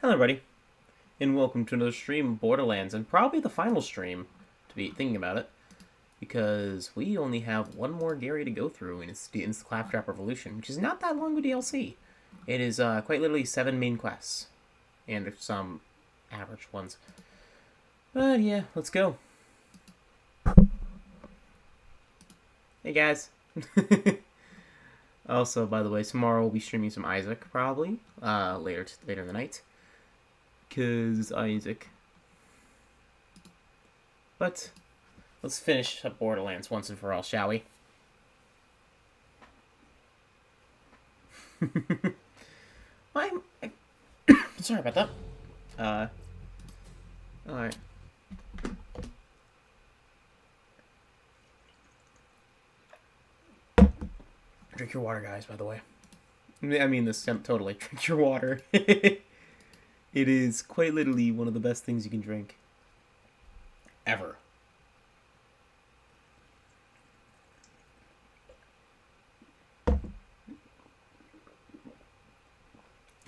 Hello everybody, and welcome to another stream of Borderlands, and probably the final stream, to be thinking about it, because we only have one more Gary to go through, and it's the Claptrap Revolution, which is not that long of a DLC. It is quite literally 7 main quests, and some average ones. But yeah, let's go. Hey guys. Also, by the way, tomorrow we'll be streaming some Isaac, probably, later in the night. Cause Isaac. But let's finish up Borderlands once and for all, shall we? Sorry about that. Alright. Drink your water, guys, by the way. I mean this totally. Drink your water. It is quite literally one of the best things you can drink. Ever. And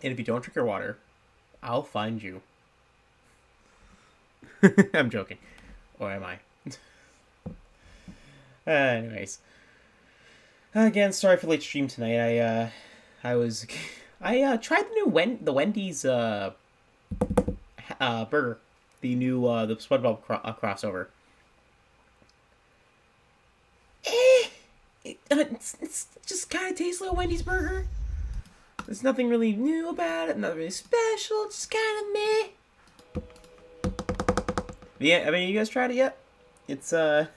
if you don't drink your water, I'll find you. I'm joking. Or am I? Anyways. Again, sorry for late stream tonight. I tried the Wendy's burger, the new the SpongeBob crossover. It just kind of tastes like a Wendy's burger. There's nothing really new about it, nothing really special, just kind of meh. Yeah, I mean, you guys tried it yet? It's I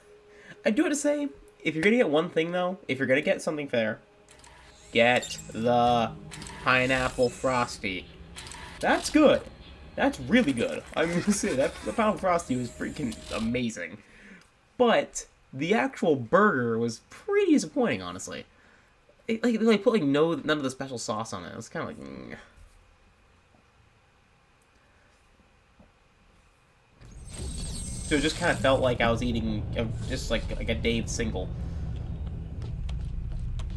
do have to say, if you're gonna get one thing though, if you're gonna get something fair, get the pineapple frosty. That's good. That's really good. I'm gonna say that the pineapple frosty was freaking amazing. But the actual burger was pretty disappointing, honestly. They put none of the special sauce on it. It was kind of like. So it just kind of felt like I was eating just like a Dave single.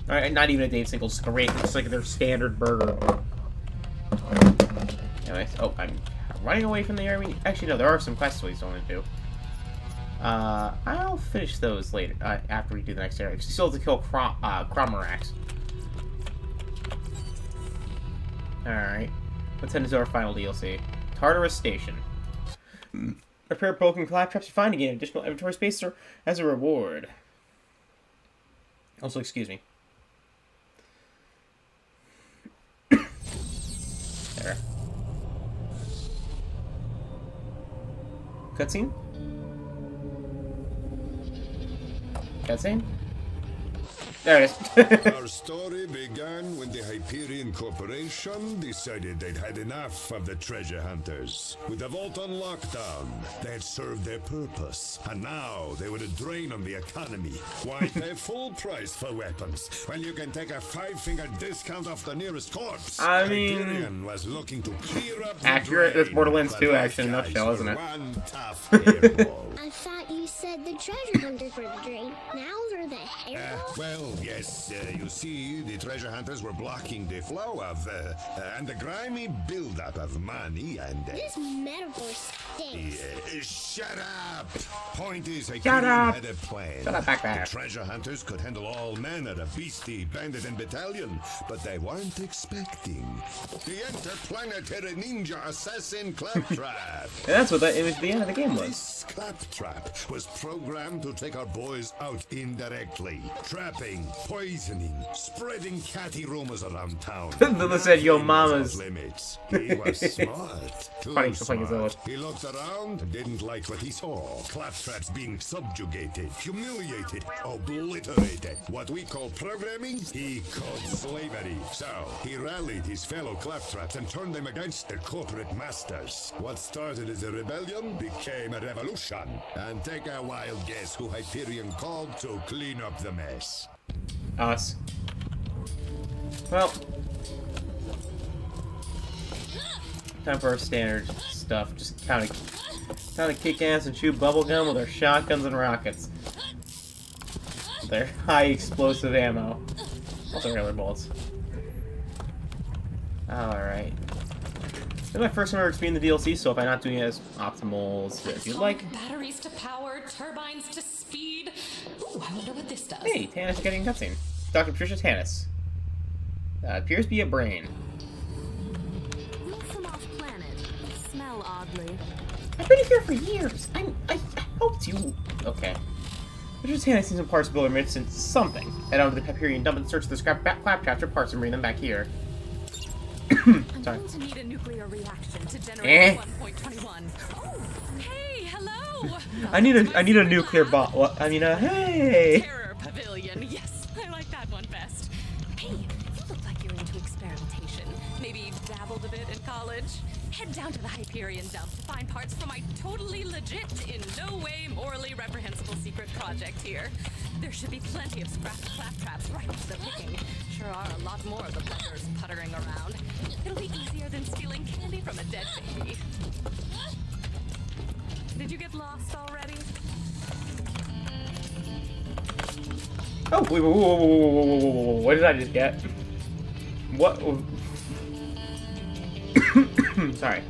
Alright, not even a Dave single, just like their standard burger. Anyways, oh, I'm running away from the army. Actually, no, there are some quests we still want to do. I'll finish those later, after we do the next area. Because we still have to kill Cromerax. Alright, let's head into our final DLC. Tartarus Station. Repair broken Claptraps to find again additional inventory space as a reward. Also, excuse me. There. Cutscene? Cutscene? There it is. Our story began when the Hyperion Corporation decided they'd had enough of the treasure hunters. With the vault on lockdown, they had served their purpose, and now they were a drain on the economy. Why pay full price for weapons when you can take a 5-finger discount off the nearest corpse? I mean, Hyperion was looking to clear up the accurate. That's drain, Borderlands but 2 those action in a guys nutshell, isn't were it? one tough hairball. I thought you said the treasure hunters were the drain. Now they're the hairball? Well, yes, you see, the treasure hunters were blocking the flow of, and the grimy buildup of money and... This metaphor stinks. Shut up! Point is, I up! had a plan. Shut up back there. The treasure hunters could handle all manner of beastie, bandit, and battalion, but they weren't expecting the interplanetary ninja assassin Claptrap. And that's what it was. The end of the game was. This Claptrap was programmed to take our boys out indirectly, trapping, poisoning, spreading catty rumors around town. Lila said, "Yo, mama's." Limits. He was smart. Too Funny, so funny as smart. always. He looked around and didn't like what he saw. Claptraps being subjugated, humiliated, obliterated. What we call programming, he called slavery. So, he rallied his fellow Claptraps and turned them against their corporate masters. What started as a rebellion became a revolution. And take a wild guess who Hyperion called to clean up the mess. Us. Well, time for our standard stuff. Just kind of kick ass and chew bubblegum with our shotguns and rockets. Their high explosive ammo. Also regular bullets. Alright. This is my first time ever experiencing the DLC, so if I'm not doing it as optimal as you'd like. Batteries to power, turbines to speed. Ooh, I wonder what this does. Hey, Tannis is getting a cutscene. Dr. Patricia Tannis. Appears to be a brain. Look from off planet. Smell oddly. I've been here for years. I helped you. Okay. Patricia Tannis seems some parts of Builder into something. Head on to the Hyperion dump and search the Claptrap for parts and bring them back here. I'm Sorry. going to need a nuclear reaction to generate 1.21. Oh, hey, hello. I need a nuclear bot. What? I mean, hey. Terror Pavilion. Yes, I like that one best. Hey, you look like you're into experimentation. Maybe dabbled a bit in college. Head down to the Hyperion dump to find parts for my totally legit, in no way morally reprehensible secret project here. There should be plenty of scrap claptraps right up to the picking. Sure are a lot more of the buggers puttering around. It'll be easier than stealing candy from a dead baby. Did you get lost already? Oh, wait, whoa, what did I just get? What? Sorry.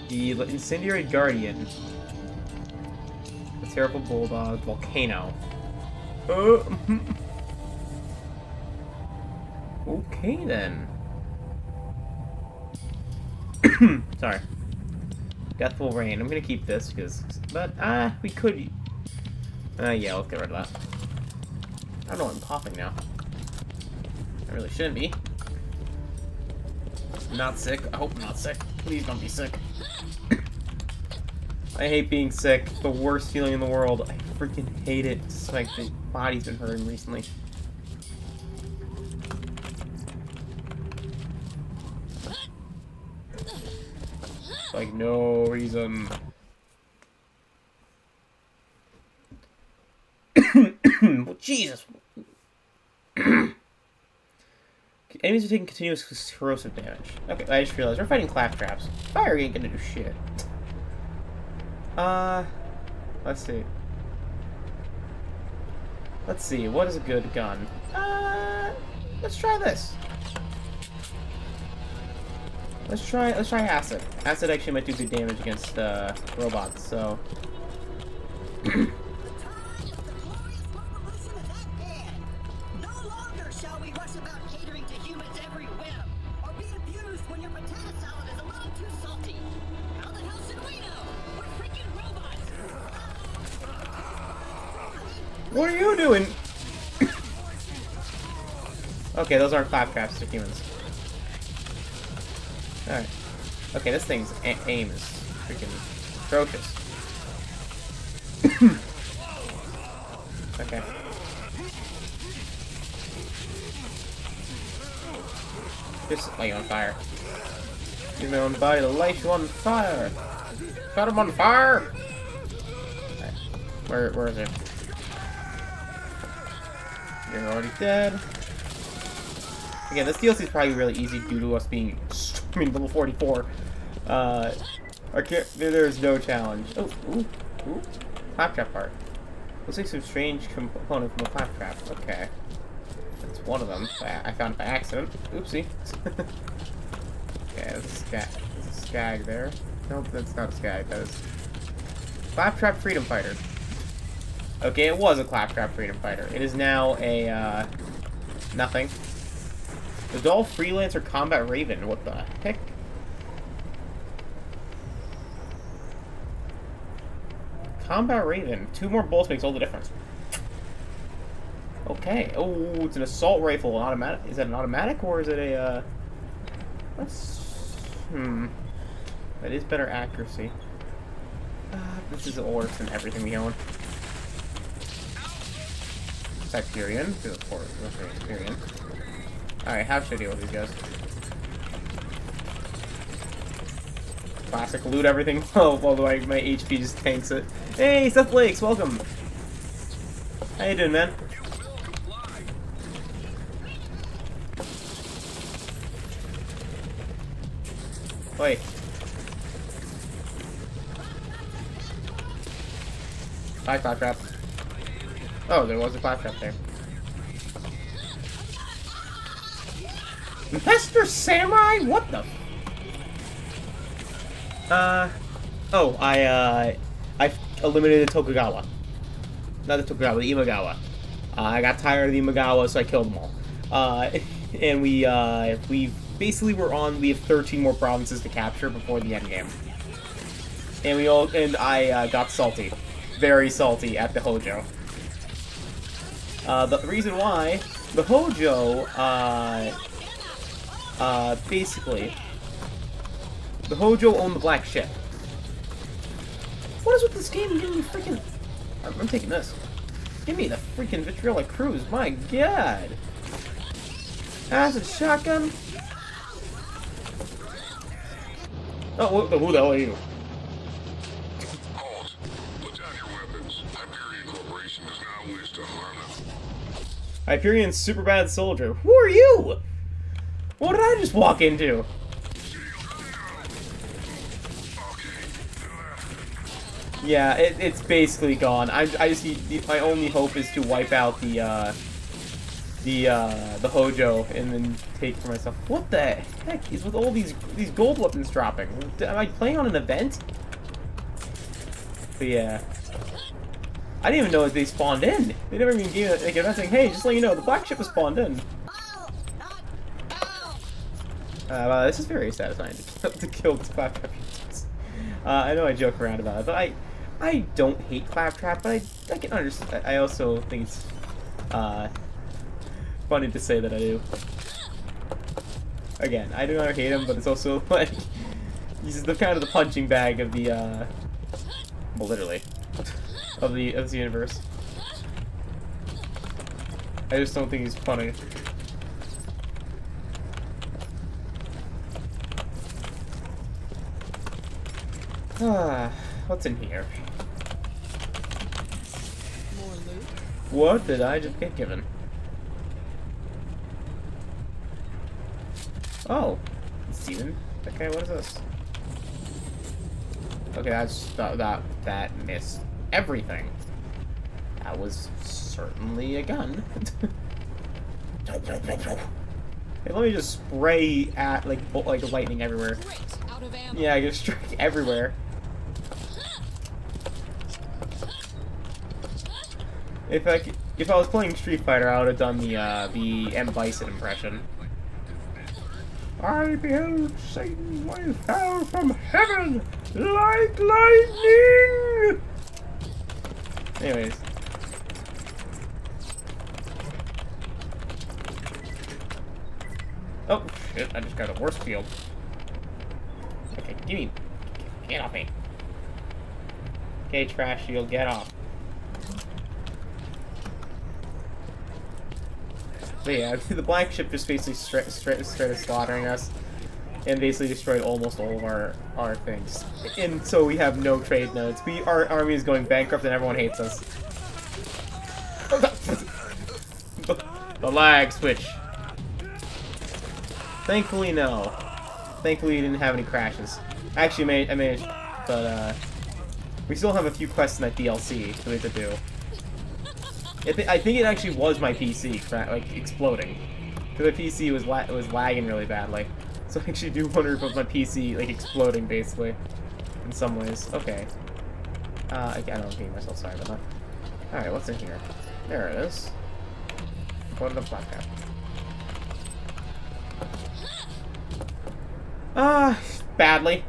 The incendiary guardian. The terrible bulldog volcano. Okay then. Sorry. Deathful rain. I'm gonna keep this but we could. Yeah, let's get rid of that. I don't know. I'm coughing now. I really shouldn't be. Not sick. I hope I'm not sick. Please don't be sick. I hate being sick. The worst feeling in the world. I freaking hate it. It's like the body's been hurting recently. Like no reason. Well, Jesus. Enemies are taking continuous corrosive damage. Okay, I just realized we're fighting claptraps. Fire ain't gonna do shit. Let's see. Let's see, what is a good gun? Let's try this. Let's try acid. Acid actually might do good damage against robots, so. What are you doing? Okay, those aren't claptraps, they're humans. Alright. Okay, this thing's aim is freaking atrocious. Okay. Just light you on fire. Use my own body to light you on fire. Got him on fire! Alright. Where is it? You're already dead. Again, this DLC is probably really easy due to us being, level 44. There's no challenge. Oh, ooh. Claptrap part. Looks like some strange component from a claptrap. Okay. That's one of them. I found it by accident. Oopsie. Okay, there's a skag there. Nope, that's not a skag. That is Claptrap Freedom Fighter. Okay, it was a Claptrap Freedom Fighter. It is now a, nothing. The Dull Freelancer Combat Raven. What the heck? Combat Raven. 2 more bullets makes all the difference. Okay. Oh, it's an assault rifle. Automatic. Is that an automatic or is it a, That is better accuracy. This is worse than everything we own. Hyperion. Of course, Hyperion. Alright, how should I deal with these guys? Classic, loot everything while my HP just tanks it. Hey, Seth Lakes, welcome! How you doing, man? Wait. Hi, Claptrap. Oh, there was a Claptrap there. Master Samurai? What the? Oh, I eliminated Tokugawa. Not the Tokugawa, the Imagawa. I got tired of the Imagawa, so I killed them all. And we basically we have 13 more provinces to capture before the end game. And I got salty. Very salty at the Hojo. The reason why, the Hojo, basically, the Hojo owned the black ship. What is with this game? Give me freaking... I'm taking this. Give me the freaking vitriolic cruise. My god. Acid shotgun. Oh, who the hell are you? Halt. Put down your weapons. Hyperion Corporation does not wish to harm them. Hyperion super bad soldier. Who are you? What did I just walk into? Yeah, it's basically gone. I just need, my only hope is to wipe out the Hojo and then take for myself. What the heck is with all these gold weapons dropping? Am I playing on an event? But yeah, I didn't even know that they spawned in. They never even gave like event saying, "Hey, just to let you know, the black ship was spawned in." Wow, this is very satisfying to kill this Claptrap. I know I joke around about it, but I don't hate Claptrap, but I can understand. I also think it's funny to say that I do. Again, I do not hate him, but it's also like he's the kind of the punching bag of the well, literally of the universe. I just don't think he's funny. What's in here? More loot? What did I just get given? Oh, Steven. Okay, what is this? Okay, that's that missed everything. That was certainly a gun. Hey, let me just spray at like lightning everywhere. Great, out of ammo. Yeah, I can strike everywhere. If I was playing Street Fighter, I would have done the M. Bison impression. I beheld Satan when he fell from heaven like lightning. Anyways. Oh shit! I just got a horse field. Okay, give me. Get off me. Okay, trash shield, get off. But yeah, the black ship just basically started slaughtering us, and basically destroyed almost all of our things. And so we have no trade nodes. Our army is going bankrupt, and everyone hates us. The lag switch. Thankfully, no. Thankfully, we didn't have any crashes. Actually, I managed, but we still have a few quests in that DLC that we have to do. I think it actually was my PC, like, exploding. Because my PC was lagging really badly. So I actually do wonder if it was my PC, like, exploding, basically. In some ways. Okay. I don't repeat myself, sorry about that. Alright, what's in here? There it is. Go to the platform. Badly.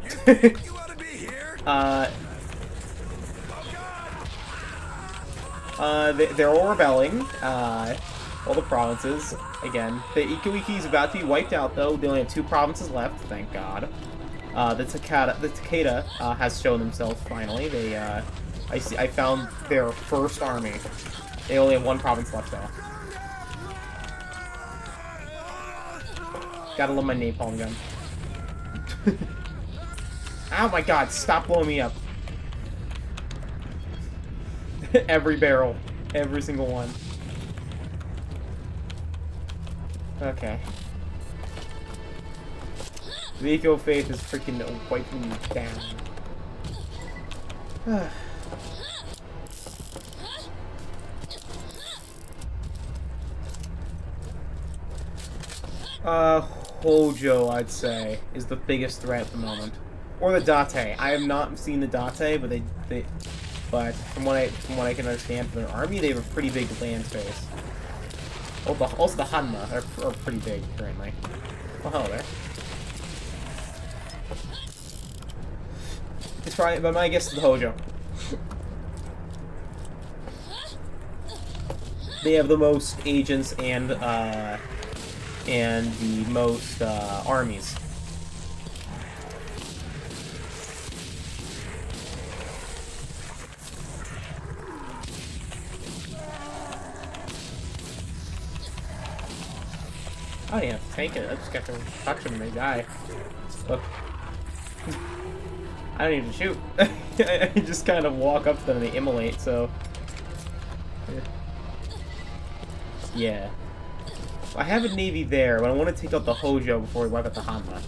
They're all rebelling. All the provinces. Again, the Ikuiki is about to be wiped out, though. They only have 2 provinces left, thank God. The Takeda has shown themselves finally. They, I found their first army. They only have 1 province left, though. Gotta love my napalm gun. Oh my god, stop blowing me up. Every barrel. Every single one. Okay. The Eco Faith is freaking wiping me down. Hojo, I'd say, is the biggest threat at the moment. Or the Date. I have not seen the Date, but but from what I can understand from their army, they have a pretty big land space. Oh, also the Hanma are pretty big currently. Oh, hello there. It's probably, but my guess is the Hojo. They have the most agents and the most armies. Oh yeah, take it. I just got to touch them and they die. Look. I don't even shoot. I just kind of walk up to them and they immolate, so... Yeah. I have a navy there, but I want to take out the Hojo before we wipe out the Hanma.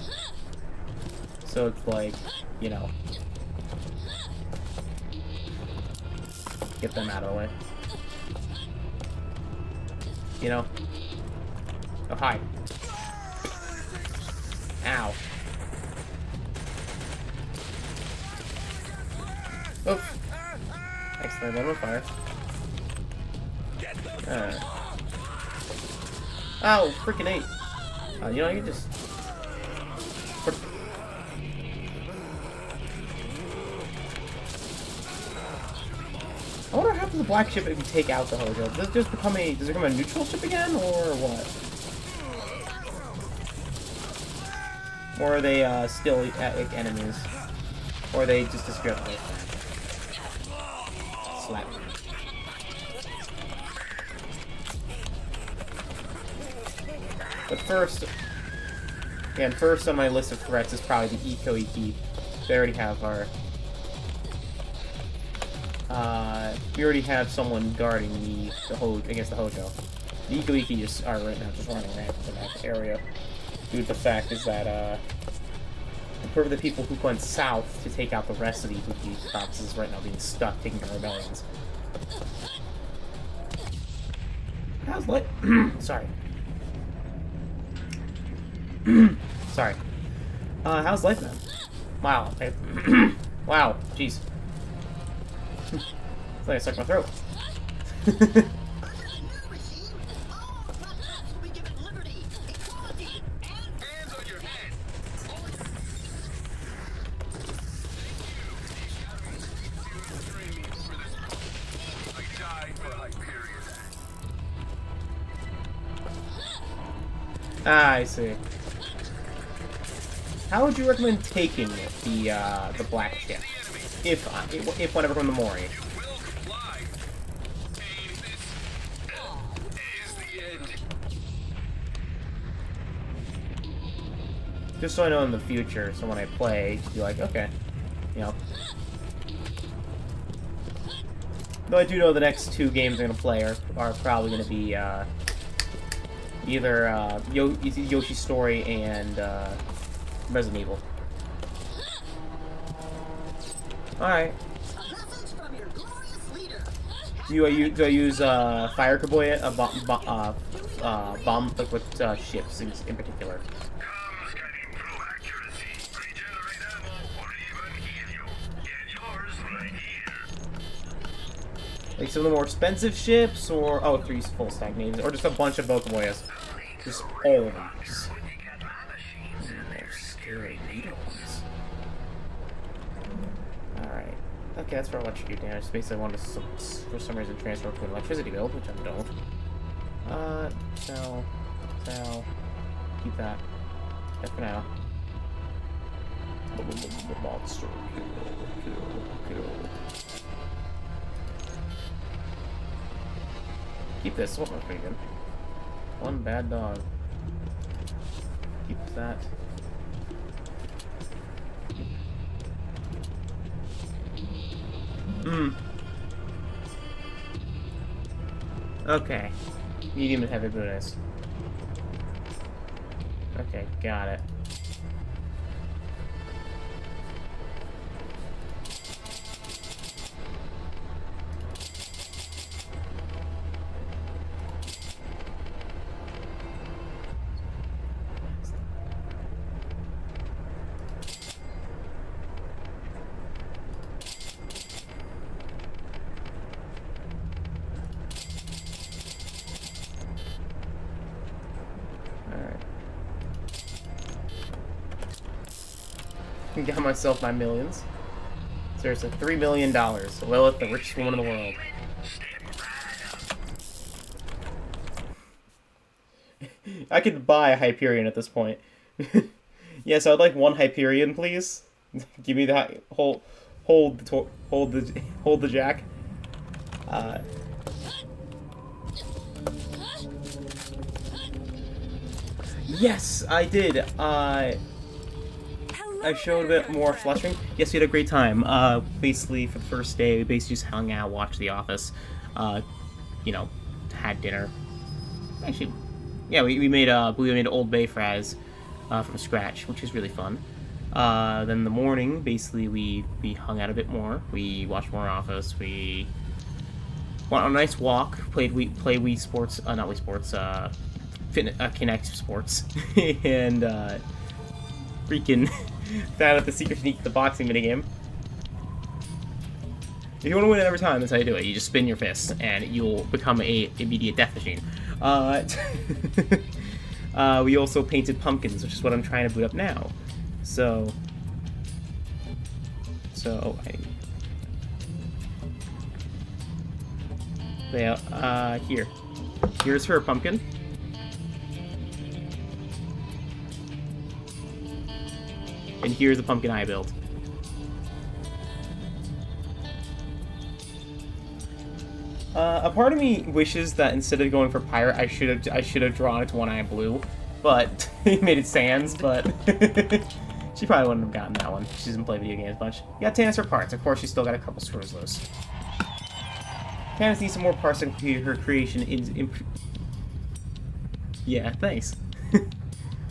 So it's like, you know... Get them out of the way. You know? Oh, hi. Ow. Oops. Excellent, I'm on fire. Oh, freaking 8. You know, you can just... I wonder what happens to the black ship if you take out the Hojo. Does it just become a... Does it become a neutral ship again, or what? Or are they, still, like, enemies? Or are they just disappear at the first time? Slap. But first... And first on my list of threats is probably the Eco-Iki. They already have our... we already have someone guarding the Hojo against the Hojo. The Eco-Iki just are right now just running rampant in that area. Due to the fact is that, for the people who went south to take out the rest of the Ikuki provinces right now being stuck taking down rebellions. How's light? Sorry. Sorry. How's life, man? Wow. Wow. Jeez. It's like I stuck my throat. Ah, I see. How would you recommend taking the black ship? If whenever from the Mori. Just so I know in the future, so when I play, be like, okay, you know. Though I do know the next 2 games I'm gonna play are probably gonna be either Yoshi's Story and Resident Evil. Alright. Do I use Fire Kaboya, bomb with ships in particular? Like some of the more expensive ships, or 3 full stack names, or just a bunch of Bokaboyas. Just all of them. They're scary needles. Alright. Okay, that's for electricity damage. Basically, I wanted to, for some reason, transfer to an electricity build, which I don't. Sell. Keep that. That's for now. Monster. Kill. Keep this. What was pretty good. One bad dog. Keep that. Okay. Medium and heavy bonus. Okay, got it. can get myself my millions. Seriously, $3 million. Lilith, the richest woman in the world. I could buy a Hyperion at this point. Yes, I'd like one Hyperion, please. Give me that. Hold the jack. Yes, I did. I showed a bit more fleshing. Yes, we had a great time. Basically, for the first day, we basically just hung out, watched The Office. You know, had dinner. Actually, yeah, we made Old Bay fries from scratch, which is really fun. Then in the morning, basically, we hung out a bit more. We watched more Office. We went on a nice walk. Played Wii Sports. Not Wii Sports. Kinect Sports. And freaking found out the secret technique, the boxing minigame. If you want to win it every time, that's how you do it. You just spin your fists, and you'll become a immediate death machine. We also painted pumpkins, which is what I'm trying to boot up now. So here's her pumpkin. And here's the pumpkin I built. A part of me wishes that instead of going for pirate, I should have drawn it to One Eye Blue, but he made it Sans. But she probably wouldn't have gotten that one. She doesn't play video games much. You got Tannis her parts. Of course, she's still got a couple screws loose. Tannis needs some more parts to complete her creation. Yeah, thanks.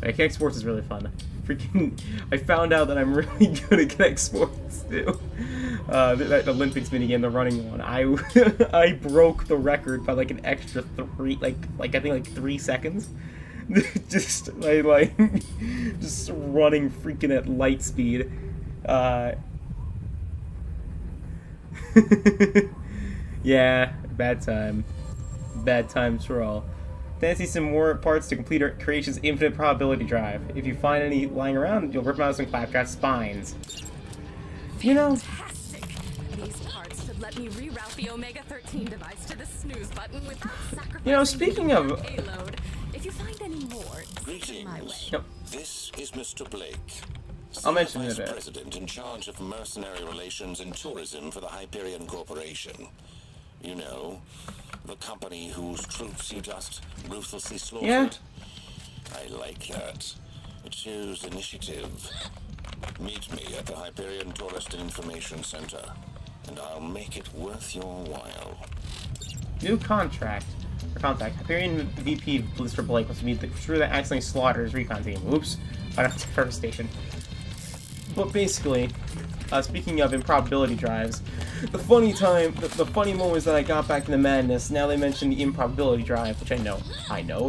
Kinect Sports is really fun. Freaking, I found out that I'm really good at Kinect Sports too. The Olympics minigame, the running one. I broke the record by like an extra 3 seconds. just running freaking at light speed. Yeah, bad times for all. Fancy some more parts to complete our creation's infinite probability drive. If you find any lying around, you'll rip them out of some Claptrap spines. You know. Fantastic. These parts should let me reroute the Omega 13 device to the snooze button without sacrificing. You know, speaking of payload. If you find any more, send my way. Yep. This is Mr. Blake. I'll mention it a Vice bit. President in charge of mercenary relations and tourism for the Hyperion Corporation. You know, the company whose troops you just ruthlessly slaughtered. Yeah. I like that. It shows initiative. Meet me at the Hyperion Tourist and Information Center, and I'll make it worth your while. New contact. Hyperion VP Blister Blake wants to meet the crew that accidentally slaughtered his recon team. Oops. I don't have to station. But basically, speaking of improbability drives, the funny moment is that I got back into madness. Now they mention the improbability drive, which I know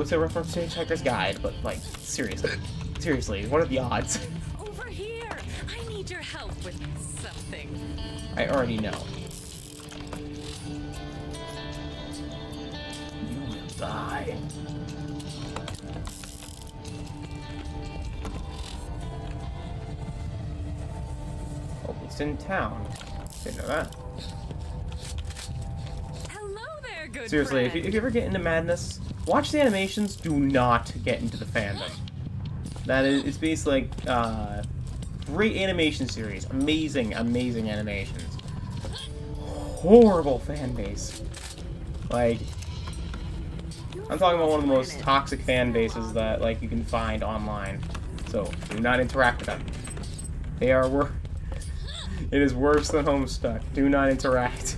it's a reference to Hitchhiker's Guide, but like, seriously, what are the odds? Over here! I need your help with something. I already know. You will die. Oh, it's in town. Didn't know that. Hello there, good Seriously, friend. if you ever get into madness, watch the animations. Do not get into the fandom. It's basically like great animation series, amazing animations. Horrible fan base. Like, I'm talking about one of the most toxic fan bases that like you can find online. So do not interact with them. They are It is worse than Homestuck. Do not interact.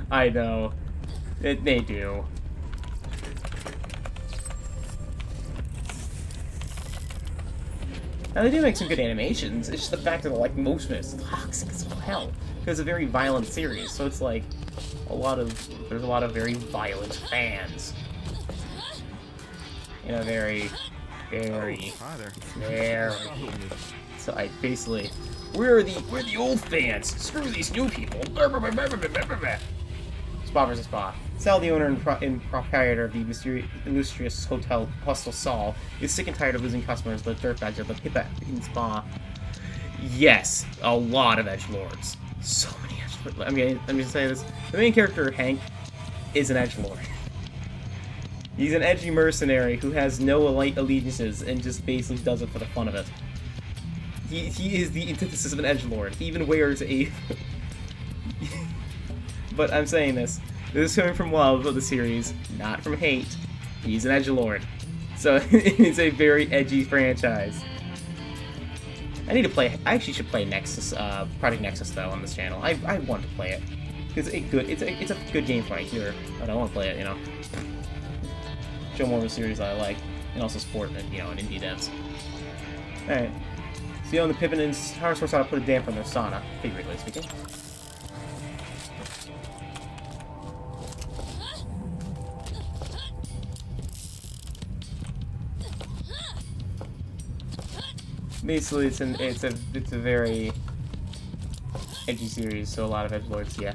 I know. They do. Now they do make some good animations. It's just the fact that like most of it is toxic as hell. Because it's a very violent series, so it's like there's a lot of very violent fans. You know, very. So I basically, we're the old fans. Screw these new people. Spa versus Spa. Sal, the owner and proprietor of the illustrious hotel Hostel Sol, is sick and tired of losing customers to the dirtbags of the Pippa in Spa. Yes, a lot of edgelords. So many edgelords. I mean, let me just say this. The main character, Hank, is an edgelord. He's an edgy mercenary who has no allegiances and just basically does it for the fun of it. He is the antithesis of an edgelord. He even wears a... But I'm saying this. This is coming from love of the series, not from hate. He's an edgelord. So it's a very edgy franchise. I need to play... I actually should play Nexus, Project Nexus, though, on this channel. I want to play it. It's a good game for my computer, but I want to play it, you know. Show more of a series that I like, and also support, you know, and indie devs. Alright. So, you know, the Pippin and Power Source ought to put a damper on their sauna, figuratively speaking. Basically, it's a very edgy series, so a lot of edgelords, yeah.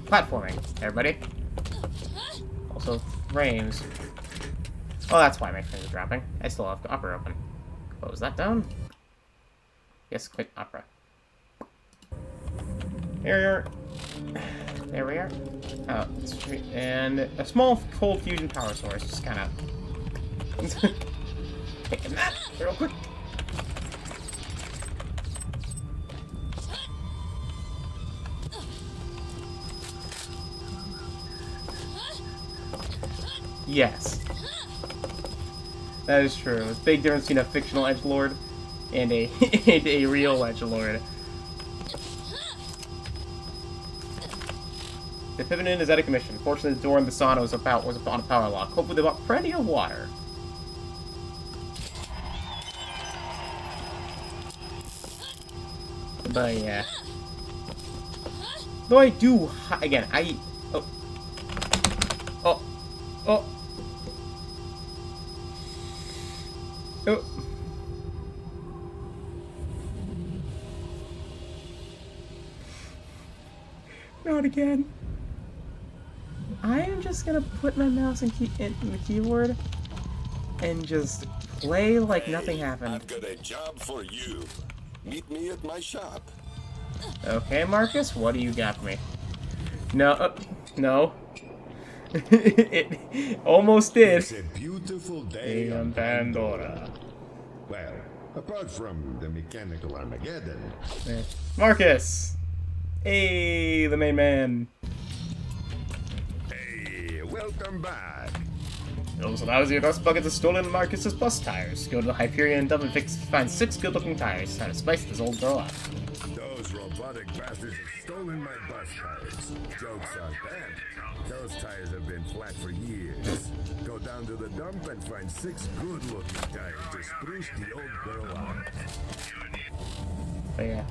Platforming, everybody. Also, frames. Oh, that's why my frames are dropping. I still have Opera open. Close that down. Yes, quit Opera. There we are. Oh, and a small cold fusion power source. Just kind of taking that real quick. Yes. That is true. It's a big difference between a fictional edgelord and a and a real edgelord. The Pippin Inn is out of commission. Fortunately, the door in the sauna was on a power lock. Hopefully, they bought plenty of water. But yeah. Though I do again, oh. Oh. Not again. I am just gonna put my mouse in the keyboard and just play like nothing happened. I've got a job for you. Meet me at my shop. Okay, Marcus, what do you got for me? No, no. It almost did. It's a beautiful day on Pandora. Well, apart from the mechanical Armageddon. Marcus! Hey, the main man. Hey, welcome back. So that was your dust buckets of stolen Marcus's bus tires. Go to the Hyperion dump and find 6 good-looking tires. Try to spice this old girl up. Those robotic bastards have stolen my bus tires. Joke's on them. Those tires have been flat for years. Go down to the dump and find 6 good-looking tires to spruce the old girl up. But yeah.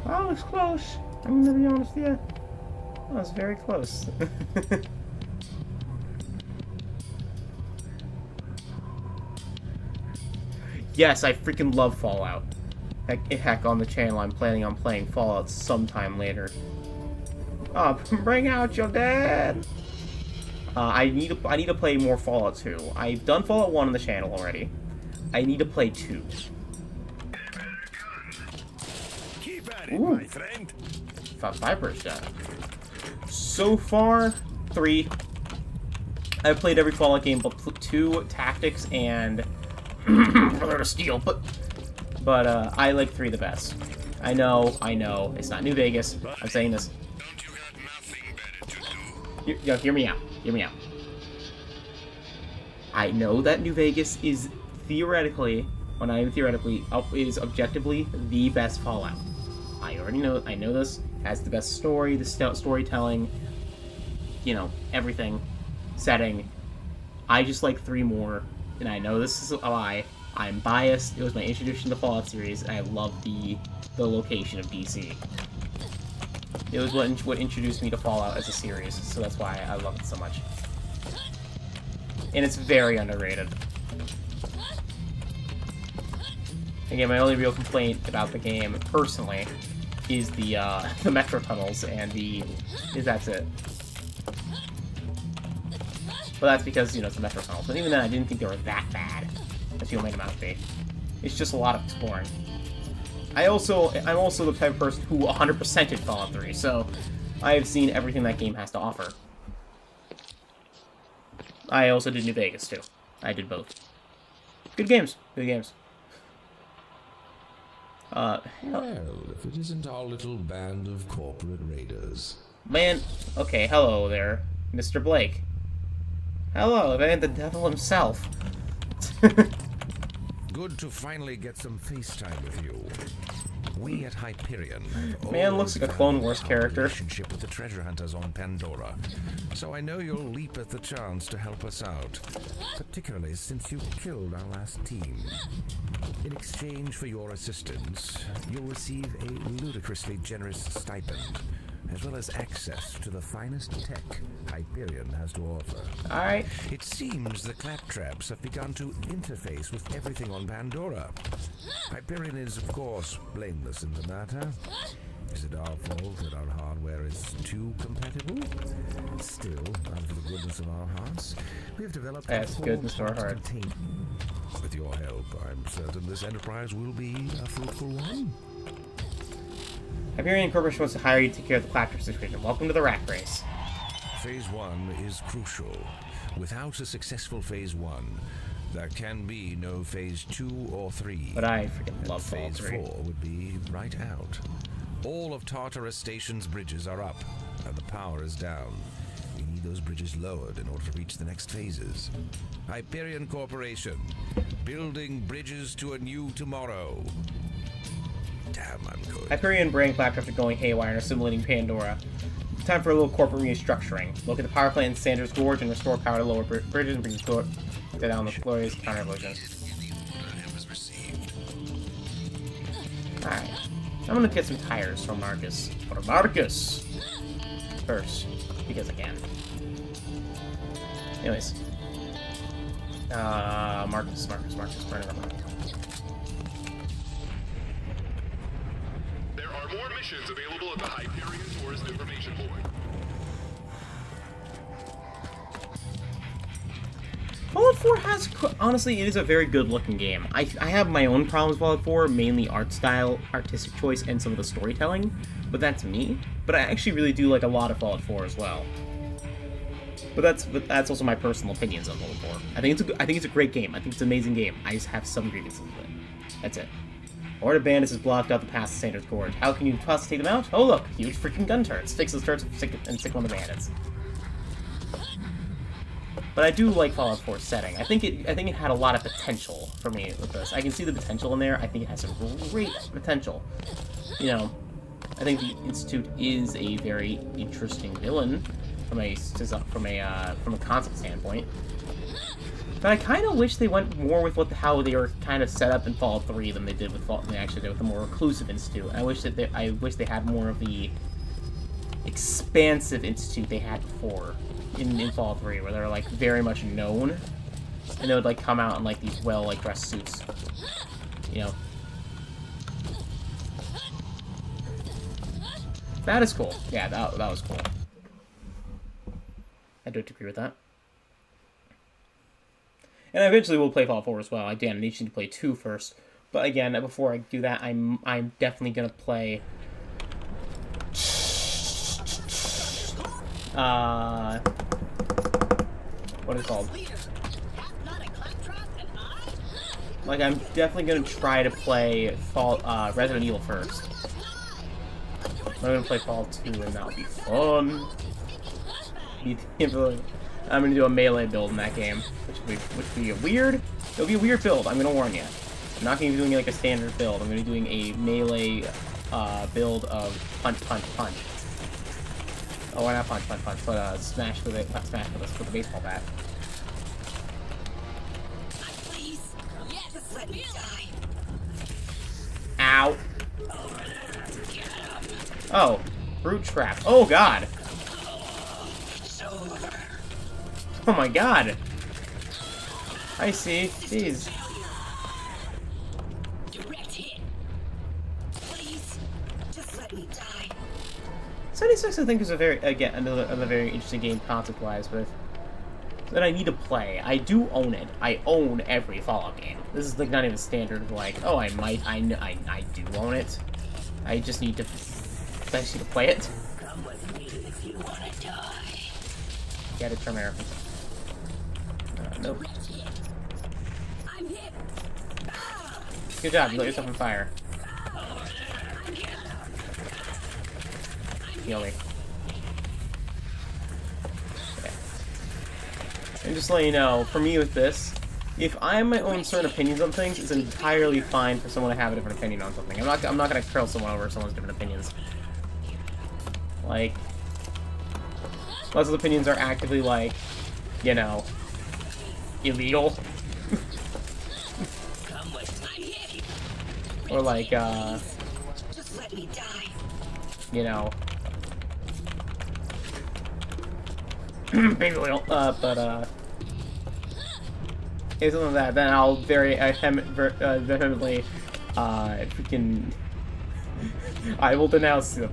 Oh, it's close. I'm gonna be honest, yeah. That was very close. Yes, I freaking love Fallout. Heck, on the channel, I'm planning on playing Fallout sometime later. Oh, bring out your dad! I need to play more Fallout 2. I've done Fallout 1 on the channel already. I need to play 2. Keep at it, my friend. Viper's done. So far, 3. I've played every Fallout game but 2, Tactics, and Brother of Steel, but I like 3 the best. I know, it's not New Vegas. I'm saying this. Don't you got nothing better to do? Yo, hear me out. I know that New Vegas is theoretically, is objectively the best Fallout. I already know. I know this has the best story, the storytelling, you know, everything, setting. I just like 3 more, and I know this is a lie. I'm biased. It was my introduction to the Fallout series, and I love the location of DC. It was what introduced me to Fallout as a series, so that's why I love it so much. And it's very underrated. Again, my only real complaint about the game, personally, is the metro tunnels and that's it. But that's because, you know, it's a metro tunnel. But even then, I didn't think they were that bad as people made them out to be. It's just a lot of exploring. I'm also the type of person who 100%ed Fallout 3, so I have seen everything that game has to offer. I also did New Vegas, too. I did both. Good games. Good games. Well, if it isn't our little band of corporate raiders. Man, okay, hello there, Mr. Blake. Hello, man, the devil himself. Good to finally get some FaceTime with you. We at Hyperion have Man looks like a Clone Wars character. Relationship with the treasure hunters on Pandora, so I know you'll leap at the chance to help us out, particularly since you killed our last team. In exchange for your assistance, you'll receive a ludicrously generous stipend, as well as access to the finest tech Hyperion has to offer. Alright. It seems the Claptraps have begun to interface with everything on Pandora. Hyperion is, of course, blameless in the matter. Is it our fault that our hardware is too compatible? Still, out of the goodness of our hearts, we have developed That's goodness of our heart. With your help, I'm certain this enterprise will be a fruitful one. Hyperion Corporation wants to hire you to take care of the Claptrap situation. Welcome to the rat race. Phase 1 is crucial. Without a successful Phase 1, there can be no Phase 2 or 3. But I freaking love Phase Fallout 3. 4 would be right out. All of Tartarus Station's bridges are up, and the power is down. We need those bridges lowered in order to reach the next phases. Hyperion Corporation, building bridges to a new tomorrow. Damn, I'm good. Hyperion brain Claptrap are going haywire and assimilating Pandora. Time for a little corporate restructuring. Locate the power plant in Sanders Gorge and restore power to lower bridges and bring the down the glorious counter-evolution. Alright. I'm gonna get some tires from Marcus. For Marcus! First. Because I can. Anyways. Marcus. Burning them up. There are more missions available at the Hyperion Tourist Information Board. Fallout 4 has, honestly, it is a very good-looking game. I have my own problems with Fallout 4, mainly art style, artistic choice, and some of the storytelling, but that's me. But I actually really do like a lot of Fallout 4 as well. But that's also my personal opinions on Fallout 4. I think it's a great game. I think it's an amazing game. I just have some grievances with it. That's it. Horde of bandits has blocked out the path to Sanders Gorge. How can you possibly take them out? Oh look, huge freaking gun turrets. Fix those turrets and stick on the bandits. But I do like Fallout 4's setting. I think it had a lot of potential for me with this. I can see the potential in there. I think it has some great potential. You know, I think the Institute is a very interesting villain from a concept standpoint. But I kind of wish they went more with how they were kind of set up in Fallout 3 than they did with the more reclusive Institute. I wish they had more of the expansive Institute they had before in Fallout 3, where they're like very much known, and they would like come out in like these dressed suits, you know. That is cool. Yeah, that was cool. I do agree with that. And I eventually will play Fallout 4 as well. Again, I need to play 2 first. But again, before I do that, I'm definitely gonna play what is it called? Like, I'm definitely gonna try to play Resident Evil first. I'm gonna play Fallout 2, and that'll be fun. I'm gonna do a melee build in that game, which would be weird. It'll be a weird build. I'm gonna warn you. I'm not gonna be doing like a standard build. I'm gonna be doing a melee build of punch. Oh, why not punch, but smash with it, not smash with a baseball bat. Please, yes, let me die. Ow. Oh. Root trap. Oh god. Oh my god. I see. Jeez. Direct hit. Please, just let me die. 76, I think, is a very, again, another very interesting game concept-wise, but that I need to play. I do own it. I own every Fallout game. This is like not even standard of like, oh, I do own it. I just need to play it. Come with me if you wanna die. Yeah, to turn American. Nope. I'm hit. Good job, you lit yourself on fire. Heal me. Okay. And just to let you know, for me with this, if I have my own certain opinions on things, it's entirely fine for someone to have a different opinion on something. I'm not gonna curl someone over someone's different opinions. Like, unless those opinions are actively like, you know, illegal. Or like, Just let me die. you know, maybe oil, but if something like that, then I'll very vehemently, freaking, I will denounce them.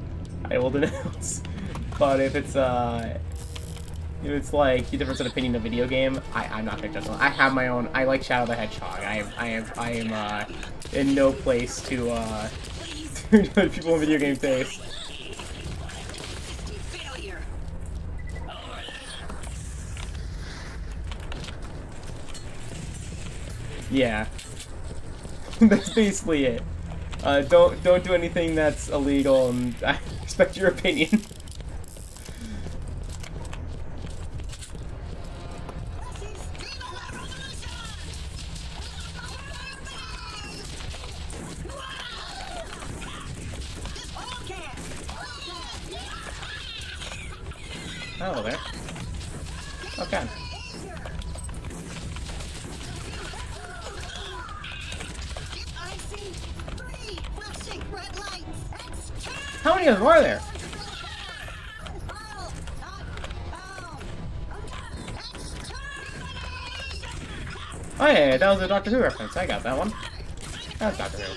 I will denounce. But if it's like a difference in opinion in a video game, I'm not gonna judge them. I have my own. I like Shadow the Hedgehog. I am in no place to judge people in video game taste. Yeah, that's basically it. Don't do anything that's illegal, and I respect your opinion. Oh, there. Okay. How many of them are there? Oh yeah, that was a Doctor Who reference. I got that one. That's Doctor Who.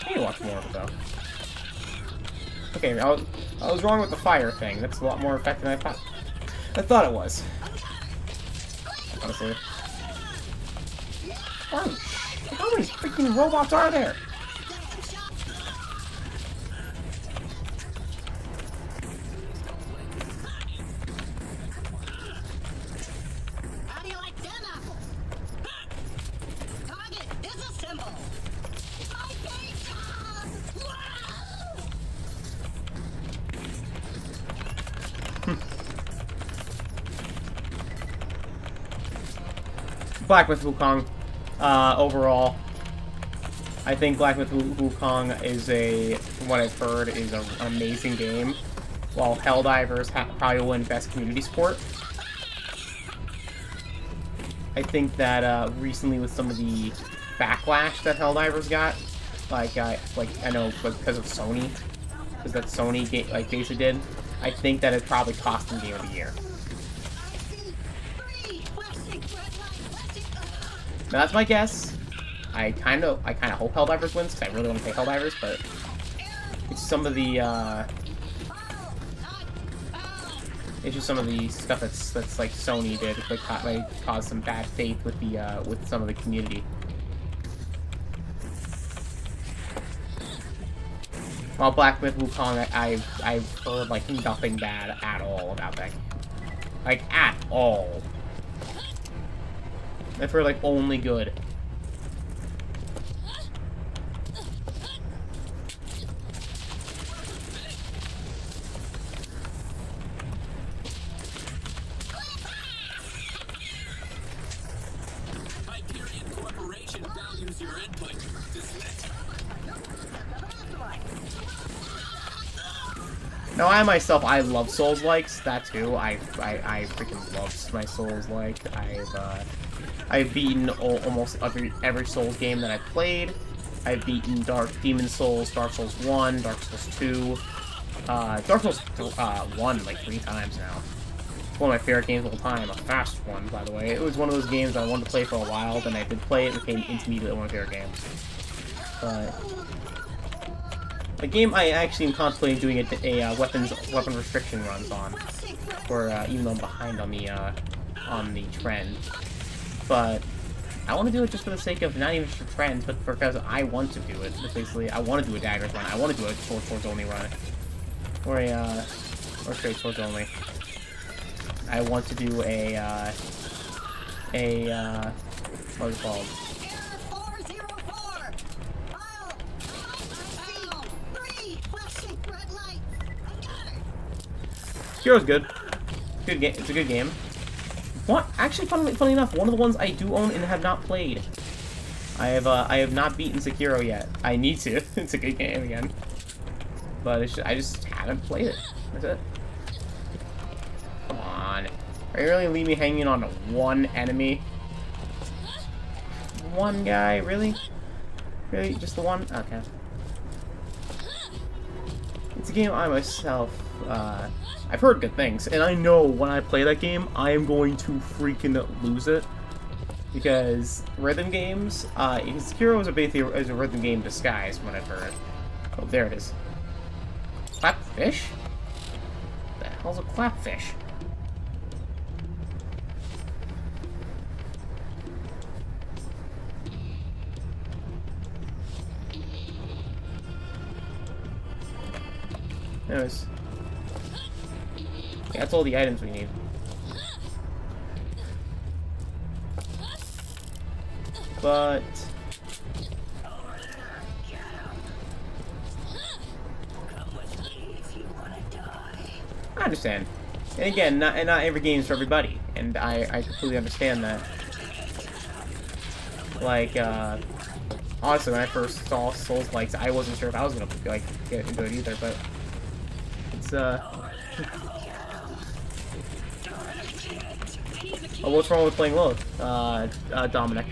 I need to watch more of it though. Okay, I was wrong with the fire thing. That's a lot more effective than I thought it was. Honestly. Oh, how many freaking robots are there? How do you like them apples? Target disassemble. Black Myth Wukong, overall, I think Black Myth Wukong is from what I've heard, is an amazing game, while Helldivers probably will win Best Community Support. I think that recently with some of the backlash that Helldivers got, I know because of Sony, because that Sony basically did, I think that it probably cost them Game of the Year. Now, that's my guess. I kind of hope Helldivers wins because I really want to play Helldivers, but it's some of the it's just some of the stuff that's like Sony did, like caused some bad faith with the with some of the community. While Black Myth Wukong, I've heard like nothing bad at all about that, like at all. I've heard like only good. Now, I myself, I love Souls-likes, that too. I freaking love my Souls-like. I've beaten almost every Souls game that I've played. I've beaten Demon Souls, Dark Souls 1, Dark Souls 2, Dark Souls 1 like 3 times now. It's one of my favorite games of all time, a fast one, by the way. It was one of those games I wanted to play for a while, then I did play it and it became immediately one of my favorite games. But a game I actually am contemplating doing a weapon restriction runs on, for even though I'm behind on the trend. But I want to do it just for the sake of not even just for trends, but because I want to do it. Basically, I want to do a daggers run. I want to do a swords only run, or straight swords only. I want to do a what is it called? Hero's good. Good game. It's a good game. What? Actually, funny enough, one of the ones I do own and have not played. I have not beaten Sekiro yet. I need to. It's a good game again, but I just haven't played it. That's it. Come on. Are you really leaving me hanging on to one enemy? One guy? Really? Really? Just the one? Okay. It's a game I myself, I've heard good things, and I know when I play that game, I am going to freaking lose it. Because rhythm games, Sekiro is a rhythm game disguised, from what I've heard. Oh, there it is. Clapfish? What the hell's a clapfish? Anyways. Yeah, that's all the items we need. But I understand. And again, not every game's for everybody. And I completely understand that. Like, honestly, when I first saw Souls-likes, I wasn't sure if I was gonna like get into it either, but it's oh, what's wrong with playing Lilith, Dominic?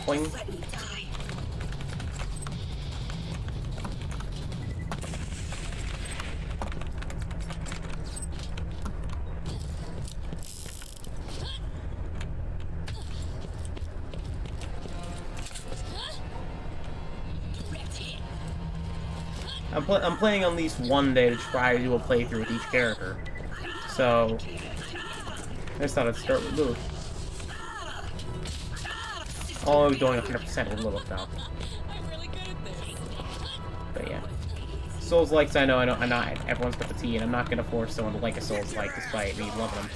Boing. I'm planning on at least one day to try to do a playthrough with each character. So I just thought I'd start with Lilith. Oh, I'm going 100% with Lilith now. But yeah, Souls-likes, I know, I'm not everyone's cup of tea, and I'm not gonna force someone to like a Souls-like despite me loving them.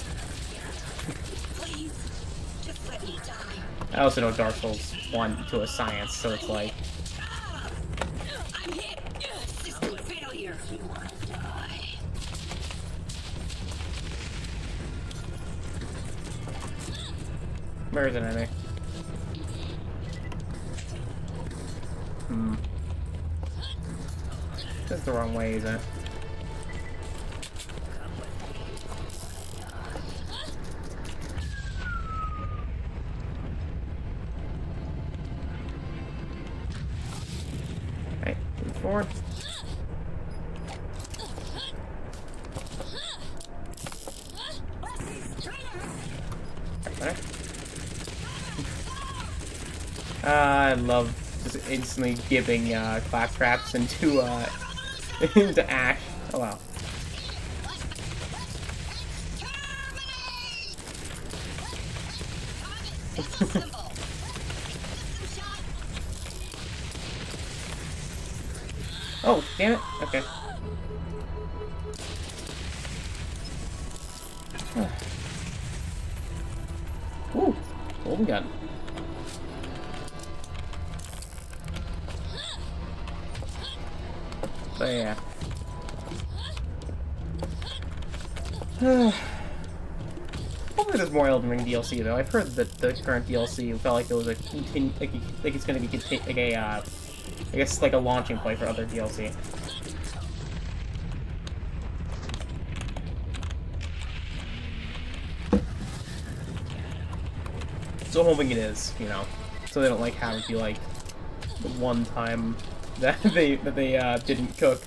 I also know Dark Souls 1 to a science, so it's like. Where is an enemy? That's the wrong way, isn't it? Okay, move forward. Right. I love just instantly giving Claptraps into into Ash. Oh wow. Oh, damn it. Okay. Ooh, golden gun. But yeah. Hopefully there's more Elden Ring DLC though. I've heard that the current DLC felt like it was a like it's gonna be like a I guess like a launching play for other DLC. So hoping it is, you know, so they don't like have it be like the one time that they didn't cook.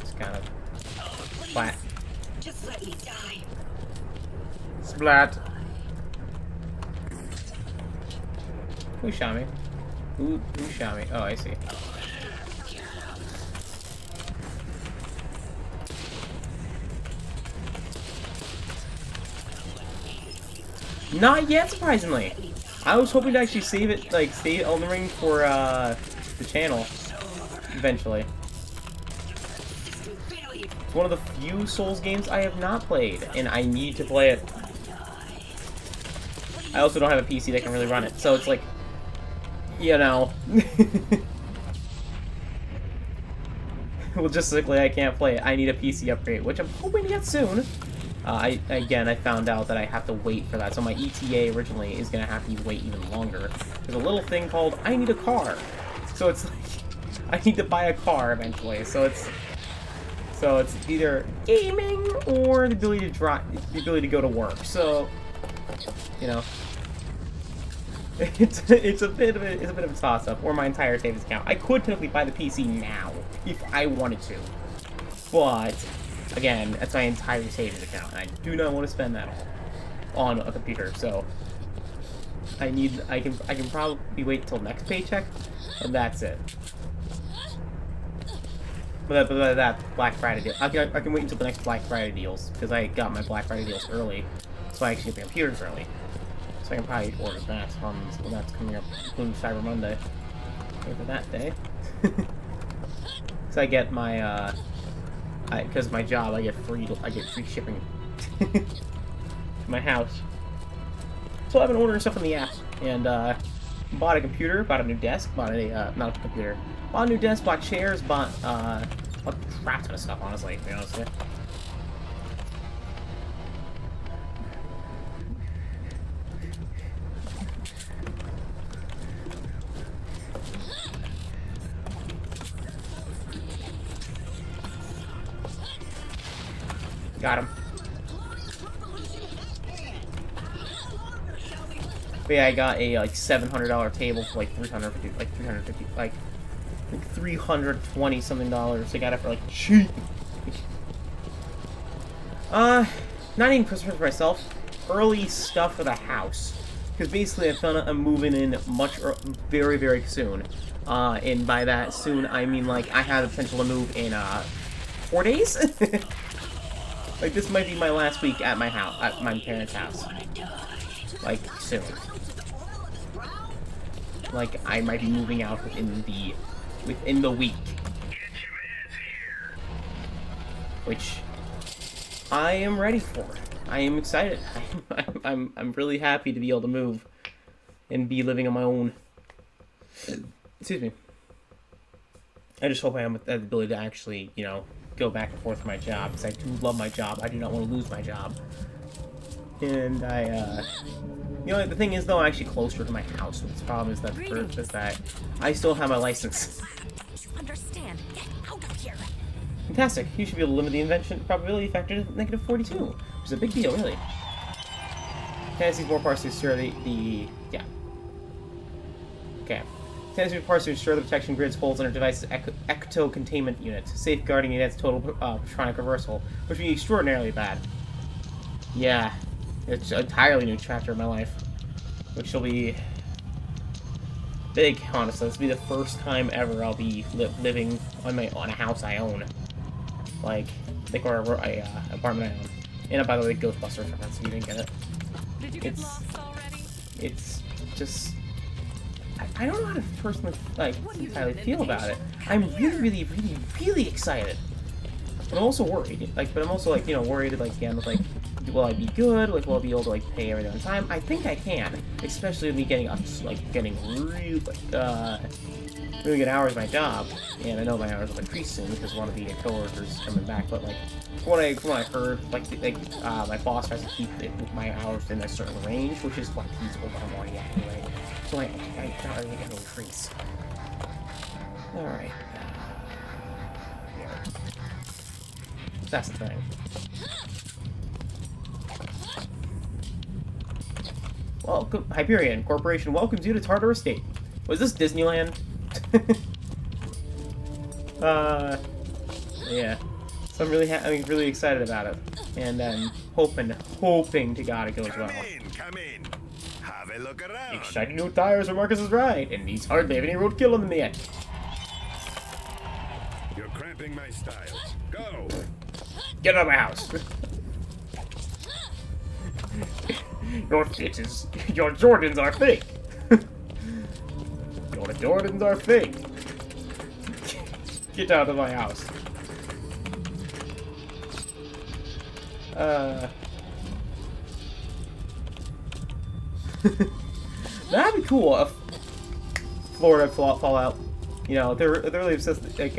It's kind of flat. Just let me die. Splat. Who shot me? Who shot me? Oh, I see. Not yet, surprisingly. I was hoping to actually save it, like, save Elden Ring for, the channel. Eventually. It's one of the few Souls games I have not played, and I need to play it. I also don't have a PC that can really run it, so it's like, you know. Logistically, I can't play it. I need a PC upgrade, which I'm hoping to get soon. I found out that I have to wait for that, so my ETA originally is going to have to wait even longer. There's a little thing called, I need a car. So it's like, I need to buy a car eventually, so it's either gaming or the ability to drive, the ability to go to work, so, you know. It's a bit of a toss-up, or my entire savings account. I could technically buy the PC now, if I wanted to, but again, that's my entire savings account, and I do not want to spend that all on a computer. So I can probably wait until next paycheck, and that's it. But that Black Friday deal, I can wait until the next Black Friday deals, because I got my Black Friday deals early, so I actually get the computers early. So I can probably order that when that's coming up, including Cyber Monday. Wait for that day. So I get my, because my job, I get free shipping to my house. So I've been ordering stuff in the app, and bought a computer, bought a new desk, bought a not a computer, bought a new desk, bought chairs, bought a crap ton of stuff, honestly, to be honest with you. Got him. But yeah, I got a like $700 table for like $320 something. I got it for like cheap. Not even Christmas for myself. Early stuff for the house, because basically I found out I'm moving in very, very soon. And by that soon, I mean like I have the potential to move in 4 days. Like, this might be my last week at my house, at my parents' house. Like, soon. Like, I might be moving out within the week. Which I am ready for. I am excited. I'm really happy to be able to move and be living on my own. Excuse me. I just hope I have the ability to actually, you know, go back and forth for my job, because I do love my job. I do not want to lose my job. And you know, the thing is, though, I'm actually closer to my house. The problem is that I still have my license. Understand? Get out of here. Fantastic. You should be able to limit the invention probability factor to -42, which is a big deal, really. Fantasy's more parts to ensure yeah. Okay. Fantasy parts to ensure the protection grids holds under device's ecto-containment unit, safeguarding against total electronic reversal, which would be extraordinarily bad. Yeah, it's an entirely new chapter of my life, which will be big, honestly. This will be the first time ever I'll be living on a house I own, or a apartment I own. And by the way, Ghostbusters reference, if you didn't get it. Did you get lost already? It's just, I don't know how to personally, like, entirely feel about it. I'm really excited. But I'm also worried. Like, but I'm also, like, you know, worried, like, again, with, like, will I be good? Like, will I be able to, like, pay everything on time? I think I can. Especially with me getting really good hours at my job. And I know my hours will increase soon because one of the coworkers is coming back. But, like, from what I heard, my boss has to keep my hours in a certain range, which is what he's already at anyway. So I not really get an increase. Alright. That's the thing. Well, Hyperion Corporation welcomes you to Tartar Estate. Was this Disneyland? Yeah. So I'm really excited about it, and I'm hoping to God it goes well. Come in. Have a look around. Exciting new tires for Marcus is right, and he's hardly have any roadkill in them yet. You're cramping my style. Go. Get out of my house. Your stitches, your Jordans are fake. Your Jordans are fake. Get out of my house. That'd be cool if Florida Fallout. You know, they're really obsessed. Like,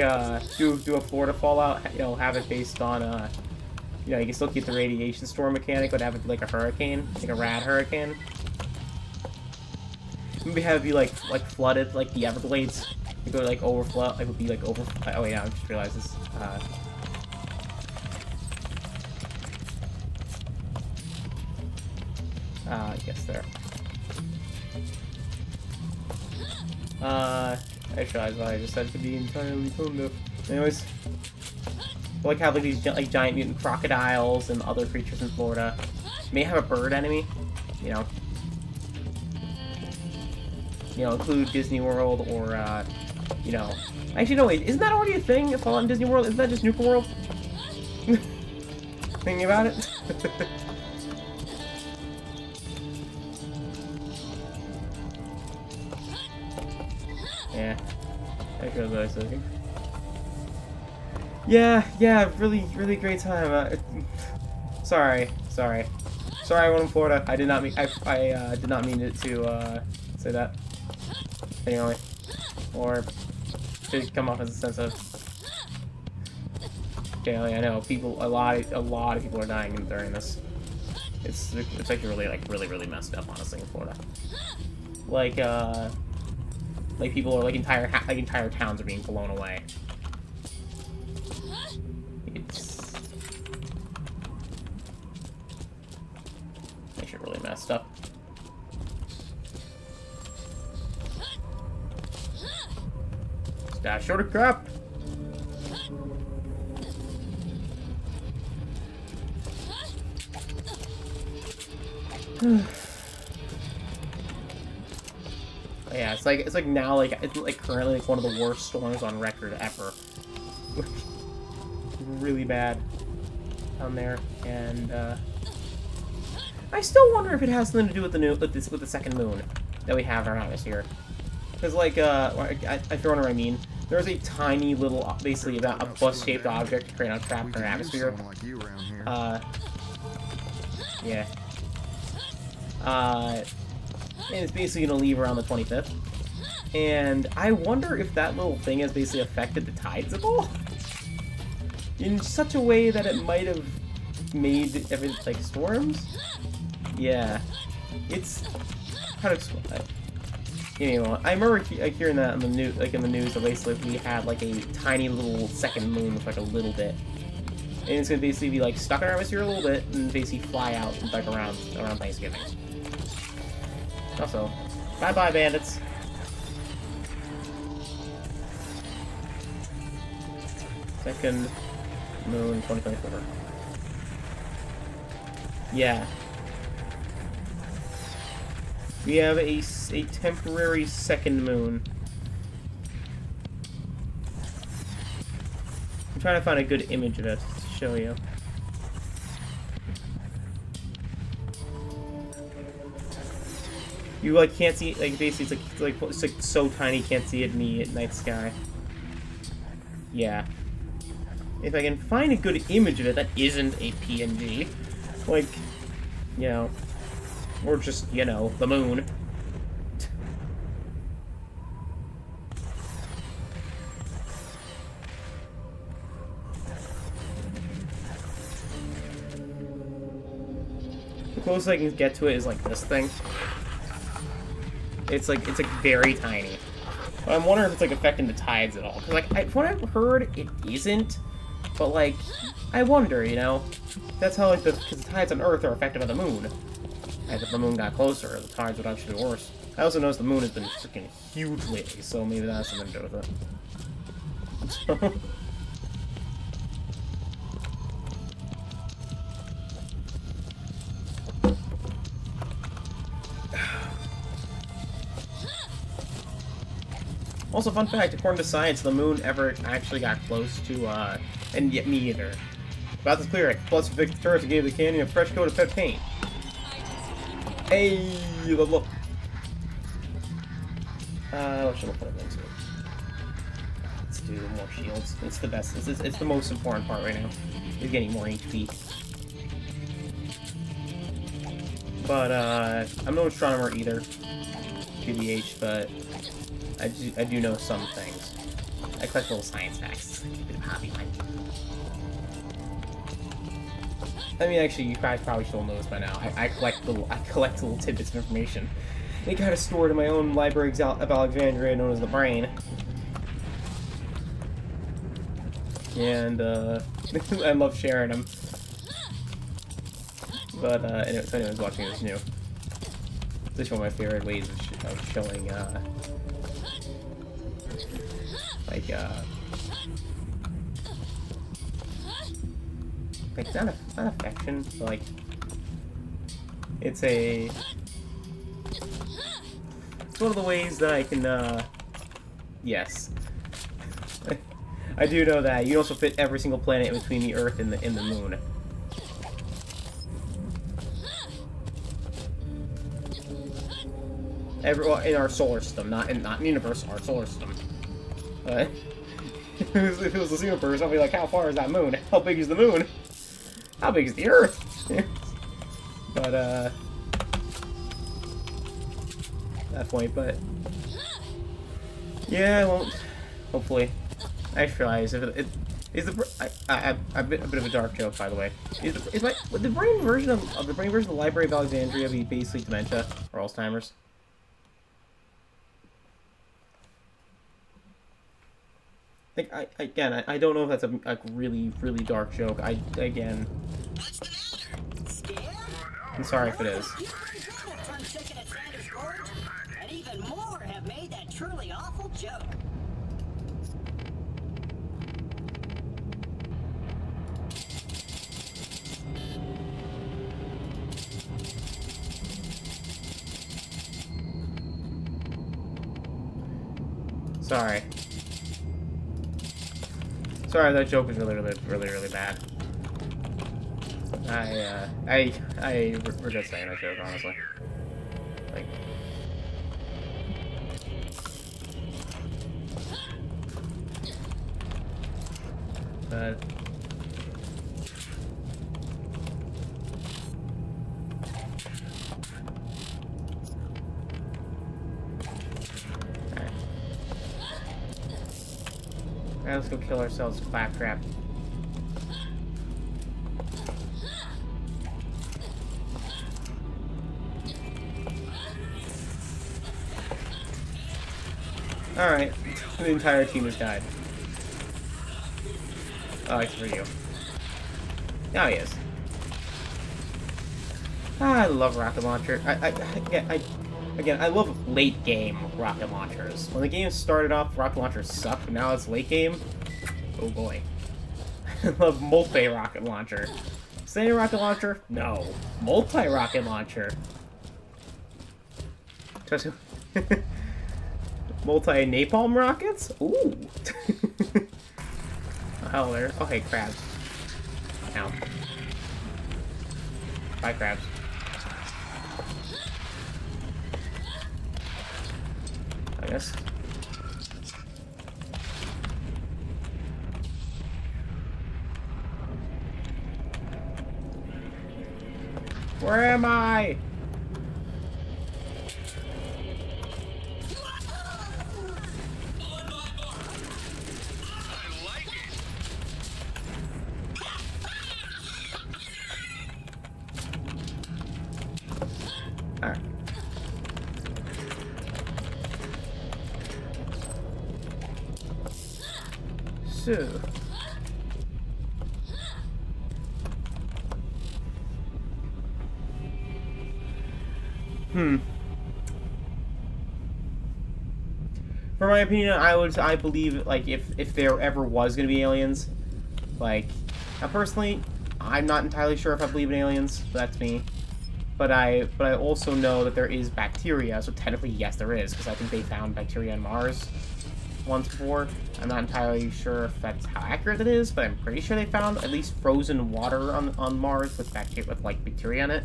do a Florida Fallout. You know, have it based on you know, you can still keep the radiation storm mechanic, but have it be like a hurricane, like a rad hurricane. Maybe have it be like flooded, like the Everglades. You go like overflow, like would be like over. Oh yeah, I just realized this. I guess there. I just realized what I just said could be entirely tone deaf. Anyways, we'll like have like these like giant mutant crocodiles and other creatures in Florida. May have a bird enemy, you know. You know, include Disney World or you know. Actually, no, wait, isn't that already a thing? Fallout in Disney World? Isn't that just Nuka World? Thinking about it. Yeah, that goes what I was thinking. Yeah, really great time. Sorry, I went in Florida. I did not mean, I did not mean it to say that. Anyway, or to come off as a sense of. Okay, I know a lot of people are dying during this. It's like really messed up, honestly, in Florida. Like people are like entire towns are being blown away. It's actually really messed up. Stash short of crap. Yeah, it's like now it's like currently like one of the worst storms on record ever. Really bad down there, and I still wonder if it has something to do with the second moon that we have in our atmosphere. Because like if you know what I mean, there's a tiny little, basically about a bus-shaped object created on trapped in our atmosphere. Yeah. And it's basically going to leave around the 25th. And I wonder if that little thing has basically affected the tides at all? In such a way that it might have made everything, like, storms? Yeah. It's... how to explain that? You know, I remember hearing that in the news, that basically we had, like, a tiny little second moon with, like, a little bit. And it's going to basically be, like, stuck in our atmosphere a little bit and basically fly out, like, around Thanksgiving. Also, bye-bye, bandits. Second moon 2024. Yeah. We have a temporary second moon. I'm trying to find a good image of it to show you. You like can't see, like basically it's like so tiny you can't see it in the night sky. Yeah. If I can find a good image of it that isn't a PNG, like, you know, or just, you know, the moon. The closest I can get to it is like this thing. It's like very tiny. But I'm wondering if it's like affecting the tides at all. Cause like from what I've heard, it isn't. But, like, I wonder, you know? That's how, like, because the tides on Earth are affected by the moon. And if the moon got closer, the tides would actually be worse. I also noticed the moon has been freaking huge lately, so maybe that's something to do with it. So... Also, fun fact, according to science, the moon ever actually got close to, and yet me either. About this clear, plus Victor Turris gave the canyon a fresh coat of pet paint. Hey, look. What should I put it into? Let's do more shields. It's the best. It's the most important part right now. Is getting more HP. But, I'm no astronomer either. TBH, but I do know some things. I collect little science facts. It's a bit of a hobby of mine. I mean, actually, you guys probably still know this by now. I collect little tidbits of information. They got it stored in my own library of Alexandria, known as the Brain. And I love sharing them. But anyway, so anyone's watching this new. This is one of my favorite ways of showing like not affection, but like it's one of the ways that I can yes. I do know that you can also fit every single planet in between the Earth and the moon. In our solar system, not universe, our solar system. If it was the universe, I'd be like, how far is that moon? How big is the moon? How big is the Earth? But that point, but yeah, I won't. Hopefully, I just realized if it is a bit of a dark joke, by the way. Would the brain version of the Library of Alexandria be basically dementia or Alzheimer's? Like, I don't know if that's a really, really dark joke. Again... I'm sorry if it is. And even more have made that truly awful joke. Sorry. Sorry, that joke was really bad. I regret saying that joke, honestly. Like... But... Alright, let's go kill ourselves, Claptrap. Alright, the entire team has died. Oh, it's for you. Now he is. I love rocket launcher. Again, I love late game rocket launchers. When the game started off, rocket launchers sucked, but now it's late game. Oh boy. I love multi-rocket launcher. Single rocket launcher? No. Multi-rocket launcher. Multi-napalm rockets? Ooh. Oh, there. Okay, crabs. Ow. Bye, crabs. I guess. Where am I? Alright. So, For my opinion, I believe, like, if there ever was gonna be aliens, like, now personally, I'm not entirely sure if I believe in aliens. That's me. But I also know that there is bacteria, so technically, yes, there is, because I think they found bacteria on Mars once before. I'm not entirely sure if that's how accurate it is, but I'm pretty sure they found at least frozen water on Mars with bacteria in it.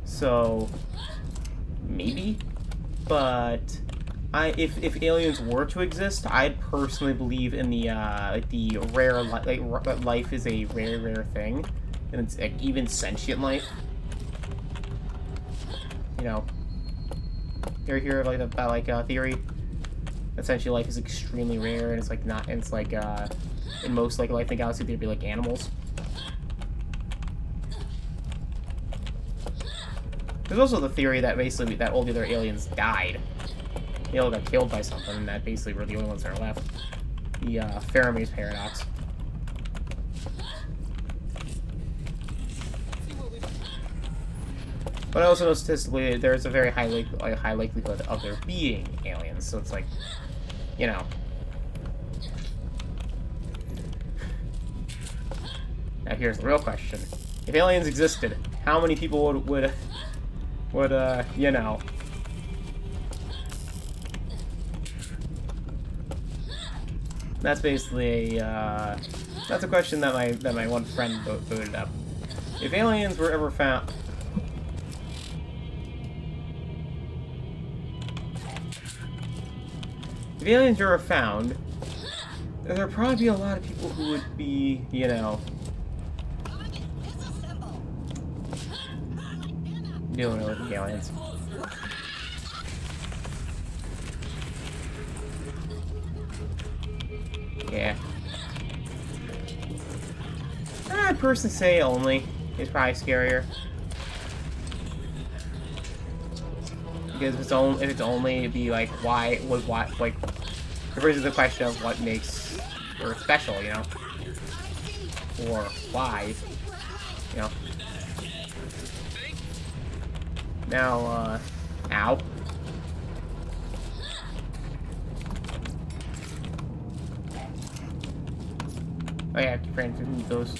So maybe, but if aliens were to exist, I'd personally believe in the rare life is a rare thing, and it's like, even sentient life. You know, you ever hear of like that theory? Essentially, life is extremely rare, and it's like not. And it's like in most like life in the galaxy, there'd be like animals. There's also the theory that basically that all the other aliens died. They all got killed by something, and that basically we're the only ones that are left. The Fermi's paradox. But I also know statistically there's a very high likelihood of there being aliens. So it's like, you know. Now here's the real question: if aliens existed, how many people would you know? That's basically that's a question that my one friend voted up. If aliens were ever found. If aliens were found, there'd probably be a lot of people who would be, you know, dealing with the aliens. Yeah. I'd personally say only is probably scarier. Because if it's only, it'd be like, why, like, it raises the question of what makes Earth special, you know? Or why, you know? Now, ow. Oh yeah, keep trying to move those.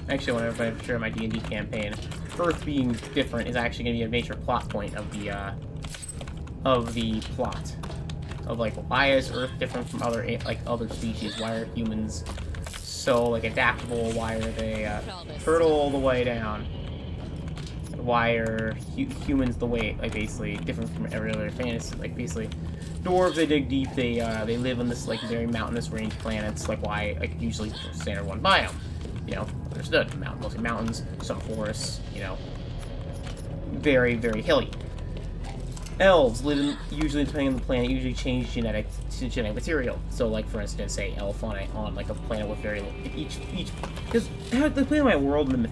Actually, I want to share my D&D campaign. Earth being different is actually going to be a major plot point of the plot. Of like, why is Earth different from other species? Why are humans so like adaptable? Why are they turtle all the way down? Why are humans the way basically different from every other fantasy? Like basically, dwarves, they dig deep. They live on this like very mountainous range planets. Like why usually standard one biome. You know, understood. Mostly mountains, some forests. You know, very very hilly. Elves live usually depending on the planet, usually change genetic material. So, like for instance, say elf on like a planet with very each because they play my world in the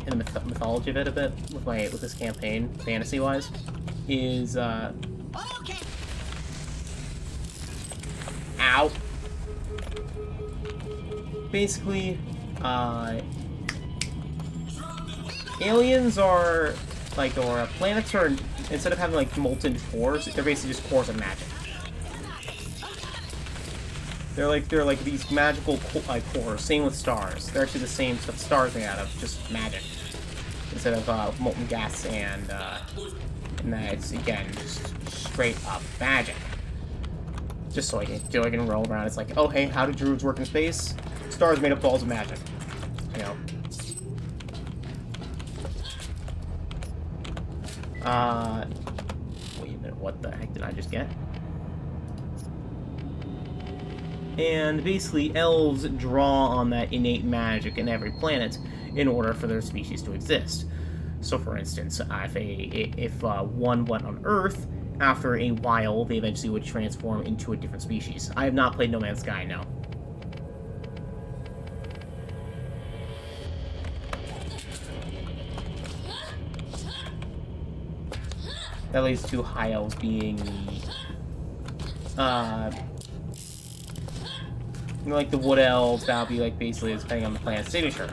mythology of it a bit with this campaign, fantasy wise, is Okay. ow. Basically, aliens are like, or planets are, instead of having like molten cores, they're basically just cores of magic. They're like these magical cores. Same with stars. They're actually the same stuff stars made out of, just magic instead of molten gas and that's again just straight up magic. Just so I can roll around. It's like, oh hey, how do druids work in space? Stars made of balls of magic. You know. Wait a minute, what the heck did I just get? And basically, elves draw on that innate magic in every planet in order for their species to exist. So, for instance, if one went on Earth, after a while, they eventually would transform into a different species. I have not played No Man's Sky, no. That leads to high elves being like the wood elves. That'll be like basically depending on the planet's signature.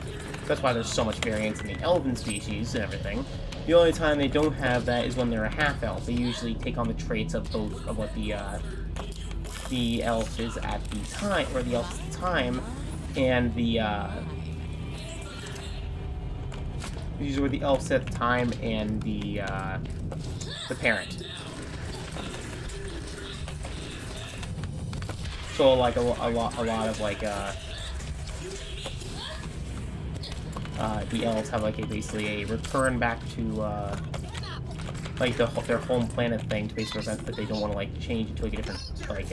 That's why there's so much variance in the elven species and everything. The only time they don't have that is when they're a half elf. They usually take on the traits of both of what the elf is at the time, or the elf at the time, and the usually the elves at the time and the parent. So like a lot of like the elves have like basically a return back to like their home planet thing to basically prevent that they don't want to like change into like a different like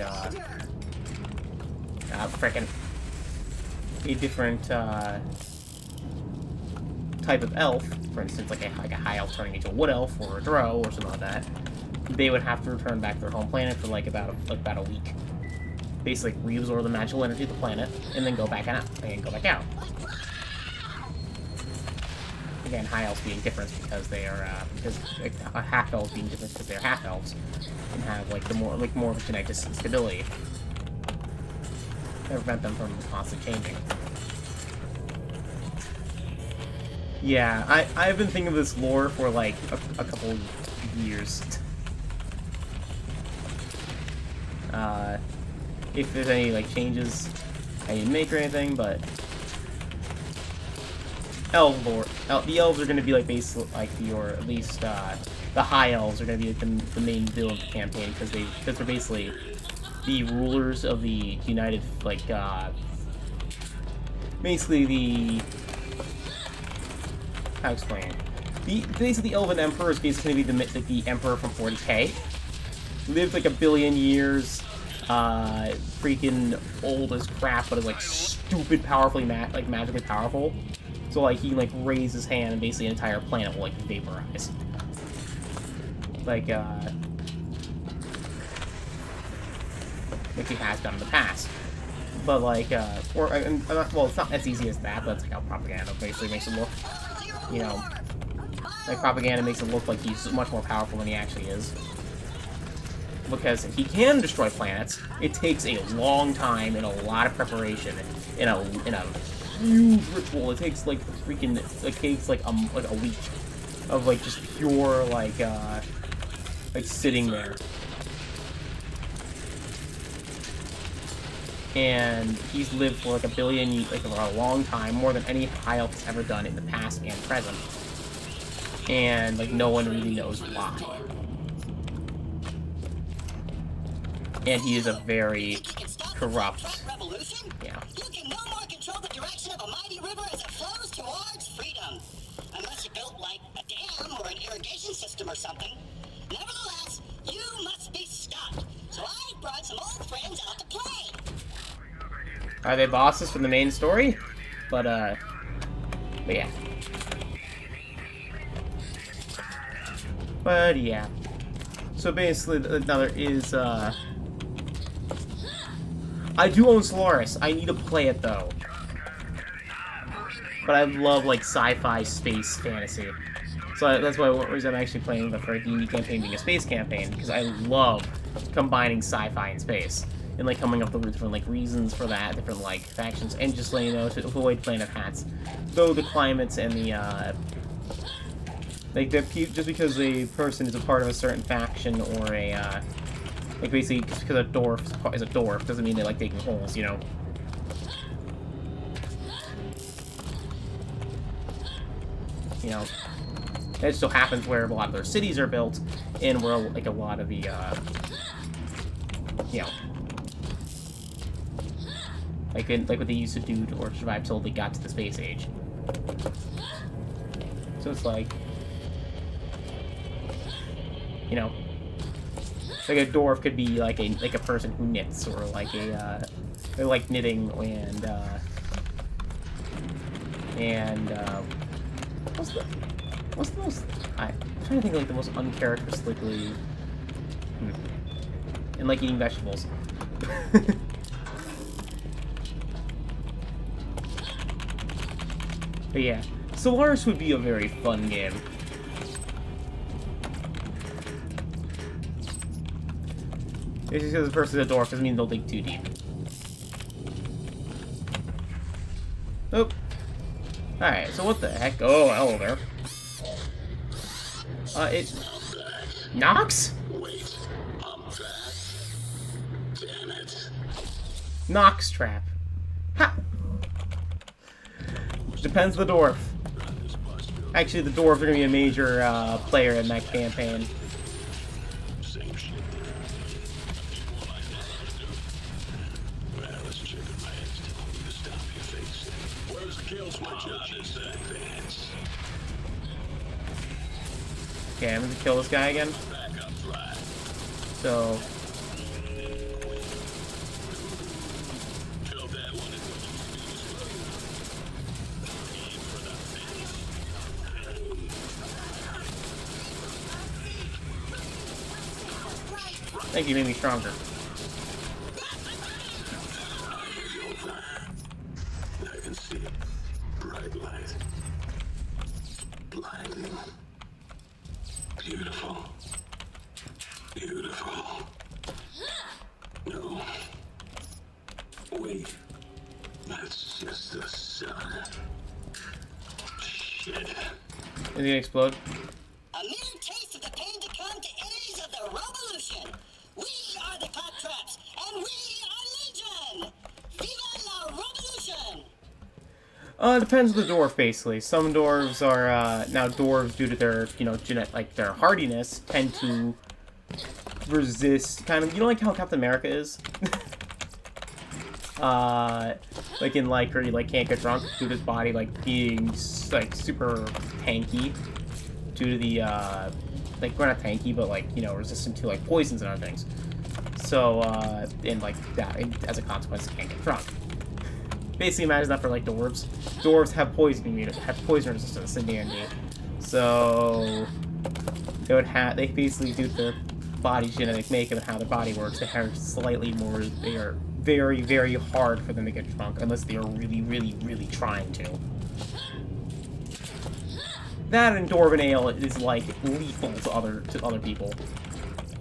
frickin' a different type of elf, for instance, like a high elf turning into a wood elf or a drow or something like that. They would have to return back to their home planet for like about a week. Basically, reabsorb the magical energy of the planet and then go back out and go back out. Again, high elves being different because they are half elves being different because they're half elves and have like more of a genetic stability to prevent them from constantly changing. Yeah, I've been thinking of this lore for like a couple years. If there's any like changes I need to make or anything, but elf lore. The elves are going to be like basically like or at least the high elves are going to be like the main villain of the campaign because they're basically the rulers of the United like basically the how to explain it? Basically the Elven Emperor is basically going to be the Emperor from 40k. Lived like a billion years. Freaking old as crap, but is like stupid powerfully like magically powerful. So like he can like raise his hand and basically an entire planet will like vaporize. Like he has done in the past. But like well, it's not as easy as that, but it's like how propaganda basically makes it look, you know, like propaganda makes it look like he's much more powerful than he actually is. Because he can destroy planets, it takes a long time and a lot of preparation in a huge ritual. It takes like freaking like a week of like just pure like sitting there. And he's lived for like a billion, like for a long time, more than any high elf has ever done in the past and present. And like no one really knows why. And he is a very corrupt. Yeah. You can no more control the direction of a mighty river as it flows towards freedom. Unless you built like a dam or an irrigation system or something. Nevertheless, you must be stopped. So I brought some old friends out to play. Are they bosses from the main story? But yeah. But yeah. So basically, now there is I do own Solaris. I need to play it though. But I love like sci-fi space fantasy. So that's why one reason I'm actually playing the D&D campaign being a space campaign, because I love combining sci-fi and space. And like coming up with different like reasons for that, different like factions, and just letting you know to avoid Planet Hats. Though the climates and the like just because a person is a part of a certain faction or a like basically just because a dwarf is a dwarf doesn't mean they like digging holes, you know. You know, it just so happens where a lot of their cities are built, and where like a lot of the you know, like what they used to do to survive till they got to the space age. So it's like, you know, like a dwarf could be like a person who knits, or like they're like knitting and what's the most I'm trying to think of like the most uncharacteristically and like eating vegetables. But yeah, Solaris would be a very fun game. Just because the person's a dwarf doesn't mean they'll dig too deep. Oop. Alright, so what the heck? Oh, hello there. It... Nox? Wait, I'm back. Damn it. Nox trap. Ha! Depends on the dwarf. Actually, the dwarves are going to be a major player in that campaign. Same shit. Well, this chick in my head's telling me to stop your face. Where's the kills? My job is to advance. Okay, I'm going to kill this guy again. Back up flat. So... Kill that one and what Aim for the Thank you, made me stronger. I can see it. Bright light. Blinding. Beautiful. Beautiful. No. Wait. That's just the sun. Shit. Is he gonna explode? A mere taste of the pain to come to enemies of the revolution. We are the Claptraps, and we are Legion. Viva la revolution! It depends on the dwarf, basically. Some dwarves are, now dwarves, due to their, you know, their hardiness, tend to resist, kind of, you know, like how Captain America is? Like in, like, where he, like, can't get drunk due to his body, like, being, like, super tanky due to the, like, we're not tanky, but, like, you know, resistant to, like, poisons and other things. So, and, like, that, and as a consequence, can't get drunk. Basically, imagine that for, like, dwarves. Dwarves have poison resistance in D&D. So, they basically, due to their body's genetic makeup and how their body works, they have slightly more, they are very, very hard for them to get drunk, unless they are really, really, really trying to. That and Dwarven Ale is, like, lethal to other people.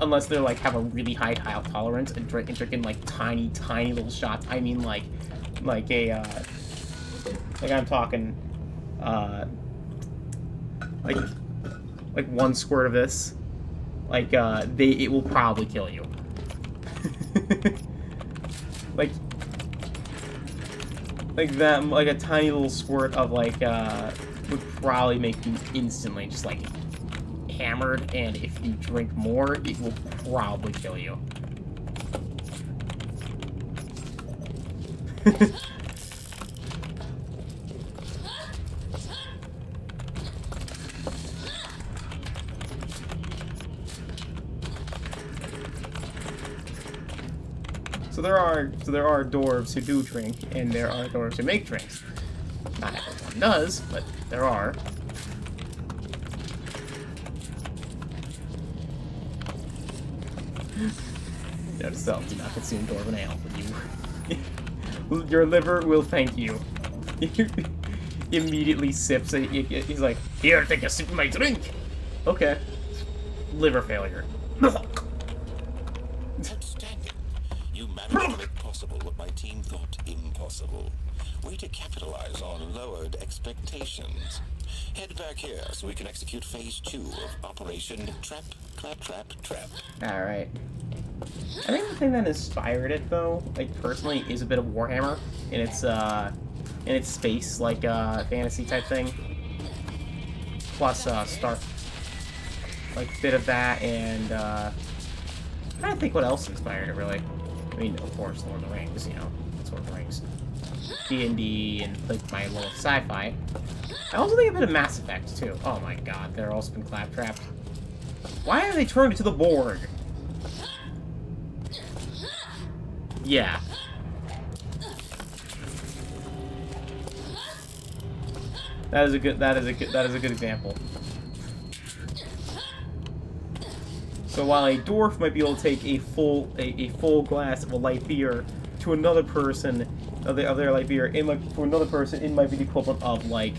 Unless they're, like, have a really high tolerance and drinking, like, tiny, tiny little shots. I mean, like I'm talking, like one squirt of this. Like, it will probably kill you. like that, like a tiny little squirt of, like, would probably make you instantly just, like, hammered, and if you drink more, it will probably kill you. So there are dwarves who do drink, and there are dwarves who make drinks. Not everyone does, but there are. Note to self, do not consume Dwarven Ale. Your liver will thank you. Immediately sips it. He's like, here, take a sip of my drink. Okay. Liver failure. Outstanding. You managed to make possible what my team thought impossible. Way to capitalize on lowered expectations. Head back here so we can execute phase 2 of Operation Claptrap. Alright. I think the thing that inspired it, though, like, personally, is a bit of Warhammer in its space, like, fantasy type thing. Plus, like, bit of that, and, I'm trying to think what else inspired it, really. I mean, of course, Lord of the Rings, you know, that's Lord of the Rings. D&D, and, like, my little sci-fi. I also think a bit of Mass Effect, too. Oh my god, they're also been claptrapped. Why are they turned into the Borg? Yeah. That is a good example. So while a dwarf might be able to take a full glass of a light beer to another person, of their light beer, for another person, it might be the equivalent of, like,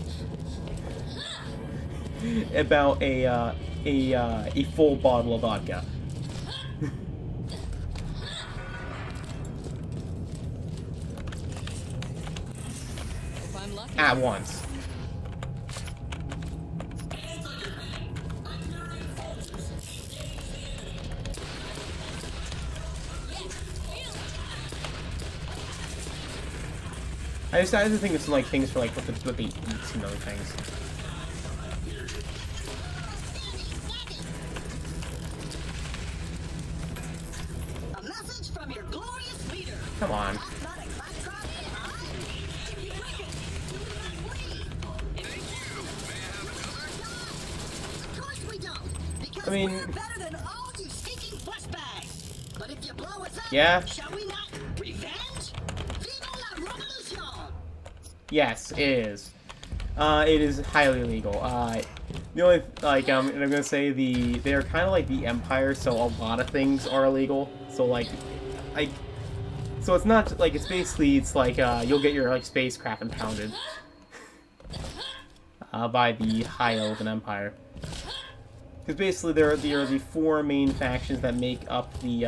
about a full bottle of vodka. I'm lucky. at once. I just to think of some like things for like what they eat and other things. A message from your glorious leader. Come on. Of course we don't, because I mean, we're better than all you stinking flesh bags. But if you blow us up, yeah. shall we not revenge? Viva la revolution! Yes, it is. It is highly illegal. The only like and I'm gonna say they're kind of like the Empire, so a lot of things are illegal. So like, so it's not like it's like you'll get your like spacecraft impounded by the High Elven Empire, because basically there are the four main factions that make up the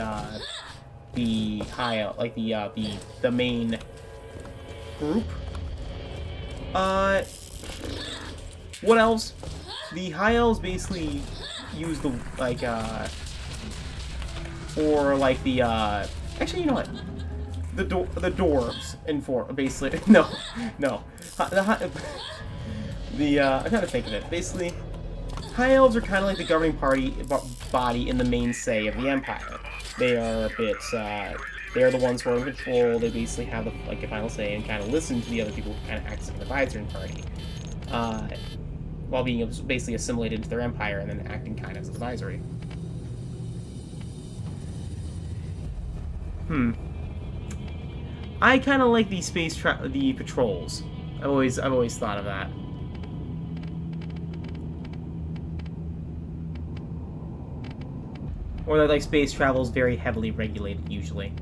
High like the main group. What else? The High Elves basically use the, like, or, like, the, actually, you know what? The dwarves, basically, no. I'm trying to think of it. Basically, High Elves are kind of like the governing body in the main say of the Empire. They are a bit, they're the ones who are in control. They basically have the final say and kind of listen to the other people who kind of act as an advisory party, while being basically assimilated into their empire and then acting kind of as advisory. I kind of like the the patrols. I've always thought of that. Or that like space travel is very heavily regulated usually.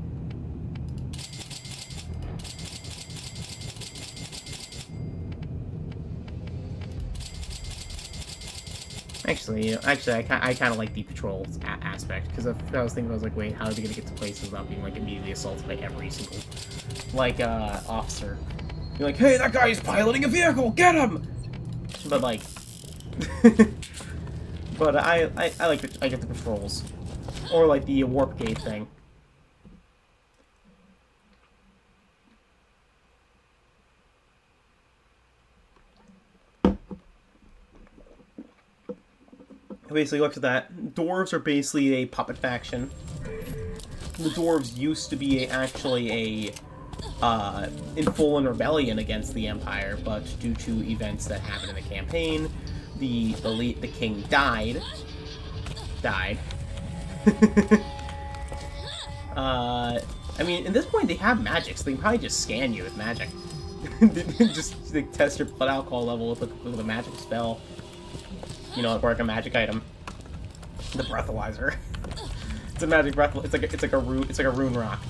Actually, I kind of like the patrol aspect, because I was thinking, I was like, wait, how are they gonna get to places without being like immediately assaulted by every single officer? You're like, hey, that guy's piloting a vehicle, get him! But like, but I get the patrols, or like the warp gate thing. Basically looks at that. Dwarves are basically a puppet faction. The dwarves used to be actually in full rebellion against the Empire, but due to events that happened in the campaign, the king died. I mean, at this point they have magic, so they can probably just scan you with magic. just like, test your blood alcohol level with a magic spell. You know, like a magic item. The breathalyzer. It's a magic breath. It's like a rune rock.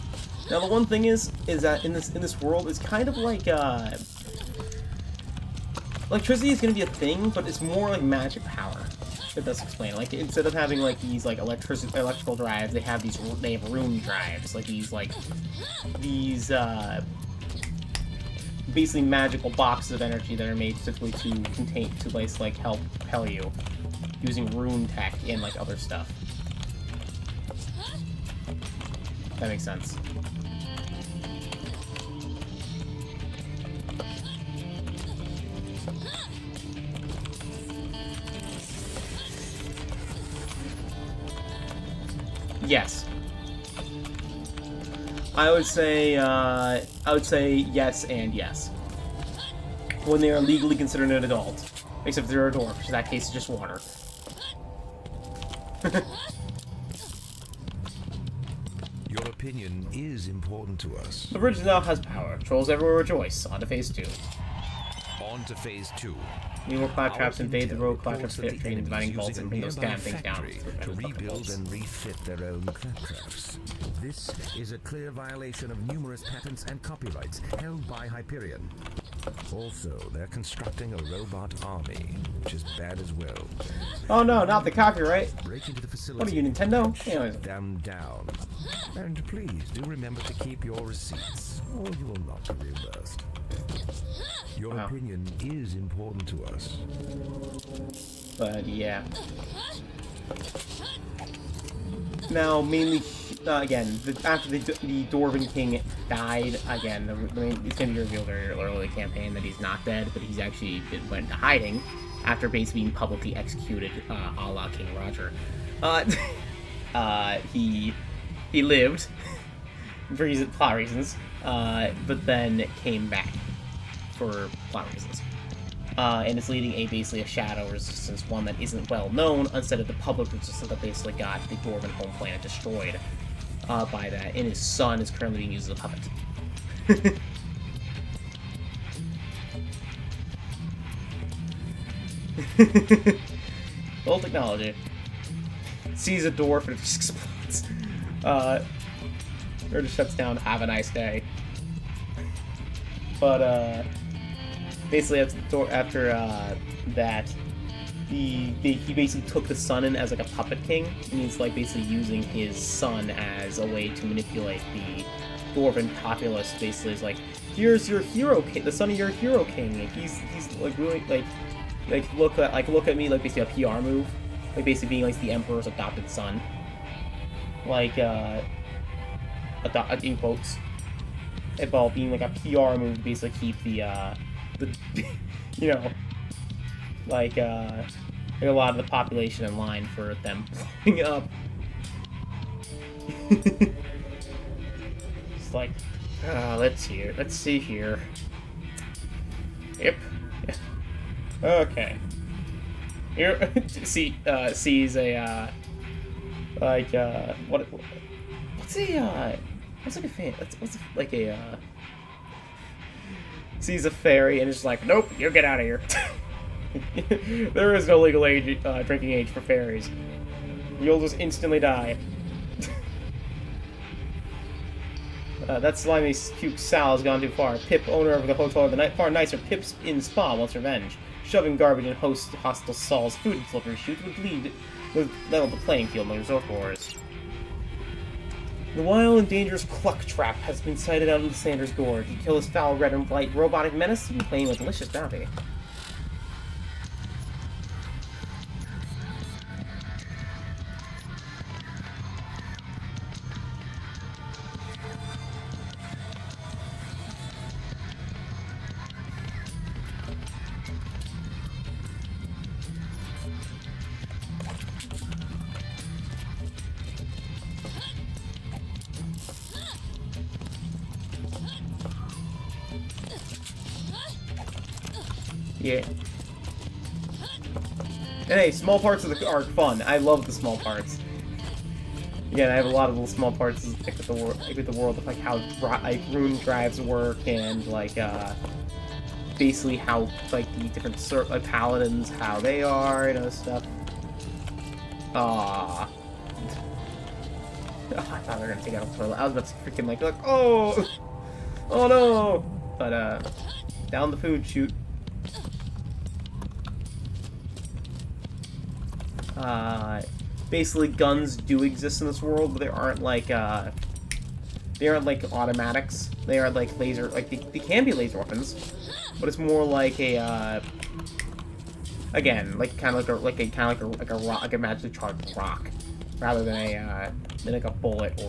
Now the one thing is that in this world it's kind of like electricity is gonna be a thing, but it's more like magic power. If that's explained. Like instead of having like these like electrical drives, they have rune drives. Like these basically magical boxes of energy that are made specifically to help propel you using rune tech and like other stuff. That makes sense. Yes. I would say yes and yes. When they are legally considered an adult. Except if they're a dwarf, which in that case is just water. Your opinion is important to us. The bridge now has power. Trolls everywhere rejoice. On to phase 2. On to phase 2. Meanwhile, Claptraps invade the rogue Claptraps train and dividing vaults and bring those damn things down. To rebuild and refit their own Claptraps. This is a clear violation of numerous patents and copyrights held by Hyperion. Also, they're constructing a robot army, which is bad as well. Oh no, not the copyright. Break into the facility. What are you, Nintendo? Anyways. Them down. And please do remember to keep your receipts, or you will not be reimbursed. Your opinion is important to us. But yeah. Now, mainly, again, after the Dwarven King died, again, it's going to be revealed very early in the campaign that he's not dead, but he's actually went into hiding after basically being publicly executed, a la King Roger. He lived for plot reasons, but then came back for plot reasons. And it's leading basically a shadow resistance, one that isn't well known, instead of the public resistance that basically got the Dwarven home planet destroyed by that. And his son is currently being used as a puppet. Old technology. Sees a dwarf and it just explodes. Or just shuts down. Have a nice day. But basically after that, he basically took the son in as like a puppet king, and he's like basically using his son as a way to manipulate the Dwarven populace. Basically, is like, here's your hero king, the son of your hero king. Like, he's like really like look at me, like basically a PR move, like basically being like the emperor's adopted son, like in quotes, about being like a PR move to basically keep the you know, like a lot of the population in line for them blowing up. It's like, let's see here. Yep. Okay. Here, sees a like what's like a fan? What's like a sees a fairy and is just like, nope, you get out of here. There is no legal age, drinking age for fairies. You'll just instantly die. That slimy puke Sal has gone too far. Pip, owner of the Hotel of the Night, far nicer. Pip's in spa wants revenge. Shoving garbage in hostile Saul's food and delivery chute would level the playing field in the resort wars. The wild and dangerous Claptrap has been sighted out in the Sanders Gorge. He killed his foul red and white robotic menace and claim a delicious bounty. Yeah. And hey, small parts of the are fun. I love the small parts. Again, I have a lot of little small parts like with the world of like how like rune drives work and like basically how like the different like paladins, how they are, you know, stuff. I thought they were gonna take out a toilet. I was about to freaking like oh no, but down the food chute. Basically guns do exist in this world, but they aren't like automatics. They are like laser, like they can be laser weapons, but it's more like a again, like kind of like a magically charged rock, rather than like a bullet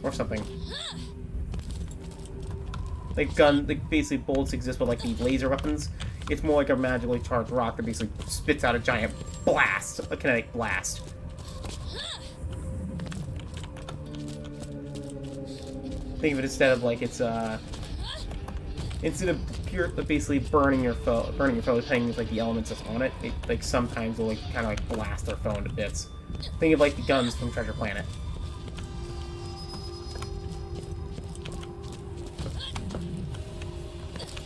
or something. Like basically bullets exist, but like the laser weapons, it's more like a magically charged rock that basically spits out a giant blast, a kinetic blast. Think of it instead of like it's instead of basically burning your foe, depending like the elements that's on it, like sometimes will like kind of like blast their foe into bits. Think of like the guns from Treasure Planet.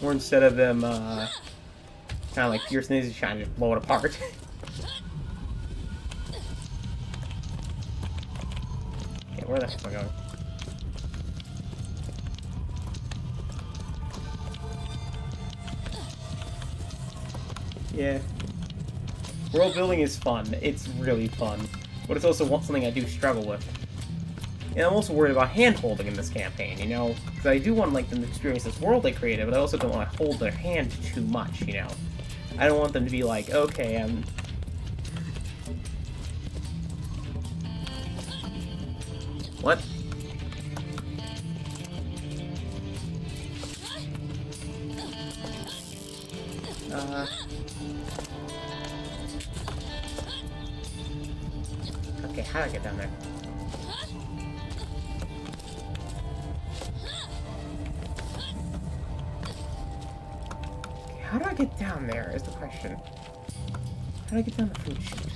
Or instead of them kind of like piercing these, trying to just blow it apart. Okay, where the heck am I going? Yeah. World building is fun. It's really fun. But it's also something I do struggle with. And I'm also worried about hand-holding in this campaign, you know? Because I do want, like, them to experience this world they created, but I also don't want to hold their hand too much, you know? I don't want them to be like, okay, What? Okay, how do I get down there? Okay, how do I get down there is the question. How do I get down the food chute?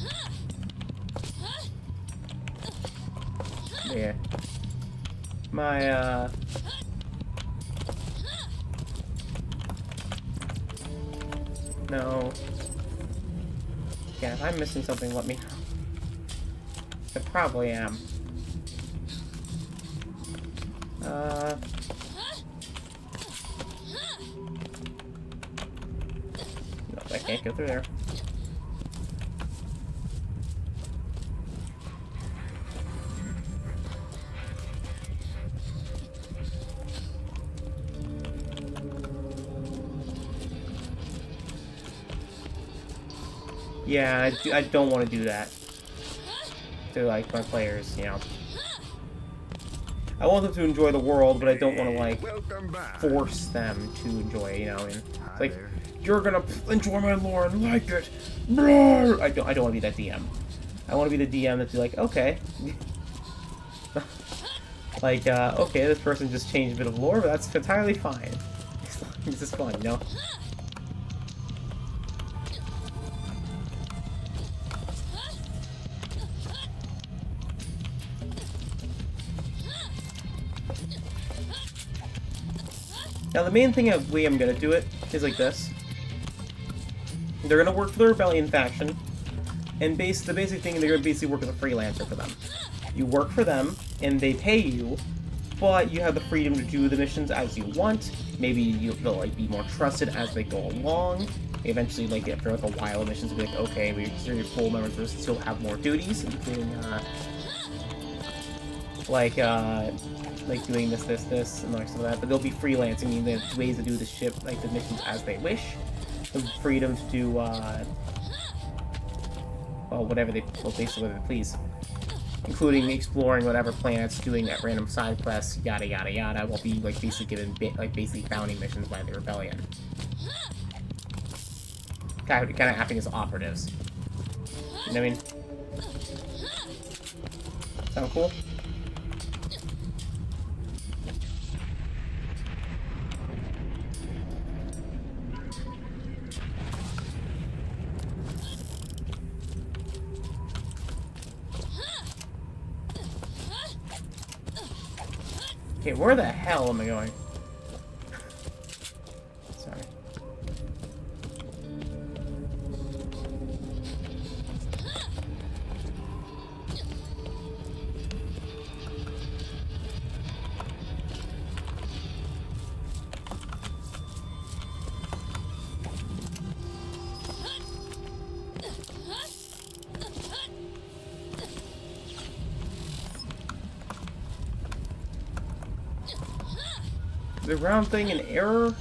Yeah. My, No. Yeah, if I'm missing something, let me know. I probably am. No, I can't go through there. Yeah, I don't want to do that to, like, my players, you know. I want them to enjoy the world, but I don't want to, like, force them to enjoy it, you know. And it's like, you're gonna enjoy my lore and like it. I don't want to be that DM. I want to be the DM that's like, okay. Like, okay, this person just changed a bit of lore, but that's entirely fine. This is fun, you know? Now, the main way I'm gonna do it is like this. They're gonna work for the Rebellion faction, and the basic thing, they're gonna basically work as a freelancer for them. You work for them, and they pay you, but you have the freedom to do the missions as you want. Maybe they'll, like, be more trusted as they go along. Eventually, like, after, like, a while, the missions will be like, okay, we consider your full members, but still have more duties, including, like doing this, and like some of that, but they'll be freelancing, meaning they have ways to do the ship, like the missions as they wish. The freedom to do, well, basically what they please. Including exploring whatever planets, doing that random side quests, yada yada yada, will be, like, basically given, basically bounty missions by the Rebellion. Kind of acting as operatives. You know what I mean? Sound cool? Okay, where the hell am I going? Sorry. The round thing an error?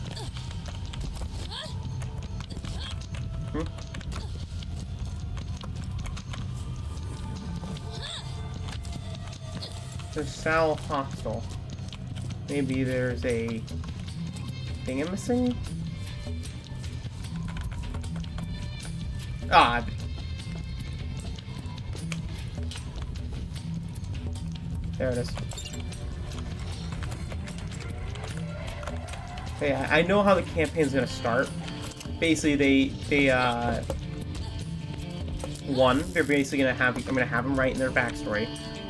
There's Sal hostile. Maybe there's a thing I'm missing? Ah. There it is. Yeah, I know how the campaign's gonna start. Basically, they're basically gonna have, I'm gonna have them write in their backstory.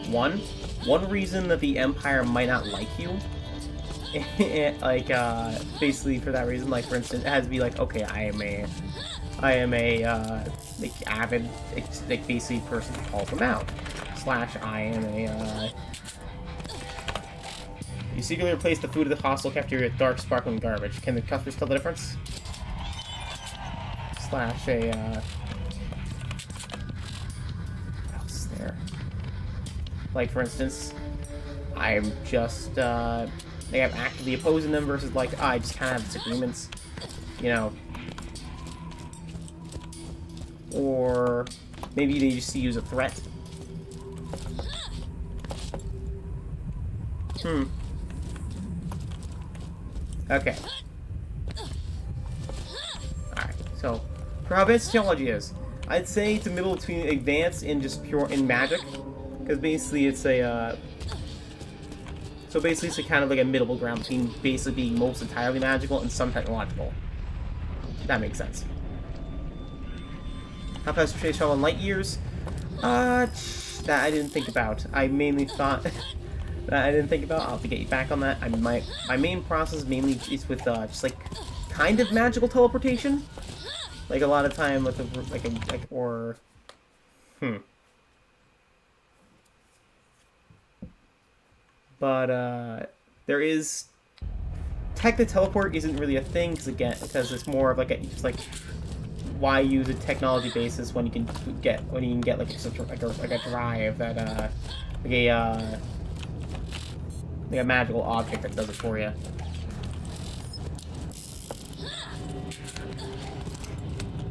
One reason that the Empire might not like you, like, basically for that reason, like, for instance, it has to be like, okay, I am a, like, avid, like, basically person who calls them out. / I am a, you secretly replace the food of the hostile cafeteria with dark, sparkling garbage. Can the customers tell the difference? / what else is there? Like, for instance, I'm just, like, I'm actively opposing them versus, like, I just kind of have disagreements, you know. Or maybe they just see you as a threat. Okay. Alright, so, for how advanced technology is, I'd say it's a middle between advanced and just pure in magic. Because basically it's a, so basically it's a kind of like a middle ground between basically being most entirely magical and some technological. That makes sense. How fast space travel in light years? That I didn't think about. I mainly thought that I didn't think about. I'll have to get you back on that. My main process mainly is with just like kind of magical teleportation. Like a lot of time with But there is technically teleport isn't really a thing because it's more of like a just like why use a technology basis when you can get like a drive that like a magical object that does it for you.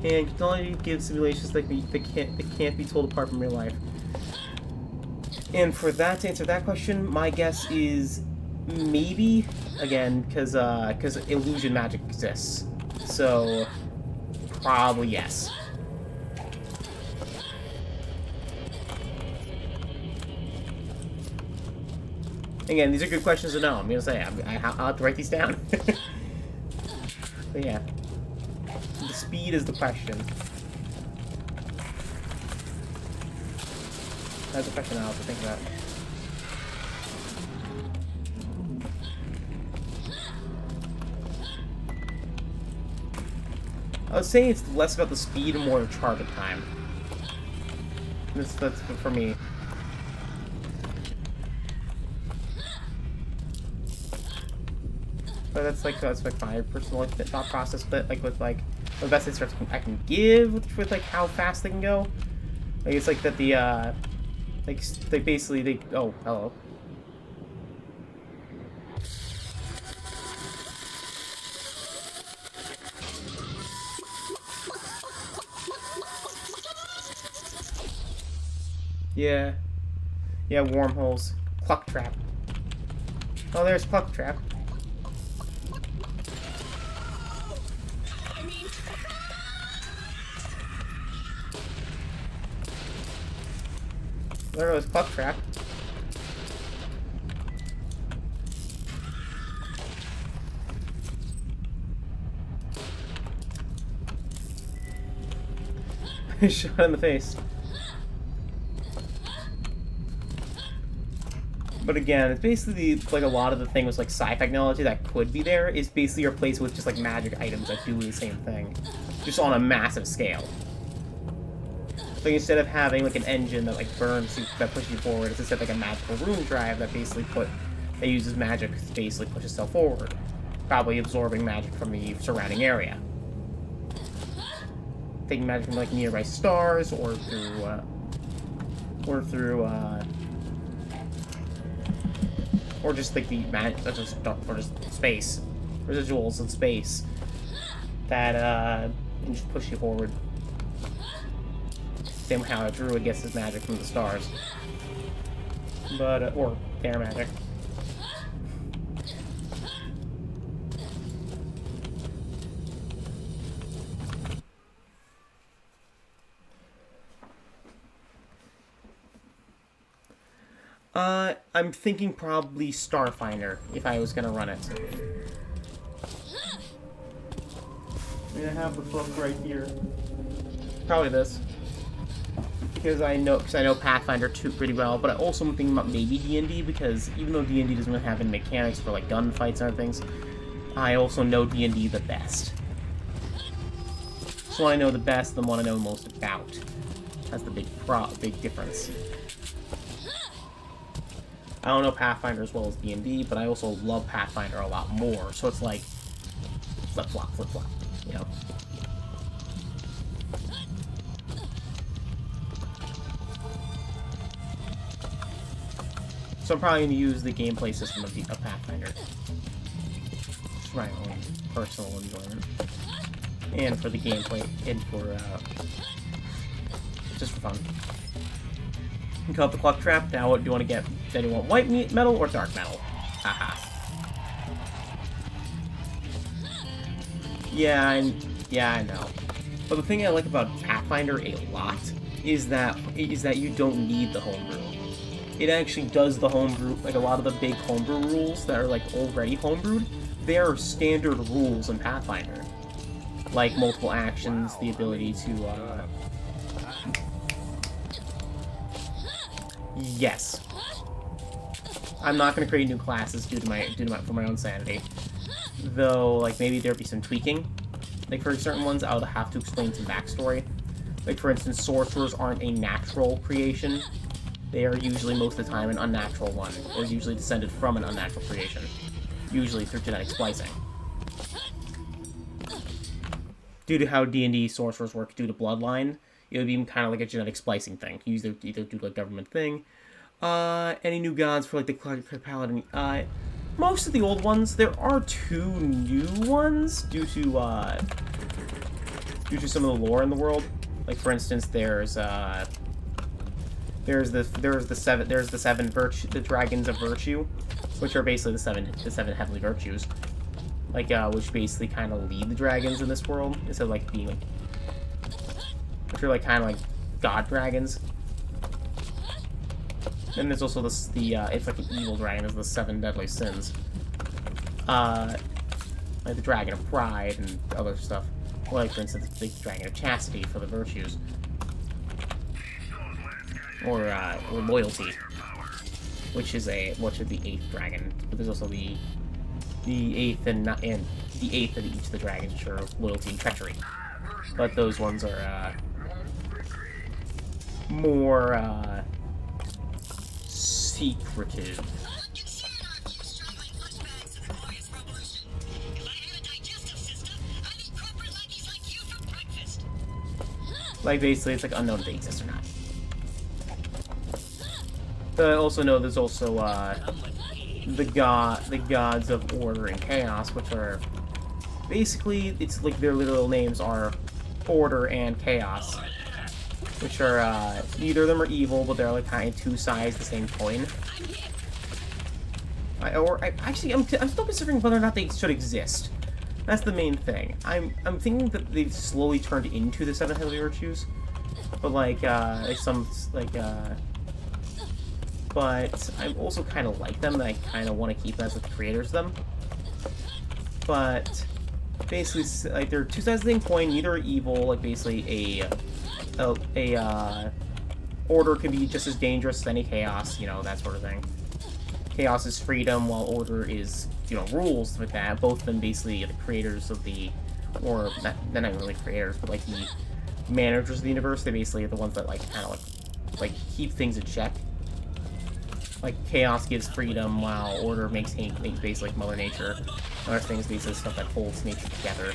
And technology gives simulations that can't be told apart from real life. And for that, to answer that question, my guess is maybe, again, because illusion magic exists. So, probably yes. Again, these are good questions to know. I'm gonna say, I'll have to write these down. But yeah. The speed is the question. That's a question I'll have to think about. I would say it's less about the speed and more the charge time. That's for me. But that's like my personal thought process. But like with like the best instructions I can give with like how fast they can go. Like it's like that the like they basically oh hello. Yeah, wormholes. Claptrap. Oh, there's Claptrap. There goes Claptrap. Shot in the face. But again, it's basically like a lot of the thing was like sci-fi technology that could be there is basically replaced with just like magic items that do the same thing, just on a massive scale. So instead of having like an engine that like burns you, that pushes you forward, it's instead like a magical room drive that basically that uses magic to basically push itself forward, probably absorbing magic from the surrounding area, taking magic from like nearby stars or just like the magic, or just space, residuals in space that just push you forward. Same how a druid gets his magic from the stars, but or their magic. I'm thinking probably Starfinder if I was gonna run it. I'm gonna have the book right here. Probably this. Because I know Pathfinder 2 pretty well, but I also am thinking about maybe D&D, because even though D&D doesn't really have any mechanics for like gunfights and other things, I also know D&D the best. So I know the best, the one I know most about. That's the big difference. I don't know Pathfinder as well as D&D, but I also love Pathfinder a lot more, so it's like flip-flop, you know? So I'm probably going to use the gameplay system of Pathfinder. Just my own personal enjoyment. And for the gameplay, and for, just for fun. You can cut up the Claptrap. Now, what do you want to get? Do you want white metal or dark metal? Haha. Yeah, I know. But the thing I like about Pathfinder a lot is that you don't need the homebrew. It actually does the homebrew, like a lot of the big homebrew rules that are like already homebrewed, they're standard rules in Pathfinder. Like multiple actions, the ability to, Yes. I'm not going to create new classes for my own sanity. Though, like, maybe there'd be some tweaking. Like, for certain ones, I would have to explain some backstory. Like, for instance, sorcerers aren't a natural creation. They are usually, most of the time, an unnatural one, or usually descended from an unnatural creation. Usually through genetic splicing. Due to how D&D sorcerers work due to bloodline, it would be kind of like a genetic splicing thing. Either due to a government thing. Any new gods for, like, the Paladin? Most of the old ones. There are 2 new ones due to some of the lore in the world. Like, for instance, there's the dragons of virtue, which are basically the seven heavenly virtues. Like, which basically kind of lead the dragons in this world instead of like being like, which are like kind of like god dragons. Then there's also it's like an evil dragon, is the 7 deadly sins. Like the dragon of pride and other stuff. Like, for instance, the dragon of chastity for the virtues. Or loyalty, which is the 8th dragon. But there's also the 8th and the 8th of each of the dragons, which are loyalty and treachery. But those ones are more secretive. Like, basically, it's like unknown if they exist or not. But I also know there's also the gods of order and chaos, which are basically, it's like their literal names are order and chaos, which are neither of them are evil, but they're like kind of 2 sides of the same coin. I'm still considering whether or not they should exist. That's the main thing. I'm thinking that they've slowly turned into the 7 heavenly virtues, but but I also kind of like them, and I kind of want to keep as the creators of them. But basically, like, they're 2 sides of the same coin. Neither are evil. Like, basically, a order can be just as dangerous as any chaos. You know, that sort of thing. Chaos is freedom, while order is, you know, rules with that. Both of them basically are the creators of or they're not really creators, but like the managers of the universe. They basically are the ones that like kind of like keep things in check. Like, chaos gives freedom, while order makes basically like Mother Nature. Other things, basically stuff that holds nature together.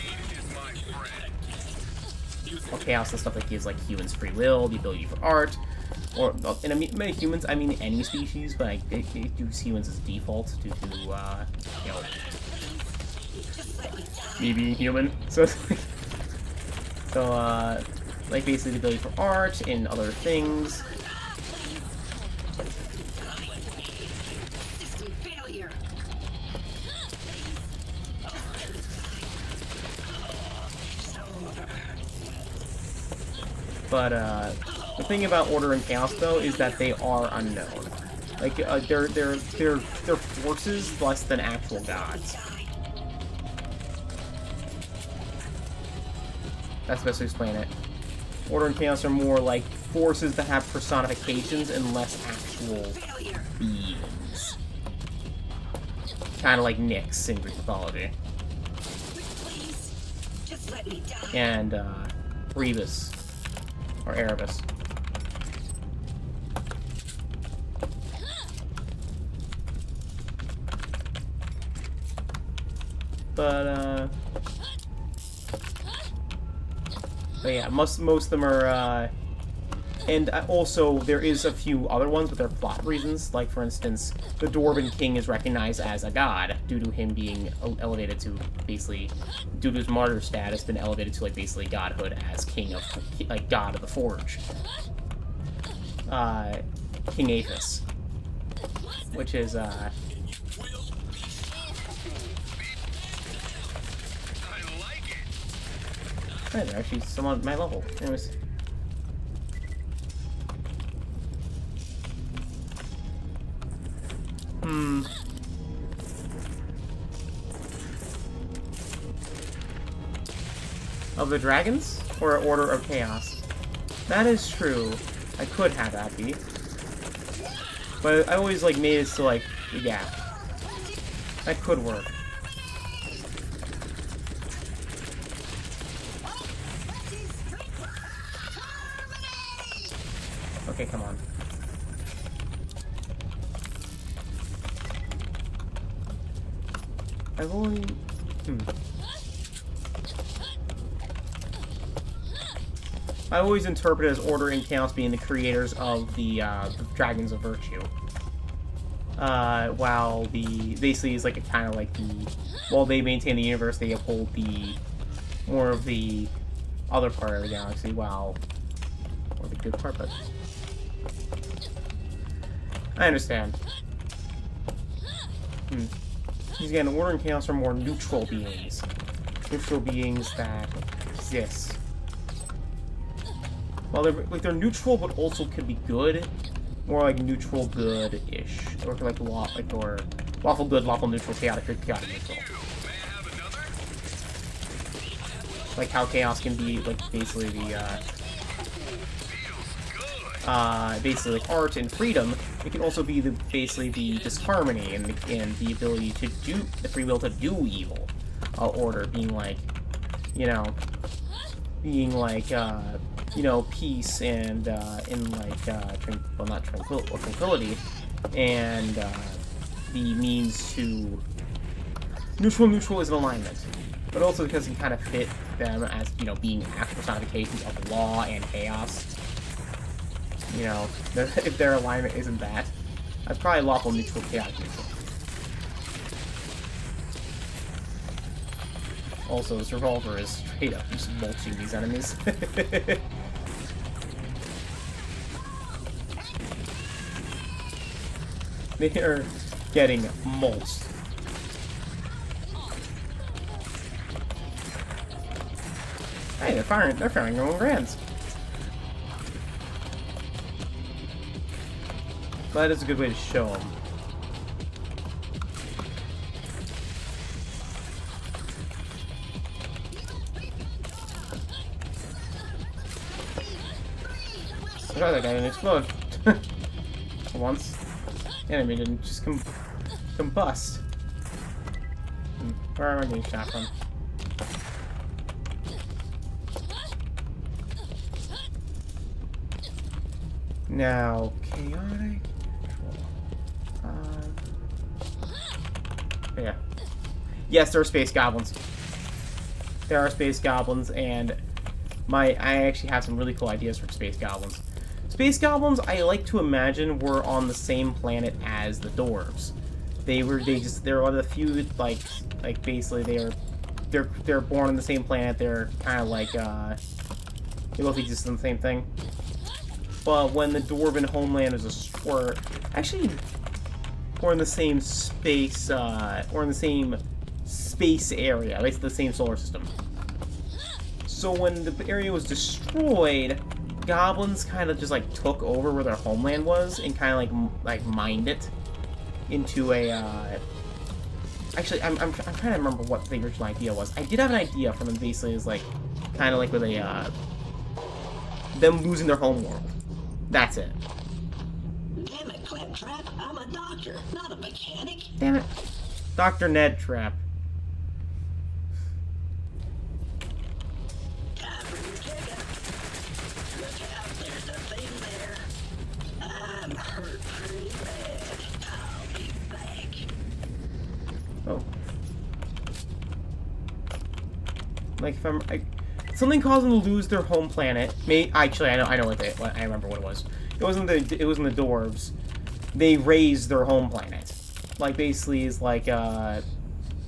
While chaos is stuff that gives, like, humans free will, the ability for art, and I mean, by humans, I mean any species, but I use humans as default due to, you know, me being human. So, like, basically the ability for art and other things. But, the thing about Order and Chaos, though, is that they are unknown. Like, they're forces less than actual gods. That's the best way to explain it. Order and Chaos are more like forces that have personifications and less actual beings. Kind of like Nyx in Greek mythology. And, Rebus. Or Erebus. But yeah, most of them are And also, there is a few other ones, but they're plot reasons. Like, for instance, the Dwarven King is recognized as a god due to him being elevated to, basically, due to his martyr status, been elevated to, like, basically godhood as king of, like, god of the Forge. King Aethys. Which is, I Hey, they're actually someone at my level. Anyways. Of the dragons? Or Order of Chaos? That is true. I could have that be. But I always, like, made it so, like, yeah. That could work. Okay, come on. I've only... I always interpret it as Order and Chaos being the creators of the Dragons of Virtue. While the... Basically, is like a kind of like the... While they maintain the universe, they uphold the... More of the other part of the galaxy, while... Or the good part, but... I understand. Because again, Order and Chaos are more neutral beings. Neutral beings that exist. Well, they're neutral, but also could be good. More like neutral good-ish. Or like or lawful good, lawful neutral, chaotic good, chaotic neutral. Like how chaos can be like basically the basically like art and freedom. It can also be basically the disharmony and the ability to do the free will to do evil. Order being like, you know, peace and in like tranquility, and the means to neutral is an alignment, but also because you kind of fit them as, you know, being actual personifications of law and chaos. You know, if their alignment isn't that, that's probably lawful neutral, chaotic neutral. Also, this revolver is straight up just mulching these enemies. They are getting mulched. Hey, they're firing their own grands. That is a good way to show them. I thought that guy didn't explode. Once. Enemy didn't just combust. Where am I getting shot from? Now, chaotic. Yeah. Yes, there are space goblins. There are space goblins, and I actually have some really cool ideas for space goblins. Space goblins, I like to imagine, were on the same planet as the dwarves. They're one of the few, like basically they're born on the same planet. They're kind of like they both exist in the same thing. But when the dwarven homeland was or in the same space, or in the same space area, basically the same solar system. So when the area was destroyed, goblins kind of just like took over where their homeland was and kind of like mined it into a. Actually, I'm trying to remember what the original idea was. I did have an idea from them. Basically, is like kind of like with a them losing their homeworld. That's it. Damn it, Claptrap! I'm a doctor, not a mechanic. Damn it, Dr. Ned Trap. Time for your checkup. Look out, there's a thing there. I'm hurt pretty bad. I'll be back. Oh. Like if I'm, something caused them to lose their home planet. Actually, I know what I remember what it was. It wasn't the dwarves. They raised their home planet. Like, basically, is like, because,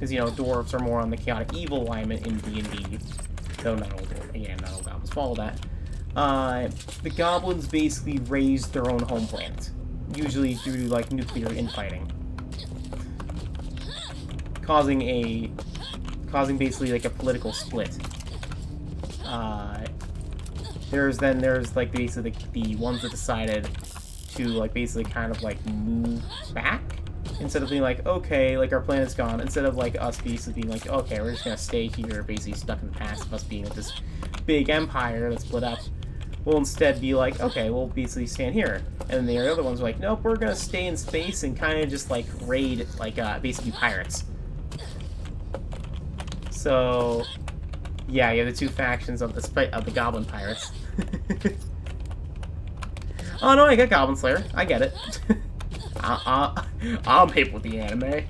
you know, dwarves are more on the chaotic evil alignment in D&D. Though not all goblins follow that. The goblins basically raised their own home planet. Usually through, like, nuclear infighting. Causing basically, like, a political split. There's like basically the ones that decided to like basically kind of like move back instead of being like, okay, like our planet's gone, instead of like us basically being like, okay, we're just gonna stay here, basically stuck in the past of us being with this big empire that's split up. We'll instead be like, okay, we'll basically stand here. And then the other ones are like, nope, we're gonna stay in space and kind of just like raid like basically pirates. So yeah, you have the two factions of the Goblin Pirates. Oh no, I got Goblin Slayer. I get it. I'm hip with the anime.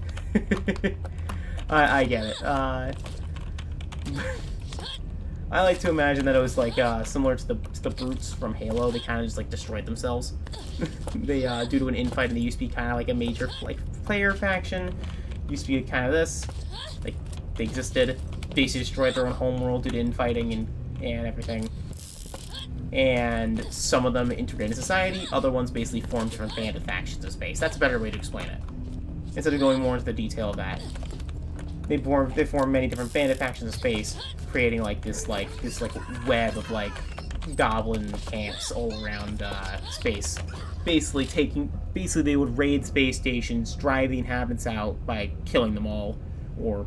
I get it. I like to imagine that it was like similar to the brutes from Halo. They kind of just like destroyed themselves. They due to an infight, and they used to be kind of like a major like player faction. Used to be kind of this. Like they existed. Basically destroyed their own homeworld due to infighting and everything. And some of them integrated society, other ones basically formed different banded factions of space. That's a better way to explain it. Instead of going more into the detail of that. They form many different banded factions of space, creating like this web of like goblin camps all around space. Basically they would raid space stations, drive the inhabitants out by killing them all, or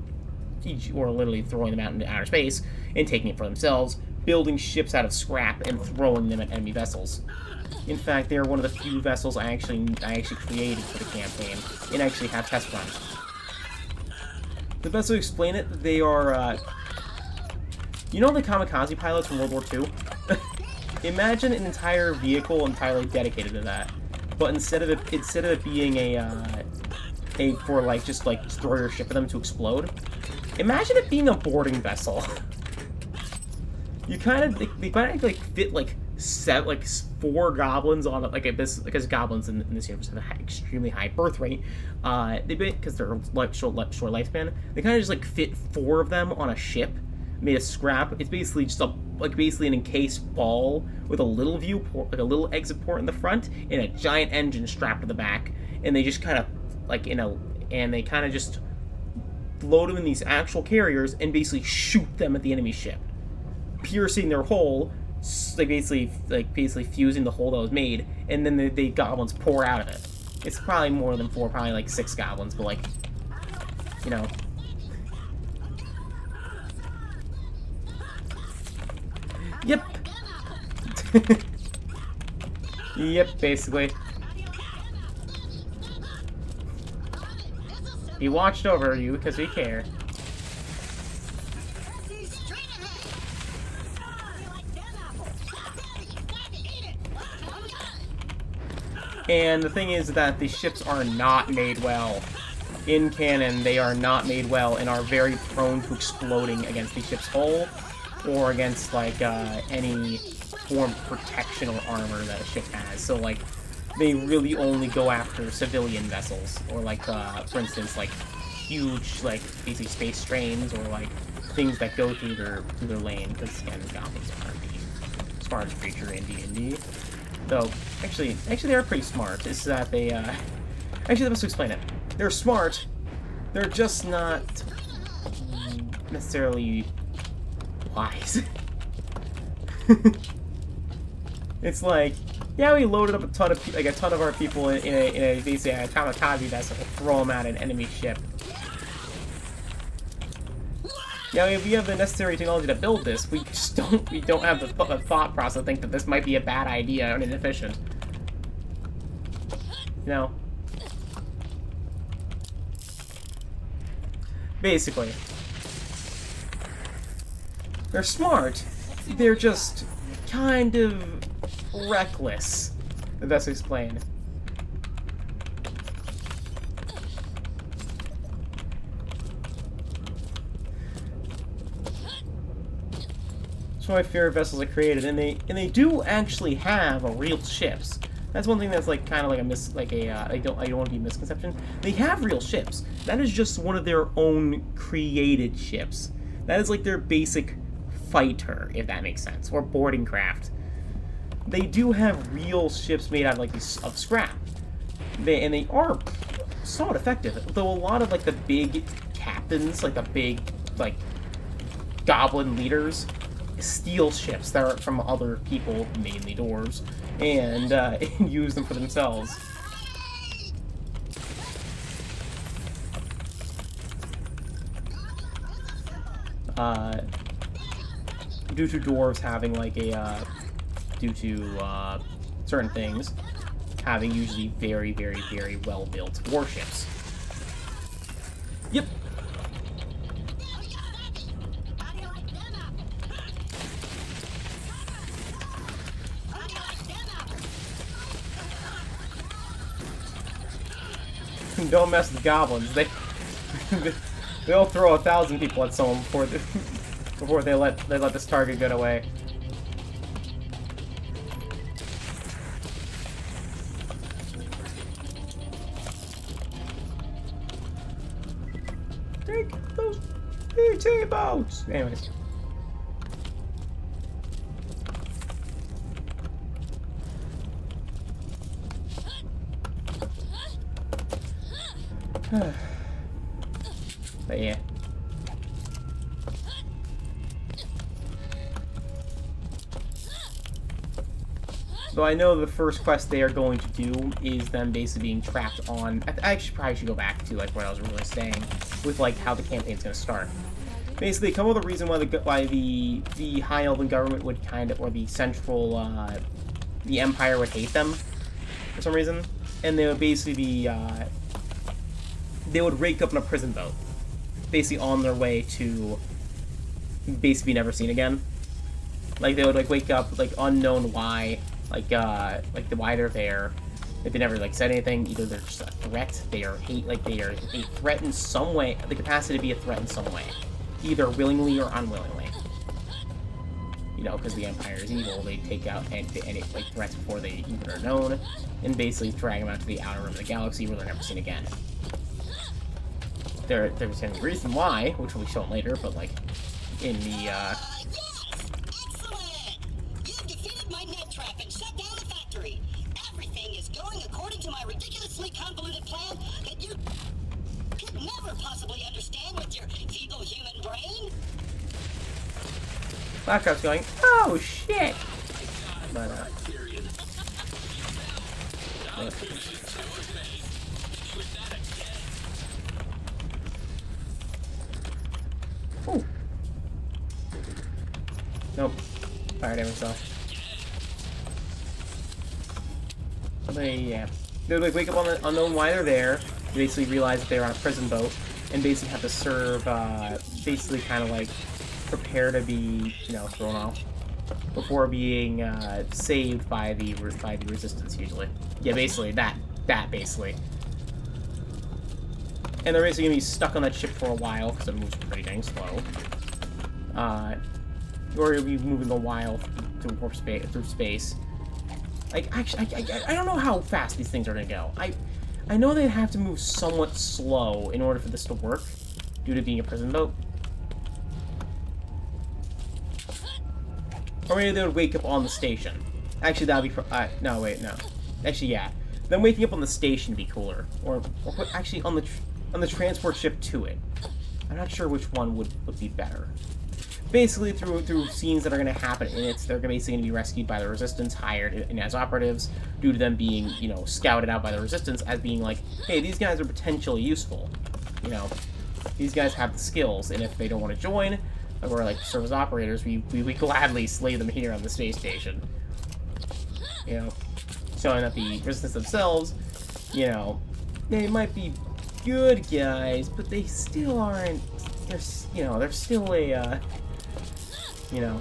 literally throwing them out into outer space and taking it for themselves, building ships out of scrap and throwing them at enemy vessels. In fact, they are one of the few vessels I actually created for the campaign and actually have test runs. The best way to explain it, they are, you know the kamikaze pilots from World War II? Imagine an entire vehicle entirely dedicated to that, but instead of it being for like just like destroy your ship for them to explode, imagine it being a boarding vessel. You kind of they kind of like fit like 4 goblins on it, because goblins in this universe have an extremely high birth rate. Because they're like short lifespan. They kind of just like fit 4 of them on a ship made of scrap. It's basically just basically an encased ball with a little viewport, like a little exit port in the front, and a giant engine strapped to the back. And they just kind of just load them in these actual carriers and basically shoot them at the enemy ship, piercing their hull, like basically fusing the hole that was made, and then the goblins pour out of it. It's probably more than 4, probably like 6 goblins, but like, you know. Yep. Yep, basically. He watched over you because we care. And the thing is that the ships are not made well. In canon, they are not made well and are very prone to exploding against the ship's hull or against, like, any form of protection or armor that a ship has. So, like, they really only go after civilian vessels, or, like, for instance, like, huge, like, basically space trains, or, like, things that go through their lane, because, again, goblins aren't the smartest creature in D&D. Though, actually, they are pretty smart. It's that they, actually, the best to explain it. They're smart, they're just not necessarily wise. It's like, yeah, we loaded up a ton of our people in a basically a kamikaze vessel to throw them at an enemy ship. Yeah, we have the necessary technology to build this. We just don't have the thought process to think that this might be a bad idea and inefficient. You know? Basically. They're smart. They're just kind of reckless. The best explained. That's why favorite vessels are created, and they do actually have real ships. That's one thing that's like kind of like I don't want to be a misconception. They have real ships. That is just one of their own created ships. That is like their basic fighter, if that makes sense, or boarding craft. They do have real ships made out of like of scrap, and they are somewhat effective. Though a lot of like the big captains, like the big like goblin leaders, steal ships that are from other people, mainly dwarves, and use them for themselves. Due to dwarves having like due to certain things, having usually very, very, very well-built warships. Yep. Don't mess with goblins. They'll throw 1,000 people at someone before they let this target get away. Take those PT boats. Anyways. But yeah. So I know the first quest they are going to do is them basically being trapped on. I probably should go back to like what I was really saying with like how the campaign's going to start. Basically, come up with a reason why the High Elven government would kind of, or the central the Empire would hate them for some reason, and they would basically be they would rake up in a prison boat, basically on their way to basically be never seen again. Like they would like wake up like unknown why, like the why they're there. If they never like said anything, either they're just a threat, they are a threat in some way, the capacity to be a threat in some way, either willingly or unwillingly. You know, because the Empire is evil, they take out any like threats before they even are known, and basically drag them out to the outer rim of the galaxy where they're never seen again. There's a reason why, which will be shown later, but like in the Yes! Excellent! You've defeated my net trap and shut down the factory. Everything is going according to my ridiculously convoluted plan that you could never possibly understand with your feeble human brain. Claptrap's going, oh shit! But oh. Nope. Fired at himself. Yeah. They would like wake up on the unknown why they're there, basically realize that they're on a prison boat, and basically have to serve, basically kind of like prepare to be, you know, thrown off before being saved by the resistance usually. Yeah, basically that basically. And they're basically gonna be stuck on that ship for a while because it moves pretty dang slow. Or you'll be moving a while through space. Like, actually, I don't know how fast these things are gonna go. I know they'd have to move somewhat slow in order for this to work, due to being a prison boat. Or maybe they would wake up on the station. Actually, that would be... no, wait, no. Actually, yeah. Then waking up on the station would be cooler. Or actually, on the transport ship to it. I'm not sure which one would be better. Basically, through scenes that are going to happen in it, they're basically going to be rescued by the Resistance, hired in as operatives, due to them being, you know, scouted out by the Resistance as being like, hey, these guys are potentially useful. You know, these guys have the skills, and if they don't want to join, or like serve as operators, we gladly slay them here on the space station. You know, showing that the Resistance themselves, you know, they might be good guys, but they still aren't. They're still a you know,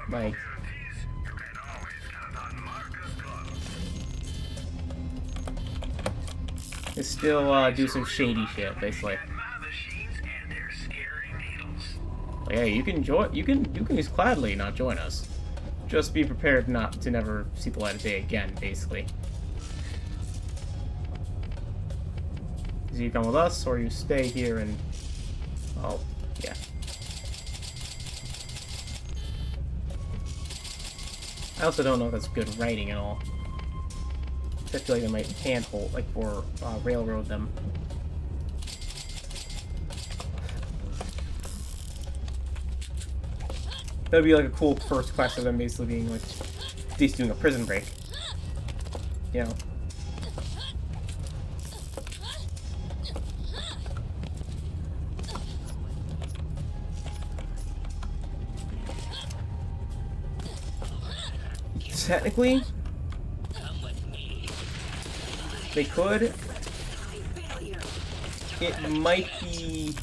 like, they still do some shady shit, basically. But yeah, you can join. You can just gladly not join us. Just be prepared not to never see the light of day again, basically. Either you come with us, or you stay here and... Oh, yeah. I also don't know if that's good writing at all. I feel like they might handhold, like, or railroad them. That'd be like a cool first quest of them basically being like, at least doing a prison break. You know. Technically, they could. It might be.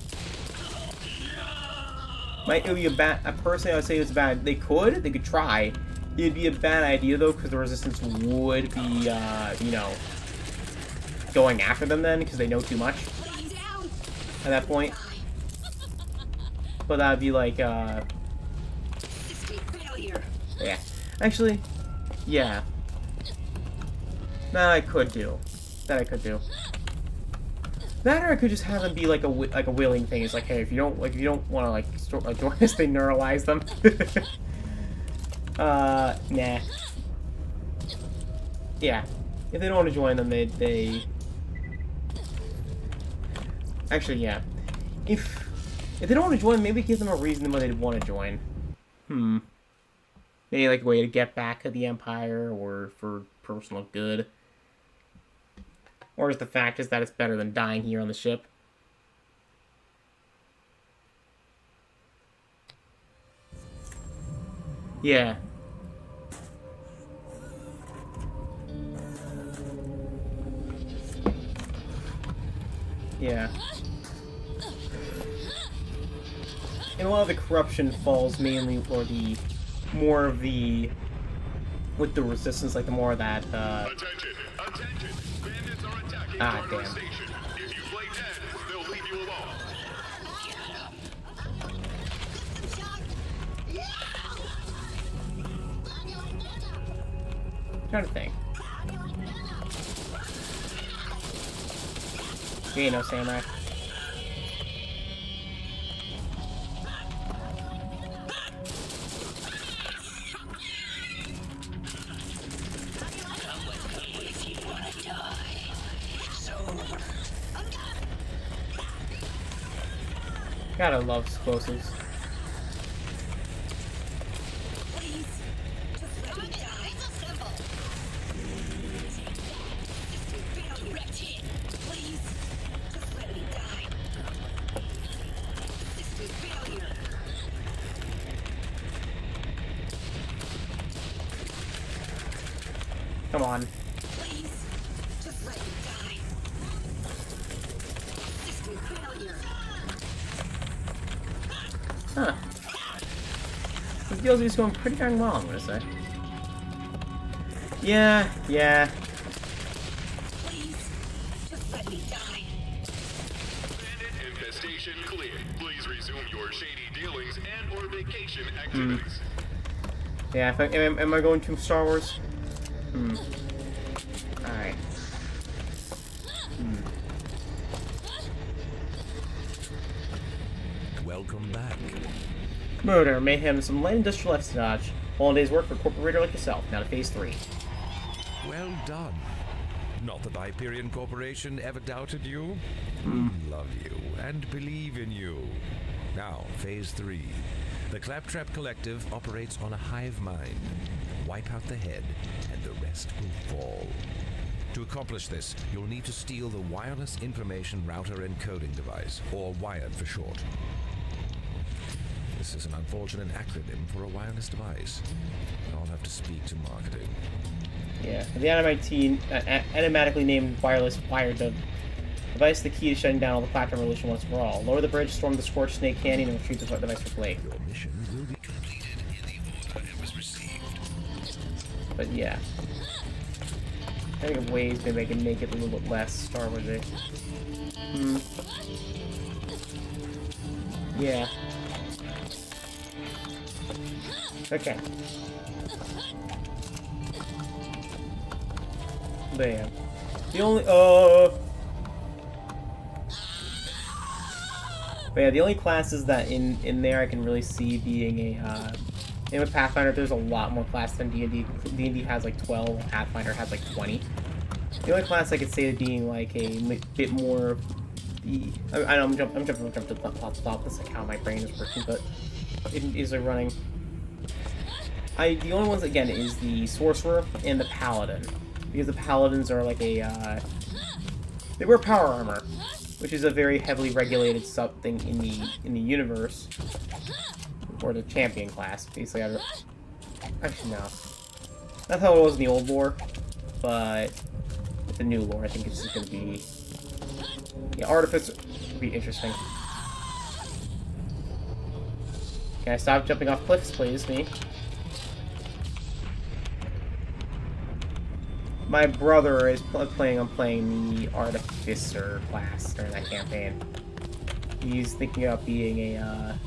Might be a bad. Personally, I would say it's bad. They could try. It'd be a bad idea though, because the resistance would be, you know, going after them then, because they know too much at that point. But that'd be like, yeah. Actually, yeah. That I could do. That or I could just have them be like a willing thing. It's like, hey, if you don't want to like join us, they neuralize them. Nah. Yeah, if they don't want to join them, they. Actually, yeah. If they don't want to join, maybe give them a reason why they'd want to join. Maybe like a way to get back at the Empire, or for personal good. Or is the fact is that it's better than dying here on the ship? Yeah. Yeah. And a lot of the corruption falls mainly, or the more of the with the resistance, like the more of that. Attention! Attention! Bandits are attacking Ah, our damn. station. If you play dead, they'll leave you alone. Trying to think. You ain't no samurai. Gotta love explosives. Come on. Huh. This deal's just going pretty darn well, I'm gonna say. Yeah. Bandit infestation clear. Please resume your shady dealings and/or vacation activities. Yeah, am I going to Star Wars? Alright. Welcome back. Murder, mayhem, and some light industrial espionage. All in a day's work for a corporate raider like yourself. Now to phase 3. Well done. Not that Hyperion Corporation ever doubted you. Love you and believe in you. Now, phase 3. The Claptrap Collective operates on a hive mind. Wipe out the head, and the rest will fall. To accomplish this, you'll need to steal the Wireless Information Router Encoding Device, or WIRED for short. This is an unfortunate acronym for a wireless device. I'll have to speak to marketing. Yeah, the animatically named wireless wired the device, the key to shutting down all the Claptrap revolution once and for all. Lower the bridge, storm the Scorched Snake Canyon, and retrieve the device for Blake. Your mission will be completed in the order it was received. But yeah. I think of ways maybe I can make it a little bit less Star Wars-y. Yeah. Okay. Bam. The only But yeah, the only classes that in there I can really see being a in with Pathfinder, there's a lot more classes than D&D. D&D has like 12, Pathfinder has like 20. The only class I could say being like a bit more I'm jumping to the top. That's like how my brain is working, but it is like running. The only ones again is the sorcerer and the paladin, because the paladins are like they wear power armor, which is a very heavily regulated something in the universe, or the champion class. Basically, actually no, that's how it was in the old lore, but with the new lore, I think it's just going to be artificer would be interesting. Can I stop jumping off cliffs, please, me? My brother is planning on playing the Artificer class during that campaign. He's thinking about being a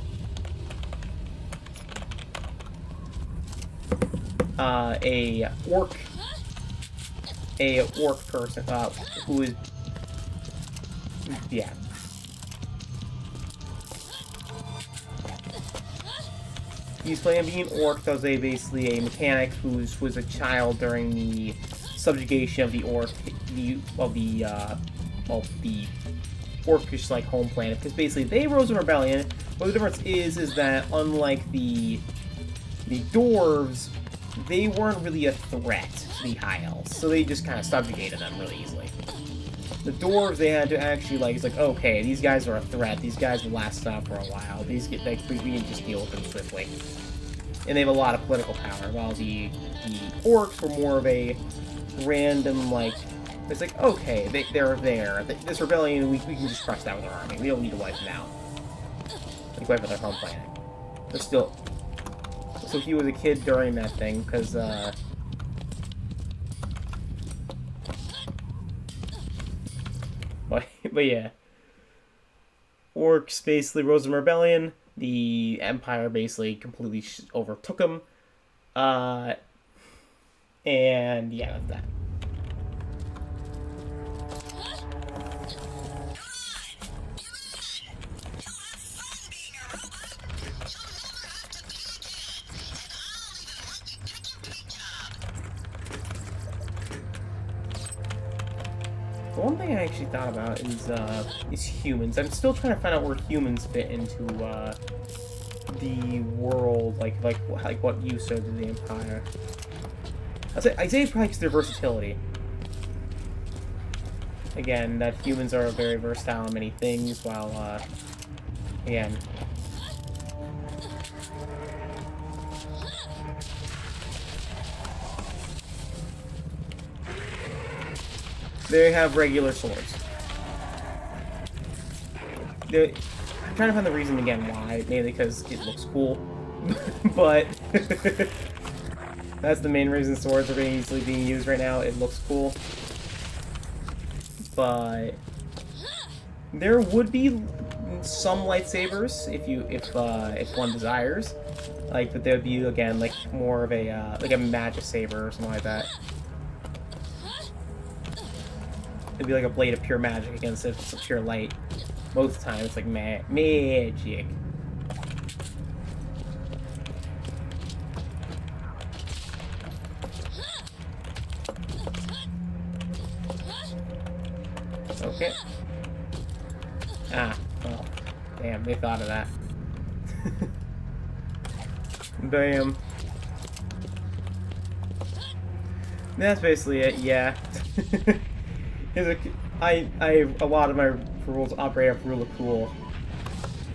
orc person, who is, yeah. He's planning on being an orc, that was basically a mechanic who was a child during the subjugation of the orcish like home planet, because basically they rose in rebellion. But the difference is that unlike the dwarves, they weren't really a threat to the high elves, so they just kind of subjugated them really easily. The dwarves, they had to actually it's like, okay, these guys are a threat. These guys will last up for a while. We can just deal with them swiftly, and they have a lot of political power. While the orcs were more of a random, it's like, okay, they're there. This rebellion, we can just crush that with our army. We don't need to wipe them out. Wipe out their home planet. But still, so he was a kid during that thing, because, but yeah. Orcs basically rose in rebellion. The Empire basically completely overtook them. And yeah, that's that. The one thing I actually thought about is humans. I'm still trying to find out where humans fit into the world, like what use are to the Empire. I'd say probably because their versatility. Again, that humans are very versatile in many things, while again, they have regular swords. I'm trying to find the reason again why. Mainly because it looks cool. But that's the main reason swords are easily being used right now. It looks cool. But there would be some lightsabers if one desires. But there would be again more of a magic saber or something like that. It'd be like a blade of pure magic against if it's a pure light. Most of the time it's like magic. Okay. Well, damn, they thought of that. Bam. That's basically it, yeah. A lot of my rules operate off rule of cool.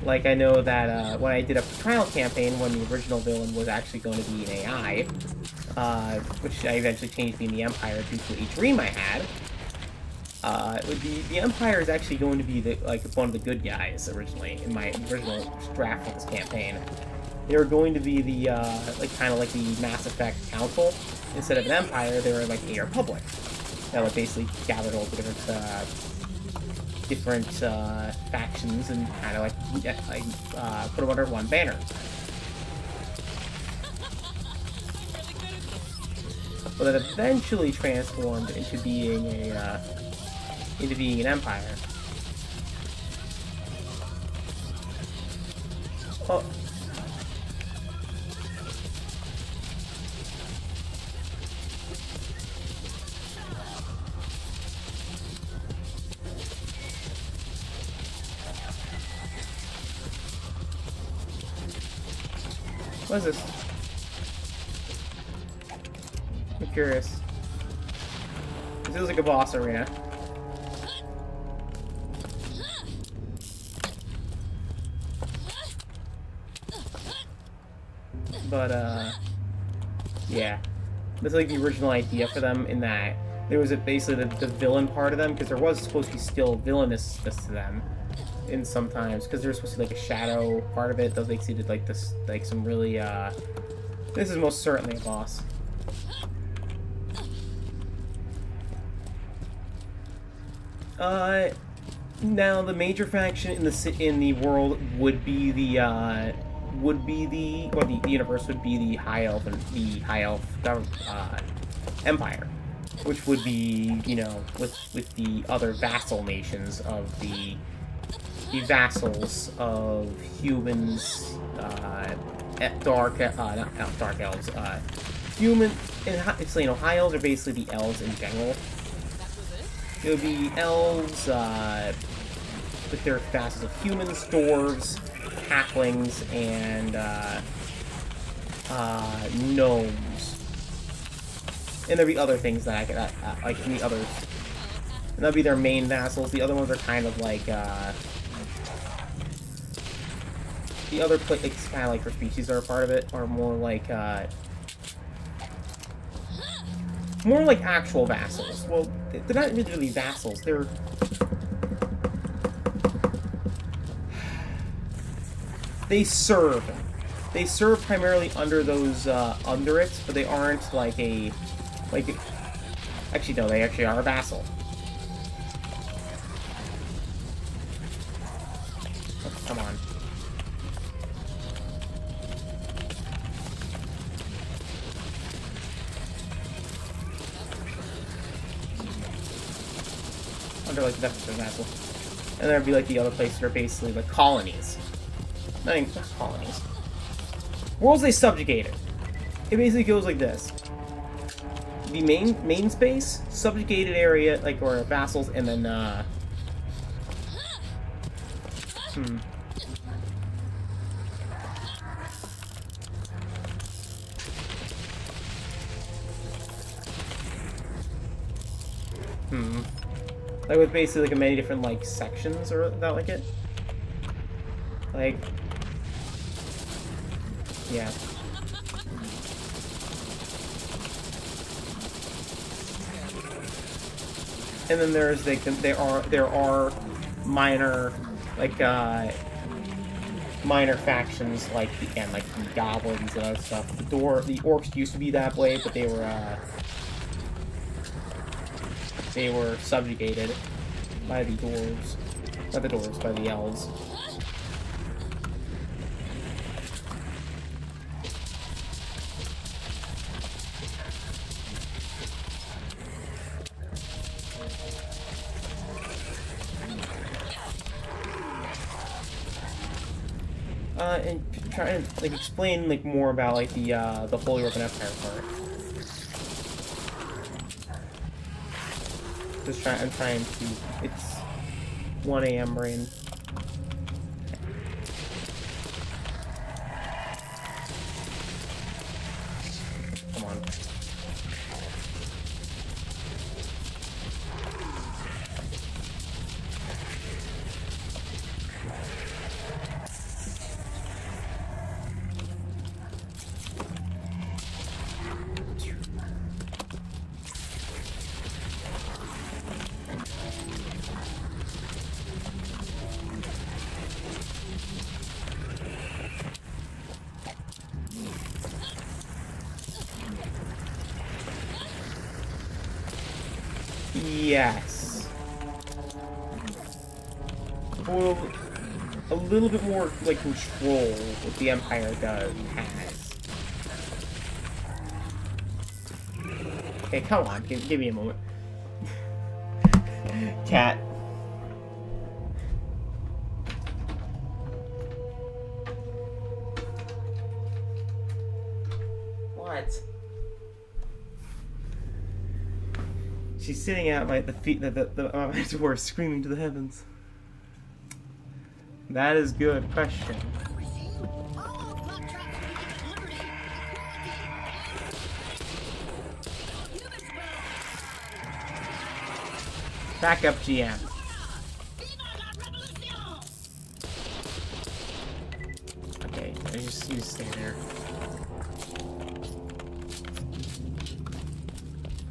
I know that when I did a trial campaign, when the original villain was actually going to be an AI, which I eventually changed to being the Empire due to a dream I had, the Empire is actually going to be one of the good guys originally in my original draft for this campaign. They were going to be the kind of like the Mass Effect Council. Instead of an Empire, they were like a Republic that would basically gather all the different factions and kind of put them under one banner. but that eventually transformed into being an empire. Oh. What is this? I'm curious. This feels like a boss arena. But, yeah. That's like the original idea for them, in that there was basically the villain part of them, because there was supposed to be still villainousness to them. In sometimes, because there's supposed to be like a shadow part of it. Those makes it like this, like some really, this is most certainly a boss. Now the major faction in the world would be the universe would be the High Elf Empire, which would be, you know, with the other vassal nations of the vassals of humans, not dark elves, human, and it's, you know, high elves are basically the elves in general. It would be elves, with their vassals of humans, dwarves, halflings, and, gnomes. And there'd be other things that I could, like, the others. And that'd be their main vassals. The other ones are kind of like, the other kind of like for species that are part of it are more like actual vassals. Well, they're not really vassals. They serve. They serve primarily under those under it, but they aren't like actually no, they actually are a vassal. Oh, come on. Under like the definition of vassal. And there'd be like the other places that are basically like colonies. Not colonies. Worlds they subjugated. It basically goes like this. The main space, subjugated area, like, or vassals, and then like with basically like many different like sections or that like it. Like, yeah. And then there's like there are minor like minor factions like the goblins and other stuff. The orcs used to be that way, but they were subjugated by the dwarves. Not the dwarves, by the elves. And try and like explain like more about like the Holy Roman Empire part. I'm trying to. It's 1 a.m. brain. Come on. Yes. Well, a little bit more like control what the Empire has. Okay, come on, give me a moment. Cat. What? She's sitting at the feet the my door, screaming to the heavens. That is good question. Back up, GM. Okay, you just stay there.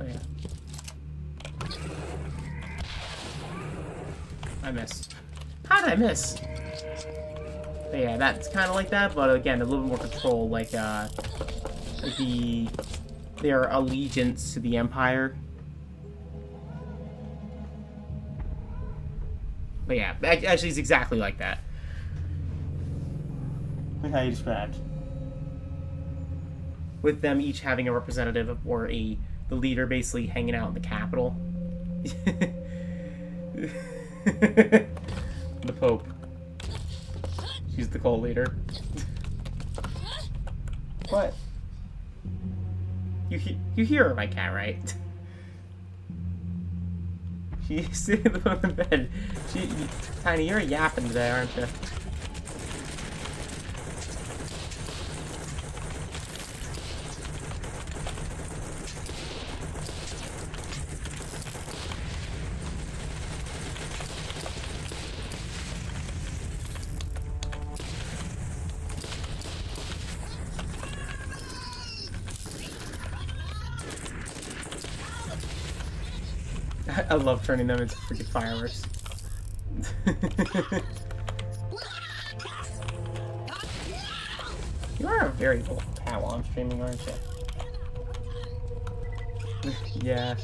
Oh yeah. I missed. How did I miss? But yeah, that's kind of like that, but again, a little bit more control, like their allegiance to the Empire. But yeah, actually, it's exactly like that. Like how you described. With them each having a representative or the leader basically hanging out in the capital. The Pope. She's the cult leader. What? You hear her, my cat, right? She's sitting on the bed. Tiny, you're yapping today, aren't you? I love turning them into freaking fireworks. You are a very vocal cat while I'm streaming, aren't you? Yeah.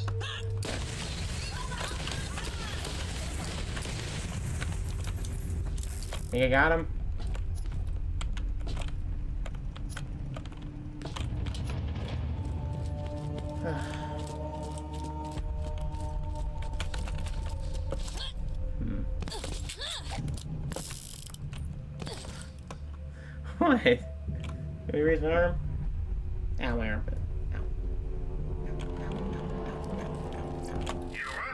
Think I got him? What? Can we raise my arm? Ow, my armpit. Ow. You won't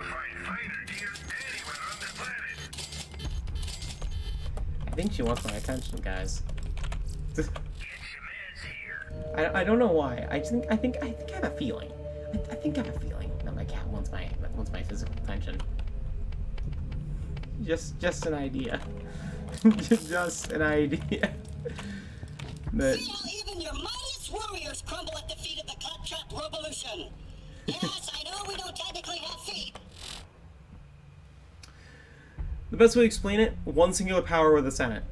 find finer deer anywhere on the planet. I think she wants my attention, guys. Get your mans here. I don't know why. I think I have a feeling. I think I have a feeling that my cat wants my physical attention. Just an idea. Just an idea. But See how even your mightiest warriors crumble at the feet of the Claptrap revolution. Yes, I know we don't technically have feet. the best way to explain it: one singular power with the Senate.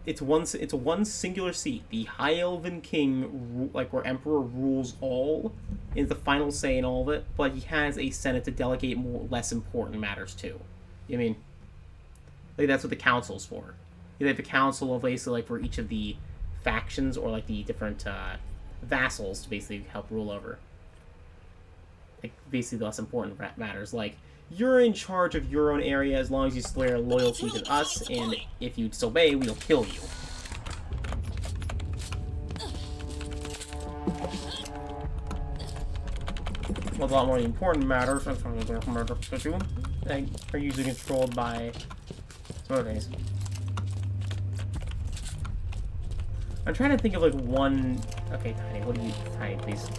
It's a one singular seat. The High Elven King, like where Emperor rules all, is the final say in all of it. But he has a Senate to delegate more less important matters to. I mean, like that's what the council's for. They have the council of basically like for each of the factions or like the different vassals to basically help rule over. Like basically the less important matters. Like you're in charge of your own area as long as you swear loyalty to us, and if you disobey, we'll kill you. Well, a lot more important matters like, are usually controlled by some other things. I'm trying to think of like one. Okay, Tiny, what do you? Tiny, please.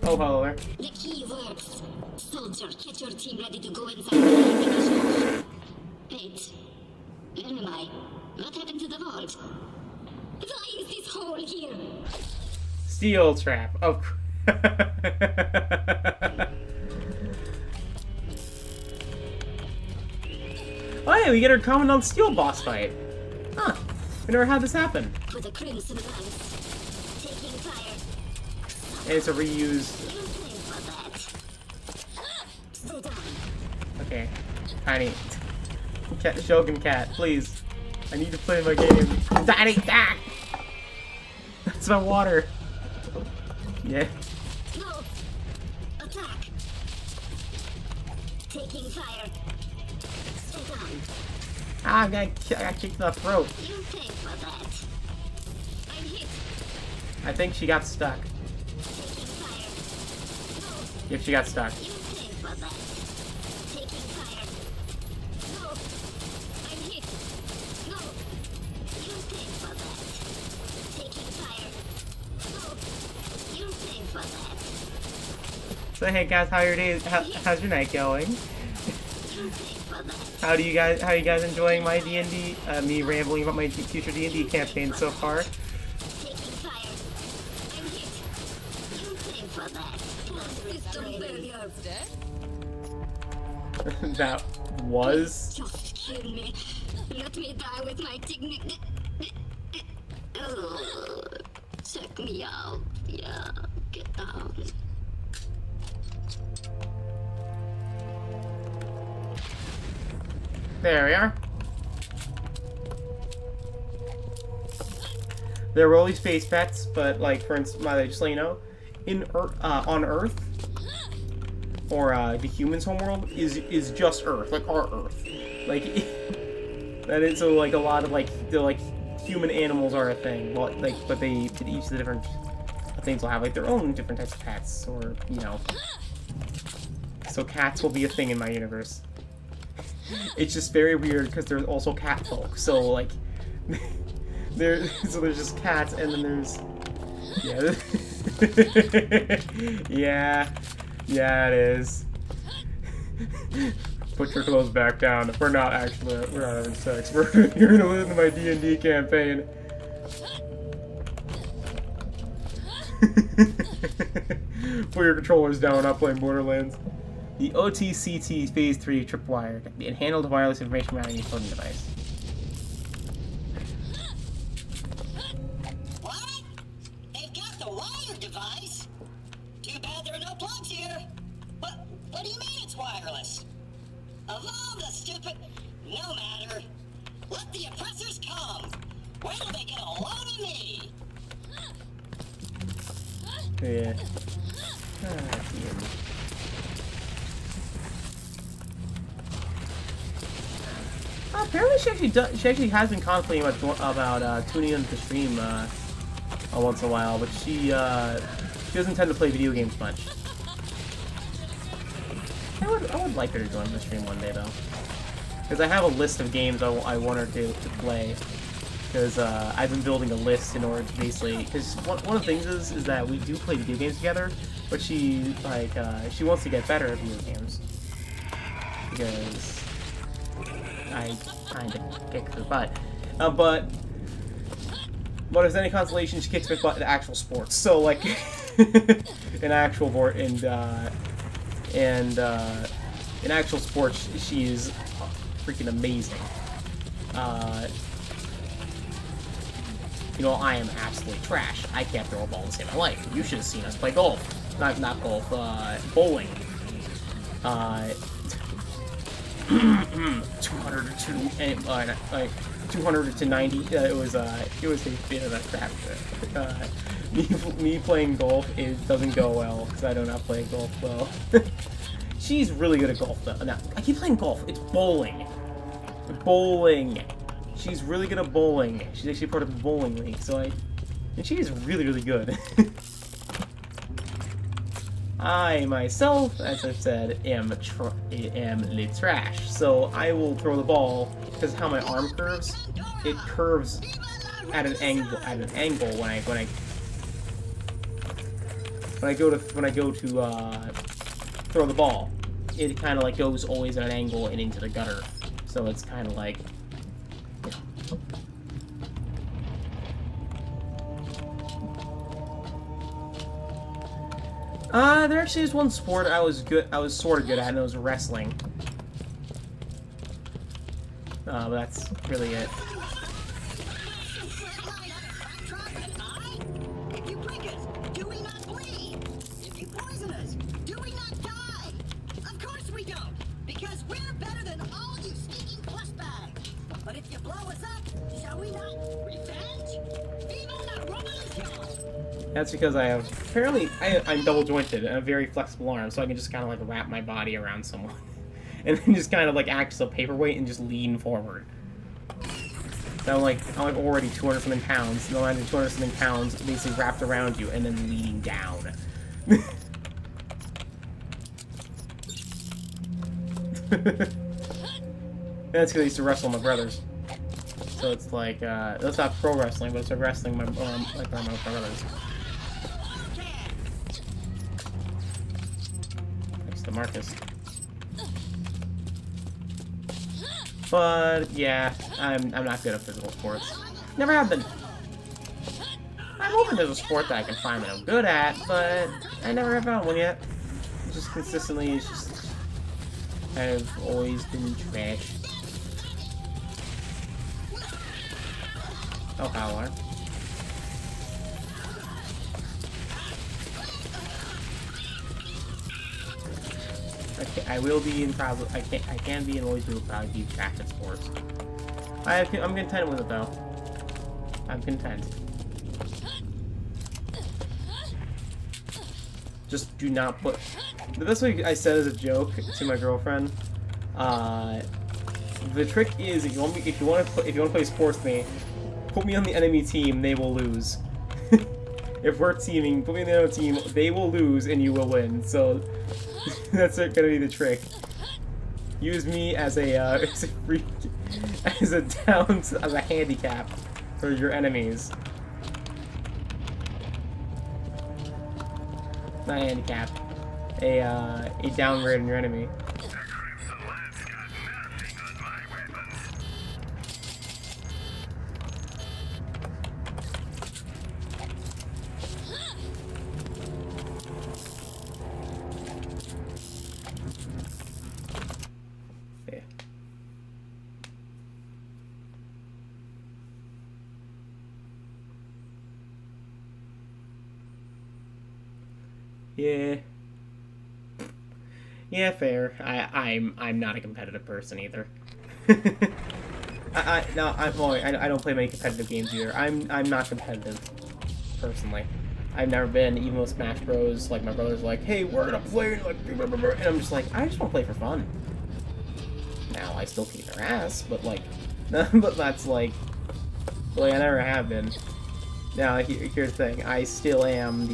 Oh, hello there. The key words. Soldier, get your team ready to go inside the Wait. Where am I? What happened to the vault? Why is this hole here? Steel trap. Oh. Oh yeah, we get our Commandant Steel boss fight. Huh. We never had this happen. For the crimson ranks. Taking fire. And it's a reused. Stay down. Okay. Tiny. Cat, Shogun Cat, please. I need to play my game. Daddy, Dad! That's my water. Yeah. No! Attack! Taking fire. Stay down. Ah, I got kicked in the throat. You pay for that. I'm hit. I think she got stuck. Taking fire. No! If she got stuck. You pay for that. Taking fire. No! I'm hit. No! You pay for that. Taking fire. No! You pay for that. So hey guys, how's your night going? You pay for that. How are you guys enjoying my D&D? Me rambling about my future D&D campaign so far? Taking fire. I'm hit. You pay for that. System failure. That was. Just kill me. Let me die with my dignity. Check me out. Yeah, get down. There we are. There were only space pets, but like for instance, just so you know, on Earth, or the humans' homeworld is just Earth, like our Earth, like that is so like a lot of like the human animals are a thing. Well, like but each of the different things will have like their own different types of pets, or you know. So cats will be a thing in my universe. It's just very weird because there's also cat folk. So like, there's just cats, and then there's yeah, it is. Put your clothes back down. We're not having sex. You're gonna live in my D&D campaign. Put your controllers down. We're not playing Borderlands. The OTCT Phase 3 tripwire can be handled wireless information routing your phone device. What? They've got the wired device? Too bad there are no plugs here. What do you mean it's wireless? Evolve the stupid... No matter. Let the oppressors come. Wait till they get a load of me. Yeah. Apparently she actually has been contemplating about tuning into the stream once in a while, but she doesn't tend to play video games much. I would like her to join the stream one day though, because I have a list of games I want her to play. Because I've been building a list in order to basically, because one of the things is that we do play video games together, but she she wants to get better at video games because I kind of kick her butt. But if there's any consolation, she kicks my butt in actual sports. So like in actual in actual sports, she is freaking amazing. You know, I am absolutely trash. I can't throw a ball to save my life. You should have seen us play golf. Not golf, bowling. 200 to 90. It was a bit of a crap. Me playing golf doesn't go well because I do not play golf well. She's really good at golf though. Now I keep saying golf. It's bowling. Bowling. She's really good at bowling. She's actually part of the bowling league. And she is really good. I myself, as I've said, am le trash. So I will throw the ball because how my arm curves. It curves at an angle when I go to throw the ball. It kind of like goes always at an angle and into the gutter. So it's kind of like. There actually is one sport I was sort of good at, and it was wrestling. But that's really it. If you prick us, do we not bleed? If you poison us, do we not die? Of course we don't, because we're better than all you stinking flesh bags. But if you blow us up, Shall we not? Revenge? Viva la revolution! That's because I have, apparently, I'm double jointed and a very flexible arm, so I can just kind of like wrap my body around someone. And then just kind of like act as a paperweight and just lean forward. So I'm like already 200 something pounds, no matter 200 something pounds basically wrapped around you and then leaning down. That's because I used to wrestle my brothers. So it's like, that's not pro wrestling, but it's like wrestling like my brothers. Next to Marcus. But yeah, I'm not good at physical sports. Never have been. I'm hoping there's a sport that I can find that I'm good at, but I never have found one yet. Just consistently, it's just I've always been trash. Oh, power. I will be in probably. I can be and always will probably be trash at sports. I'm content with it though. I'm content. Just do not put. The best way I said as a joke to my girlfriend. The trick is if you want to play sports with me, put me on the enemy team. They will lose. If we're teaming, put me on the other team. They will lose and you will win. So. That's gonna be the trick. Use me as a as a handicap for your enemies. Not a handicap. A downgrade on your enemy. Yeah. Yeah, fair. I'm not a competitive person either. I don't play many competitive games either. I'm not competitive, personally. I've never been, even with Smash Bros. Like my brother's like, hey, we're gonna play, like, and I'm just like, I just want to play for fun. Now I still kick their ass, but like, but that's like I never have been. Now here's the thing, I still am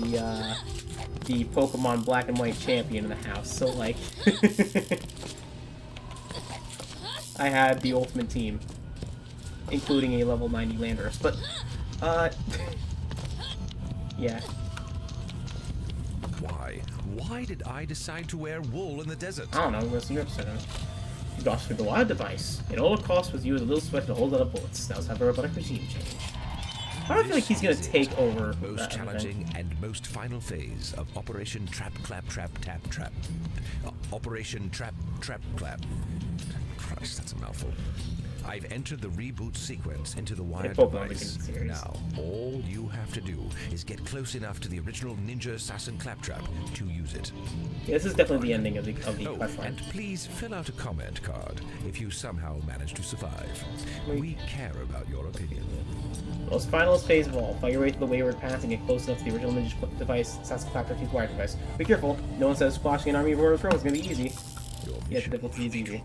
the Pokemon Black and White champion in the house, so like I had the ultimate team, including a level 90 Landorus, but yeah. Why did I decide to wear wool in the desert? I don't know, what's your upset on? You got through the wild device. It all it cost was you with a little sweat to hold out of bullets. Now let's have a robotic regime change. I don't feel like he's gonna take over. Most challenging and most final phase of Operation Claptrap. Operation Trap Clap. Christ, that's a mouthful. I've entered the reboot sequence into the wired device. Now, all you have to do is get close enough to the original ninja assassin Claptrap to use it. Yeah, this is definitely the ending of the quest line. And please fill out a comment card if you somehow manage to survive. We care about your opinion. Most finalist phase of all. Fight your way through the wayward path and get close enough to the original ninja device, assassin Claptrap's wired device. Be careful. No one says squashing an army of Borderlands Pro is gonna be easy. Yeah, the difficulty is easy.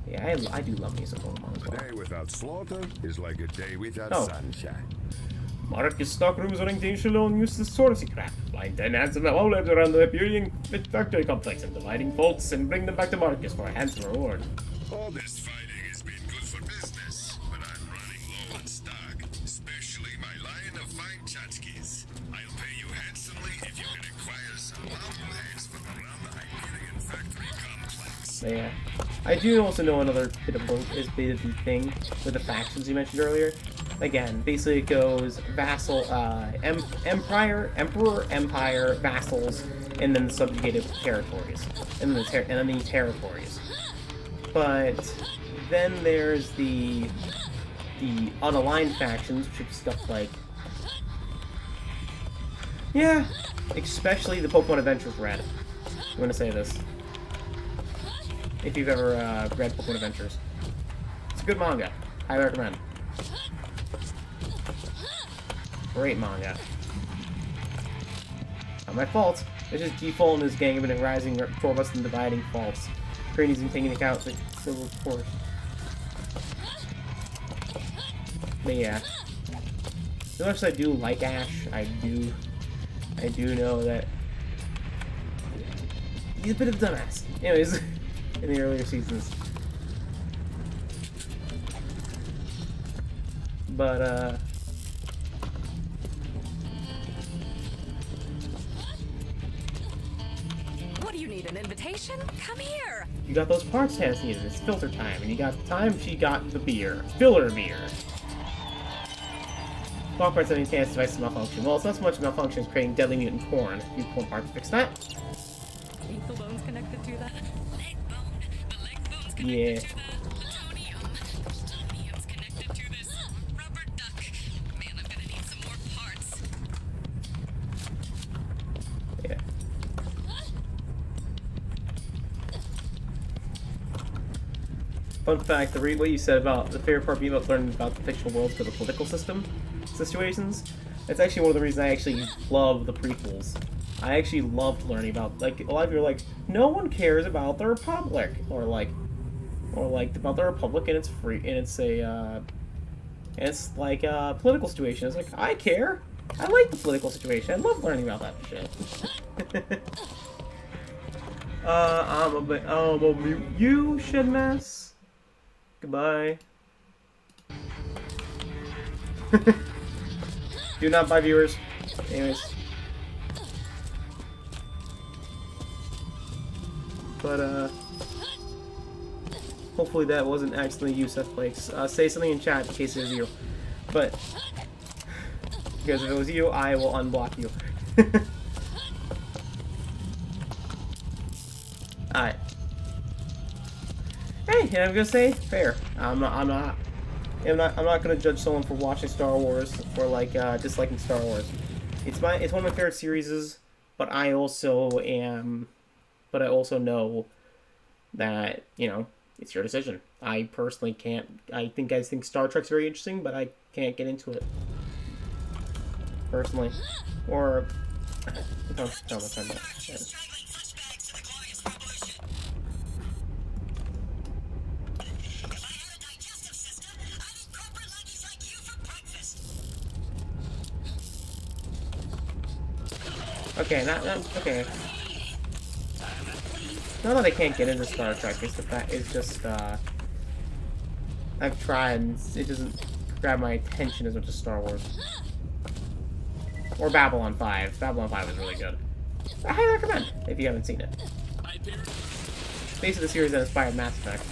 Yeah, I do love me some Pokemon as well. A day without slaughter is like a day without sunshine. Marcus stockrooms running to alone uses sorcery crap. Blind 10 handsome Owlabs around the Hyperion factory complex and dividing bolts and bring them back to Marcus for a handsome reward. All this fighting has been good for business, but I'm running low on stock, especially my line of fine tchotchkes. I'll pay you handsomely if you can acquire some bobbleheads from around the Hyperion factory complex. Yeah. I do also know another bit of the thing with the factions you mentioned earlier. Again, basically it goes vassal, emperor, vassals, and then the subjugated territories, and then the territories. But then there's the unaligned factions, which is stuff like, yeah, especially the Pokemon Adventures Red. I'm gonna say this. If you've ever read Pokemon Adventures. a good manga. I recommend. Great manga. Not my fault. It's just default in this game have been rising for us and dividing faults. Cranes and taking account the civil course. But yeah. As much as I do like Ash, I do know that he's a bit of a dumbass. Anyways, in the earlier seasons. But What do you need, an invitation? Come here! you got those parts Tess needed. It's filter time, and you got the time she got the beer. Filler beer. Small parts having chance device to malfunction. Well, it's not so much malfunction as creating deadly mutant corn. Use corn parts to fix that. Ain't the bones connected to that? Leg bone. The leg bone's connected Yeah. to the plutonium. Plutonium's connected to this rubber duck. Man, I'm gonna need some more parts. Yeah. Fun fact, what you said about the favorite part being about learning about the fictional worlds for the political system situations, that's actually one of the reasons I actually love the prequels. I actually loved learning about, like, a lot of you are like, no one cares about the Republic, or like about the Republic and it's free, and it's like a political situation. It's like, I care. I like the political situation. I love learning about that shit. I'm a mute you, shit mess. Goodbye. Do not buy viewers. Anyways. But, hopefully that wasn't accidentally you, Seth Flakes. Say something in chat in case it was you. But, because if it was you, I will unblock you. Alright. Hey, and I'm gonna say, fair. I'm not gonna judge someone for watching Star Wars or like disliking Star Wars. It's one of my favorite series, but I also know that, you know, it's your decision. I personally can't. I think Star Trek's very interesting, but I can't get into it personally. Or don't tell my friend that. Okay, okay. Not that I can't get into Star Trek, it's the fact, it's just, I've tried, and it doesn't grab my attention as much as Star Wars. Or Babylon 5. Babylon 5 is really good. I highly recommend, if you haven't seen it. Basically the series that inspired Mass Effect.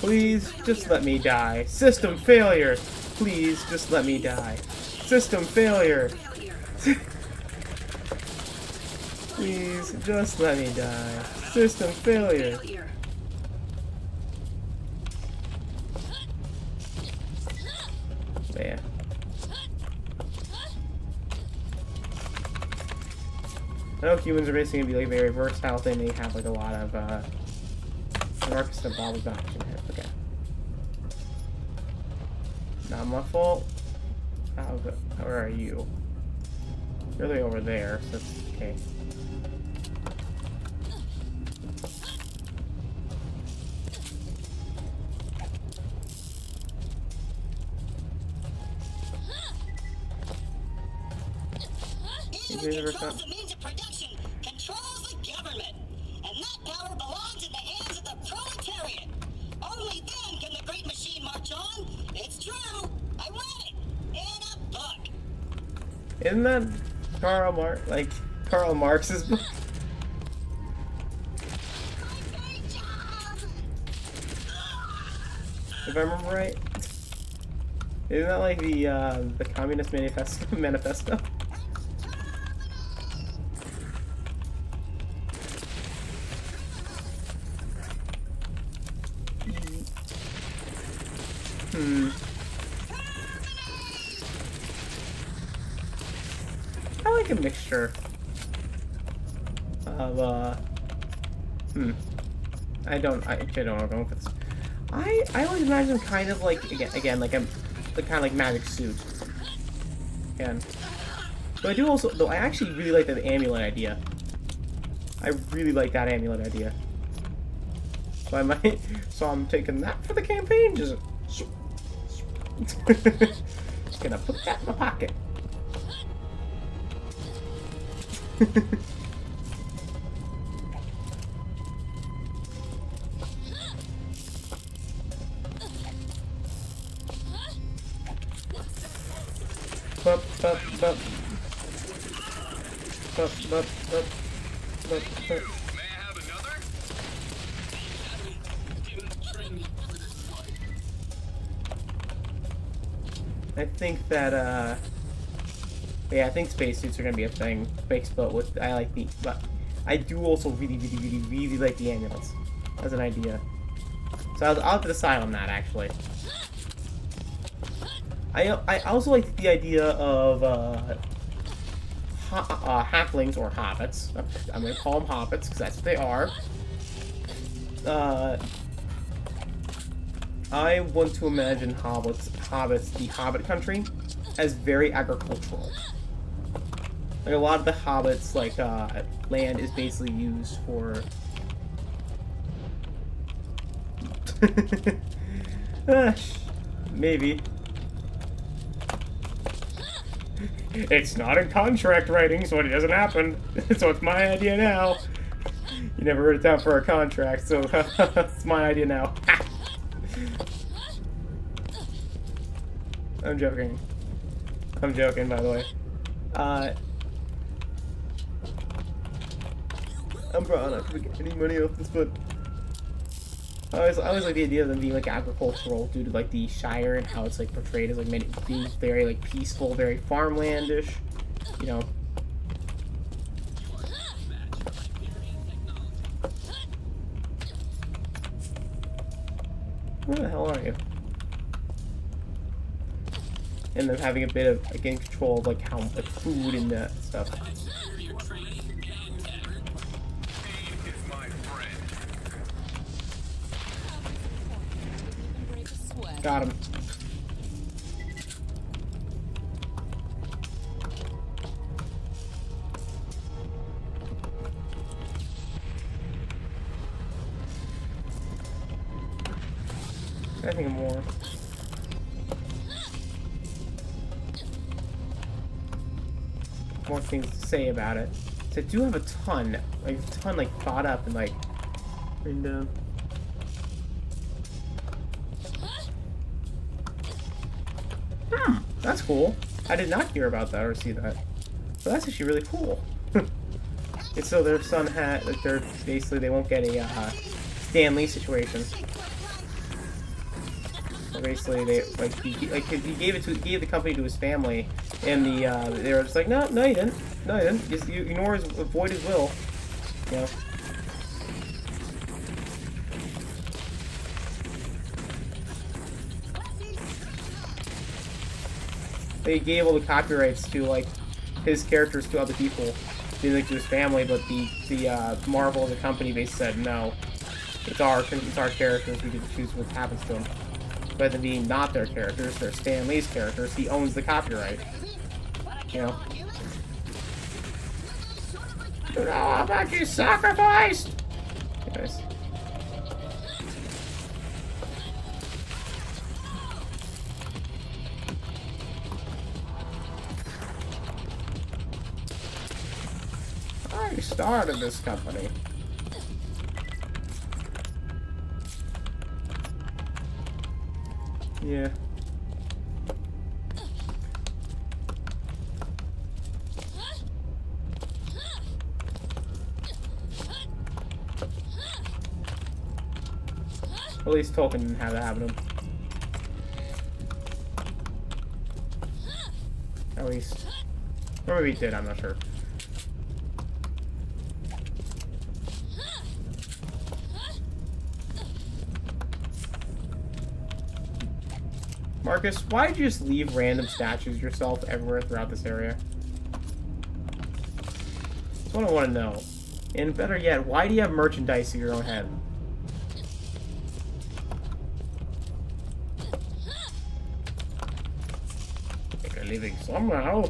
Please, just let me die. System failure! Please, just let me die. System failure! Please, just let me die. System failure! Yeah. I know humans are basically gonna be like very versatile thing. They have like a lot of Marcus and Bob was option here. Okay. Not my fault. Where are you? You're really over there, so that's okay. Controls the means of production, controls the government, and that power belongs in the hands of the proletariat. Only then can the great machine march on. It's true. I read it in a book. Isn't that Karl Marx's book? I'm very if I remember right. Isn't that like the Communist Manifesto? I like a mixture of I actually don't know going for this. I always imagine kind of like again like a kind of like magic suit. Again. But I do also though I actually really like the amulet idea. I really like that amulet idea. So I'm taking that for the campaign. Just gonna put that in my pocket. Bup, bup, bup. Bup, bup, bup. Bup, bup. May I have another? I think that, yeah, I think spacesuits are gonna be a thing. But I do also really like the amulets as an idea. So I'll have to decide on that, actually. I also like the idea of, halflings or hobbits. I'm gonna call them hobbits, because that's what they are. I want to imagine hobbits, the Hobbit country, as very agricultural. Like a lot of the hobbits, like land is basically used for. Maybe. It's not in contract writing, so it doesn't happen. So it's my idea now. You never wrote it down for a contract, so it's my idea now. I'm joking. I'm joking, by the way. I'm probably not gonna get any money off this, but I always like the idea of them being like agricultural due to like the Shire and how it's like portrayed as like being very like peaceful, very farmlandish, you know. Where the hell are you? And them having a bit of like in control of like how like food and that stuff. Got him. I think more. More things to say about it. So I do have a ton like thought up and like written down. That's cool. I did not hear about that or see that. But that's actually really cool. And so their son had, like, they're basically, they won't get a Stan Lee situation. So basically, they he gave the company to his family, and they were just like, no, you didn't, just you ignore avoid his will, you know. They gave all the copyrights to like his characters to other people, like to his family, but the Marvel, the company, basically said no, it's our characters. We get to choose what happens to them. But then being not their characters, they're Stan Lee's characters. He owns the copyright. You know. You know how much you sacrificed. Anyways. I started this company. Yeah. At least Tolkien didn't have that happen to him. At least. Or maybe he did, I'm not sure. Marcus, why did you just leave random statues yourself everywhere throughout this area? That's what I want to know. And better yet, why do you have merchandise in your own head? Like you're leaving somehow.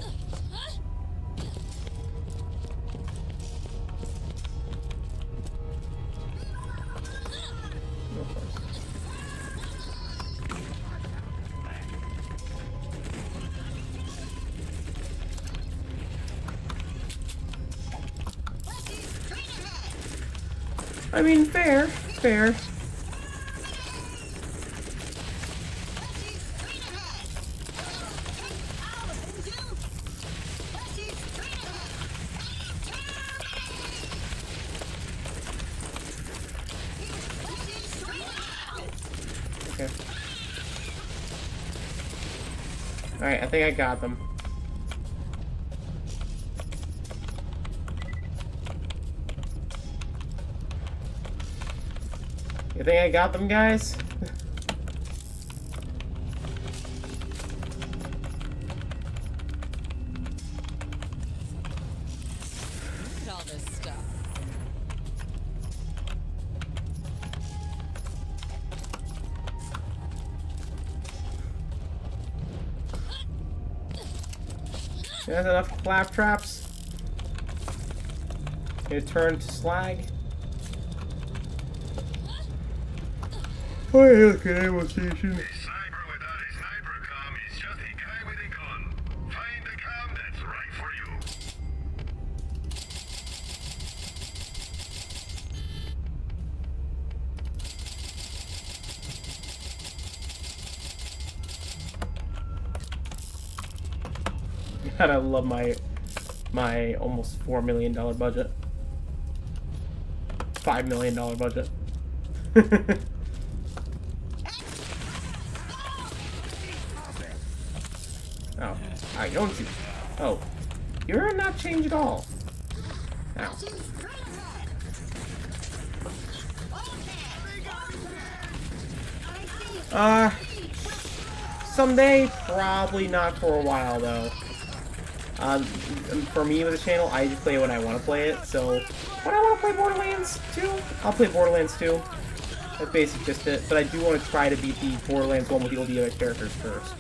I mean, fair, fair. Okay. Alright, I think I got them. You think I got them, guys? Look at all this stuff. There's enough claptraps. Gonna turn to slag. Oh, yeah, look at ammo station. A sniper without a sniper cam is just a guy with a gun. Find the cam that's right for you. God, I love my almost $4 million budget. $5 million budget. Oh, I don't see. Oh, you're not changed at all. Ow. Someday, probably not for a while though. For me with the channel, I just play when I want to play it. So when I want to play Borderlands 2, I'll play Borderlands 2. That's basically just it. But I do want to try to beat the Borderlands 1 with all the other characters first.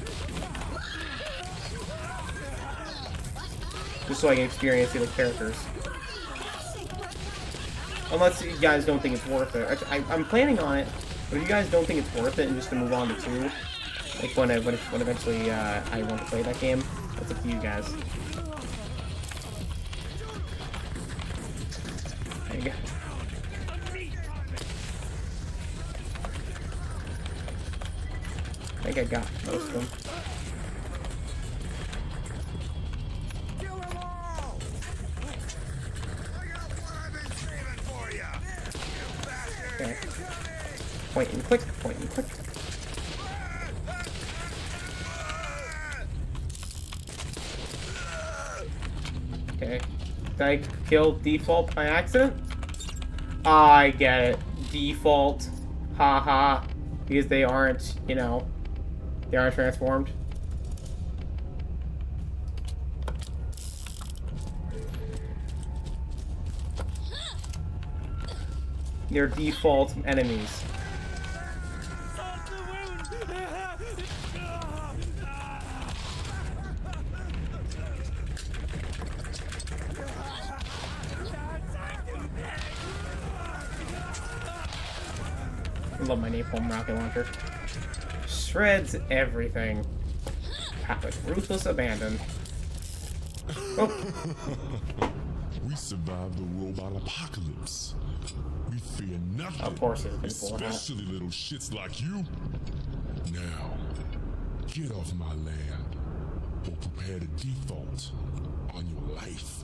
Just so I can experience the other characters. Unless you guys don't think it's worth it. I'm planning on it, but if you guys don't think it's worth it and just to move on to 2, like when eventually I want to play that game, that's up to you guys. There you go. I think I got most of them. Okay. Point and click, point and click. Okay. Did I kill default by accident? I get it. Default. Haha. Because they aren't, you know, they aren't transformed. They're default enemies. I love my napalm rocket launcher. Shreds everything. Catholic ruthless abandon. Oh. We survived the robot apocalypse. We fear nothing. Of course it's before that. Especially little shits like you. Now, get off my land or prepare to default on your life.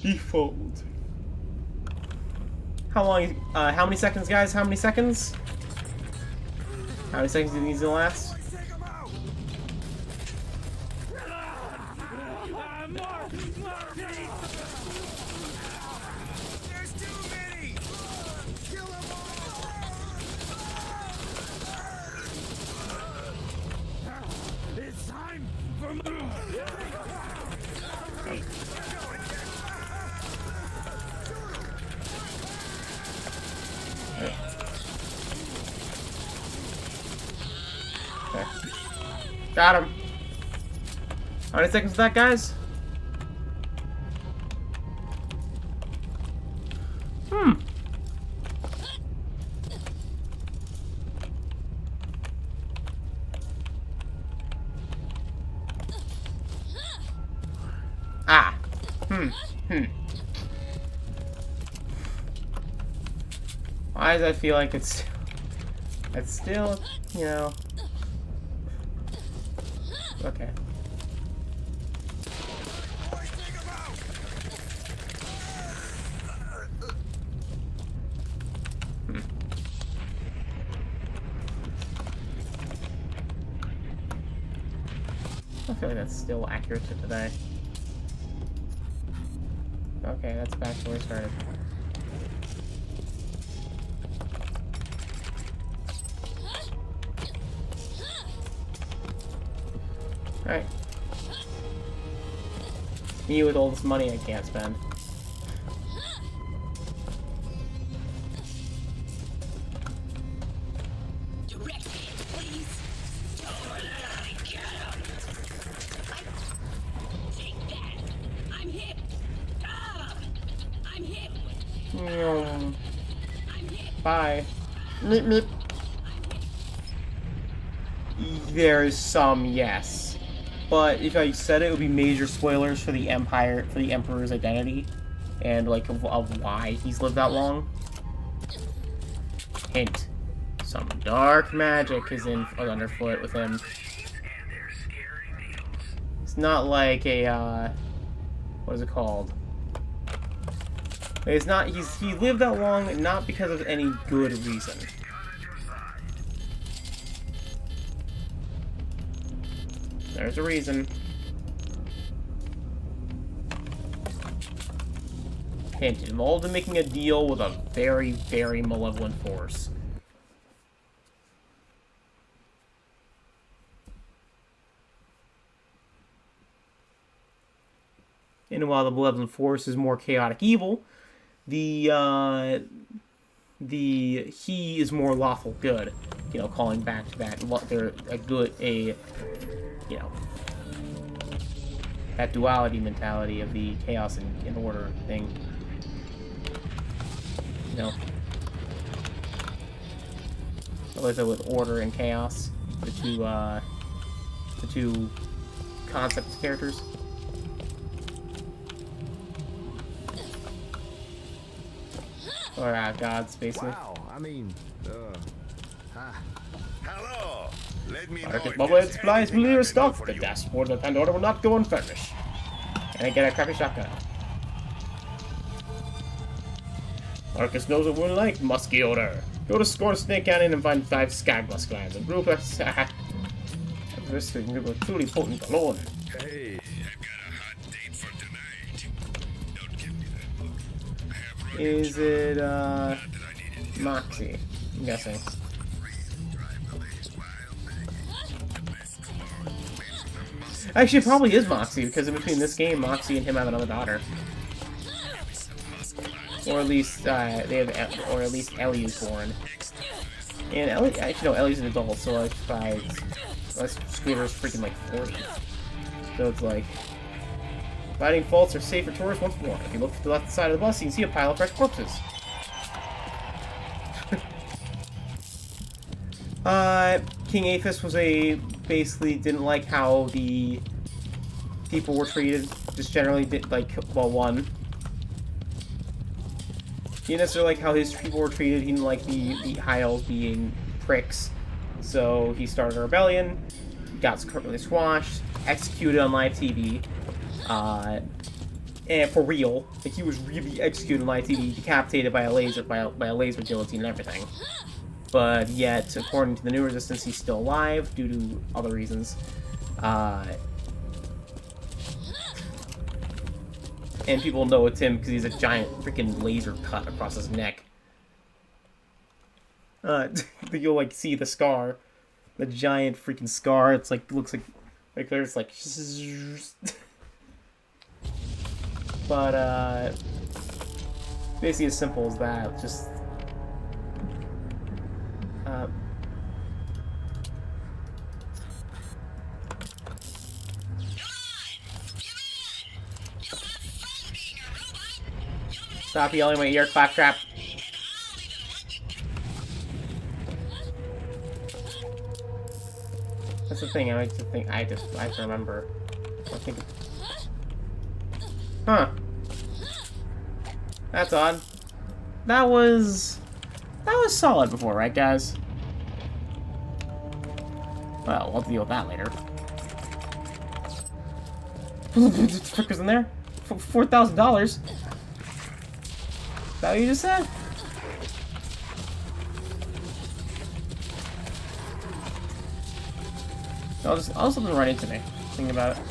Default. How long? How many seconds, guys? How many seconds? How many seconds do these last? Got him. How many seconds is that, guys? Ah. Why does I feel like it's still, you know... Okay. I feel like that's still accurate to today. Okay, that's back to where we started. Alright. Me with all this money I can't spend. Direct me, please. Get him. Take that. I'm hit. I'm hit. I'm hit. Bye. Meep meep. There's some, yes. But if I said it would be major spoilers for the Empire, for the Emperor's identity, and like of why he's lived that long. Hint: some dark magic is underfoot with him. It's not like a what is it called? It's not. He lived that long not because of any good reason. There's a reason. Hint: involved in making a deal with a very, very malevolent force. And while the malevolent force is more chaotic evil, he is more lawful good. You know, calling back to that. They're you know, that duality mentality of the chaos and order thing. You know, with order and chaos, the two concept characters. Or gods, basically. Wow, I mean, hello. Let me know. Market Bubble supplies will be restocked. The dashboard of Pandora will not go unfurnished. Can I get a crappy shotgun? Marcus knows what we'll like, musky odor. Go to Scorn Snake Canyon and find 5 skag musk glands and brew us. This is truly potent cologne. Hey, I've got a hot date for tonight. Don't give me that look. I have Is it, Moxie? I'm guessing. Actually, it probably is Moxie, because in between this game, Moxie and him have another daughter. Or at least, they have, or at least Ellie is born. And Ellie, actually, no, Ellie's an adult, so like, Scooter's freaking like 40. So it's like, fighting faults are safe for tourists once more. If you look to the left side of the bus, you can see a pile of fresh corpses. King Aphis was basically didn't like how the people were treated. Just generally did one. He didn't necessarily like how his people were treated. He didn't like the High Elves being pricks. So he started a rebellion, got completely squashed, executed on live TV. And for real, like he was really executed on live TV, decapitated by a laser guillotine and everything. But yet, according to the New Resistance, he's still alive due to other reasons. And people know it's him because he's a giant freaking laser cut across his neck. You'll like see the scar, the giant freaking scar. It's like looks like there's like. But basically as simple as that. Just. Stop yelling in my ear, Claptrap. That's the thing. I have to remember. I think. Huh. That's odd. That was solid before, right, guys? Well, we'll deal with that later. The frick was in there? $4,000. Is that what you just said? I'll just let them run into me. Thinking about it.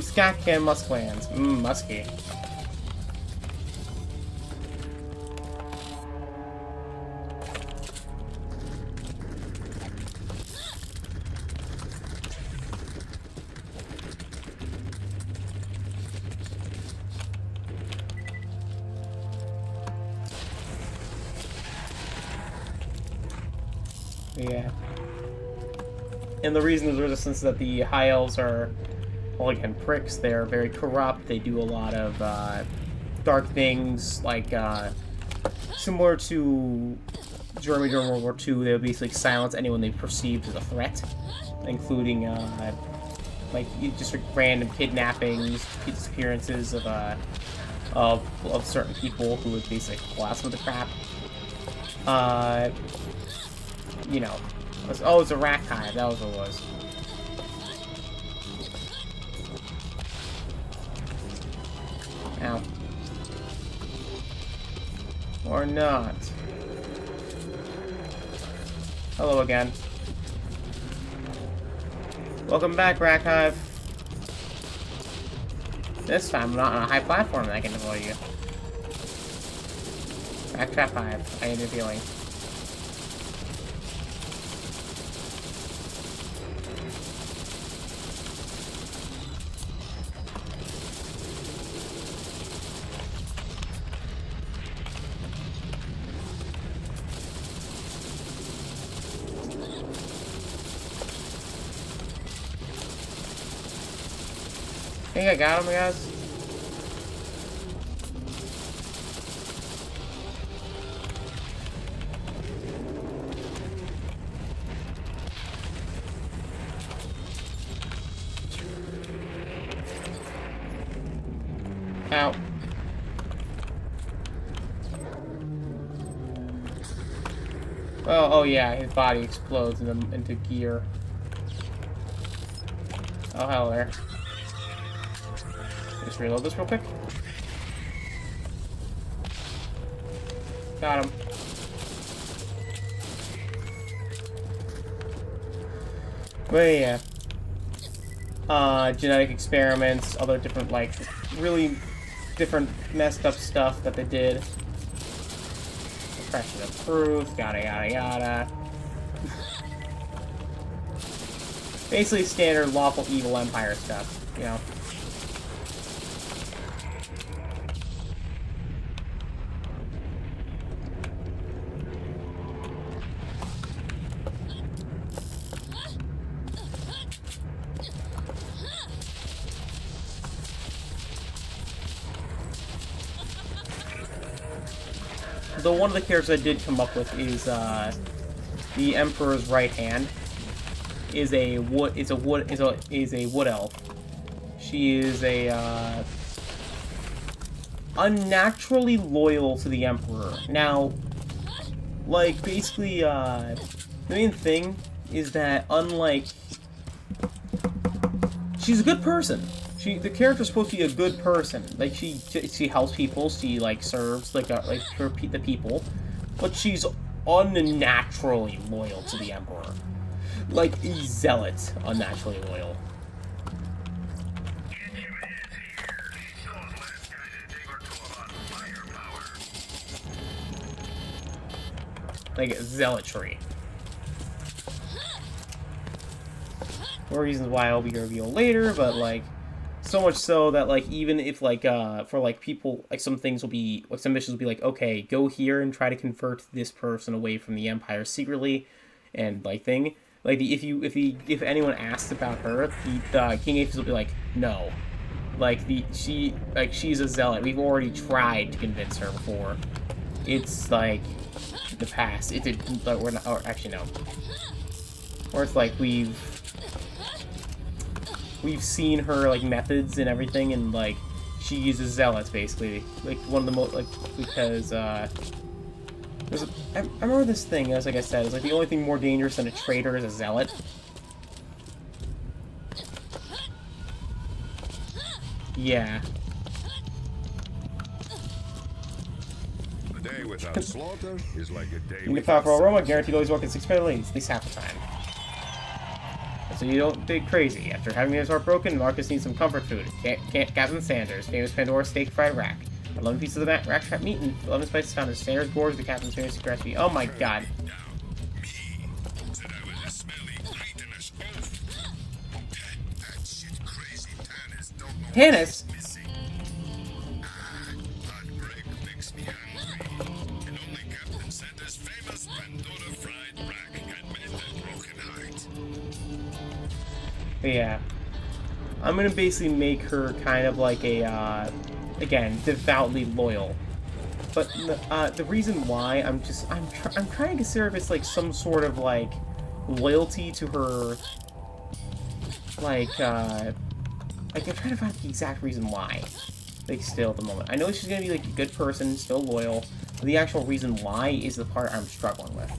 Scat can musklands. Musky. Yeah. And the reason there's resistance is that the High Elves are, well, again, pricks. They're very corrupt. They do a lot of dark things, like similar to Germany during World War II. They would basically silence anyone they perceived as a threat, including like just random kidnappings, disappearances of certain people who would basically collapse with the crap. You know, oh, it's a rat hive. That was what it was. Ow. Or not. Hello again. Welcome back, Rat Hive. This time I'm not on a high platform that I can deploy you. Claptrap Hive. I need a feeling. I think I got him, guys. Ow. Oh yeah, his body explodes into gear. Oh, hell there. Just reload this real quick. Got him. But yeah. Genetic experiments, other different, like, really different messed up stuff that they did. Suppression of truth, yada yada yada. Basically standard lawful evil empire stuff, you know. Though one of the characters I did come up with is the Emperor's right hand is a wood elf. She is a unnaturally loyal to the Emperor. Now, like, basically the main thing is that unlike, she's a good person. The character's supposed to be a good person. Like, she helps people. She, like, serves the people, but she's unnaturally loyal to the Emperor. Like a zealot, unnaturally loyal. Like zealotry. More reasons why I'll be revealed later, but like. So much so that, like, even if, like, for, like, people, like, some things will be, like, some missions will be like, okay, go here and try to convert this person away from the Empire secretly, and, like, thing. Like, if anyone asks about her, the King Aphis will be like, no. Like, she's a zealot. We've already tried to convince her before. It's, like, the past. It did, like, we're not, or actually, no. Or it's like, we've seen her, like, methods and everything, and, like, she uses zealots, basically. Like, one of the most, like, because, I remember this thing, as like I said, it's like the only thing more dangerous than a traitor is a zealot. Yeah. A day without slaughter is like a day You get without powerful aroma, sunshine. guaranteed always work in 6 better lanes, at least half the time. So you don't dig crazy. After having his heart broken, Marcus needs some comfort food. Captain Sanders, famous Pandora steak fried rack. 11 pieces of rack trap meat and 11 spices found in Sanders' gorge, the captain's famous recipe. Oh my god. Tannis? But yeah. I'm gonna basically make her kind of like a, again, devoutly loyal. But the reason why I'm trying to consider if it's like some sort of like loyalty to her, like I'm trying to find the exact reason why. Like still at the moment, I know she's gonna be like a good person, still loyal. But the actual reason why is the part I'm struggling with.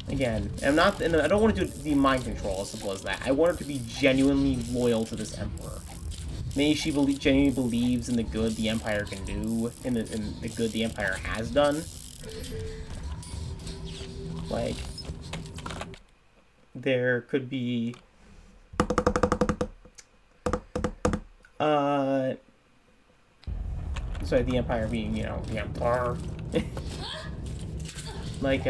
Again, and I don't want to do the mind control as simple as that. I want her to be genuinely loyal to this emperor. Maybe she genuinely believes in the good the Empire can do, in the good the Empire has done. Like, there could be, sorry, the Empire being, you know, the Emperor. Like,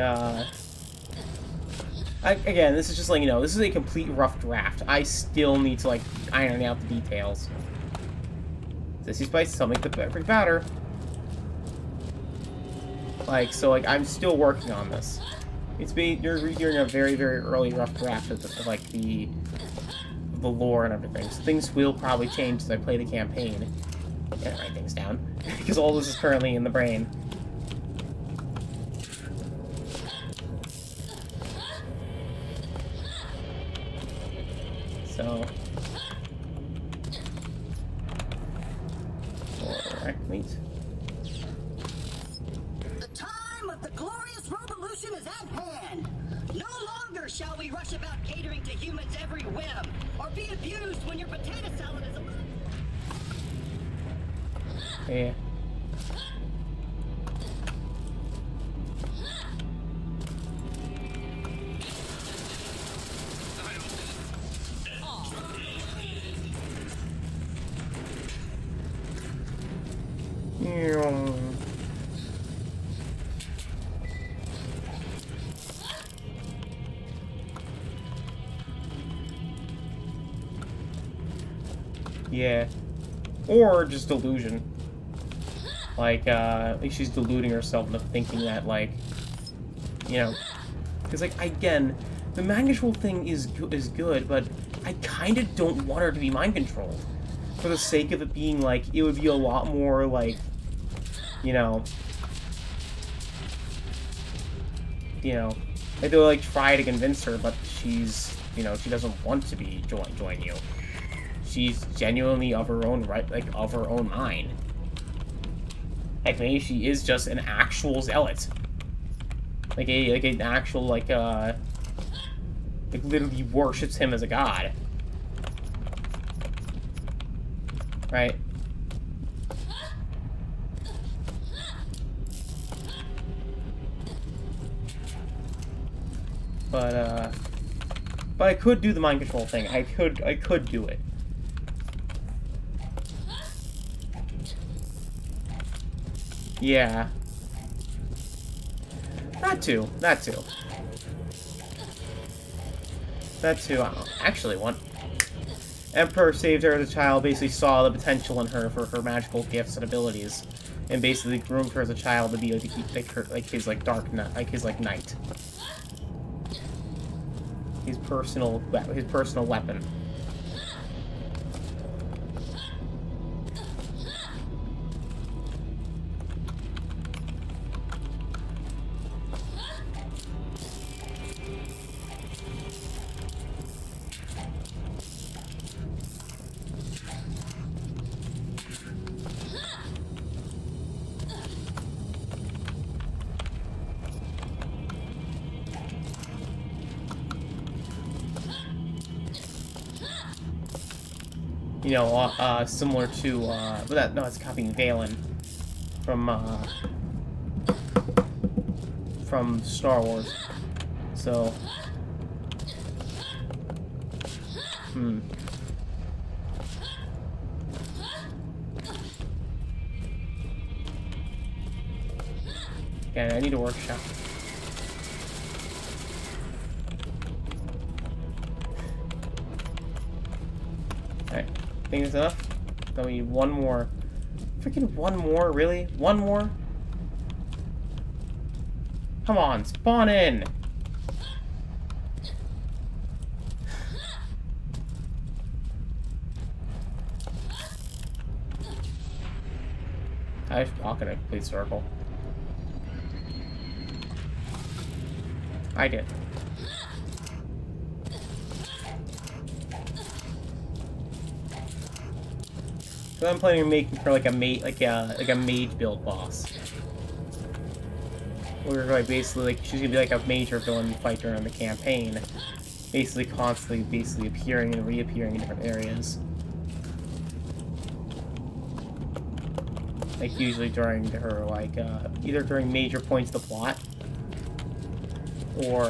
again, this is just like, you know, this is a complete rough draft. I still need to, like, iron out the details. Sissy Spice, I'll make the perfect batter. Like, so, like, I'm still working on this. You're redoing a very, very early rough draft of like, the lore and everything. So things will probably change as I play the campaign. Can't write things down. Because all this is currently in the brain. So... Alright, wait. The time of the glorious revolution is at hand. No longer shall we rush about catering to humans' every whim, or be abused when your potato salad is a... Yeah. Yeah. Or just delusion. Like she's deluding herself into thinking that, like, you know, because, like, again, the mind control thing is good, but I kind of don't want her to be mind controlled. For the sake of it being, like, it would be a lot more, like, you know, like, they'll, like, try to convince her, but she's, you know, she doesn't want to be join you. She's genuinely of her own right, like, of her own mind. Like, maybe she is just an actual zealot. Like an actual, like, literally worships him as a god. Right? But I could do the mind control thing. I could do it. Yeah. That too. Actually, one. Emperor saved her as a child, basically saw the potential in her for her magical gifts and abilities, and basically groomed her as a child to be like, his like dark knight, like his like knight. his personal weapon. You know, similar to, no, it's copying Valen from Star Wars. So, Yeah, I need a workshop. Alright, think it's enough? Then we need one more. Freaking one more, really? One more? Come on, spawn in! I just walk in a complete circle. I did. So I'm planning on making for like a mage build boss. We're like basically she's gonna be like a major villain fight during the campaign, basically constantly appearing and reappearing in different areas. Like usually during her either during major points of the plot or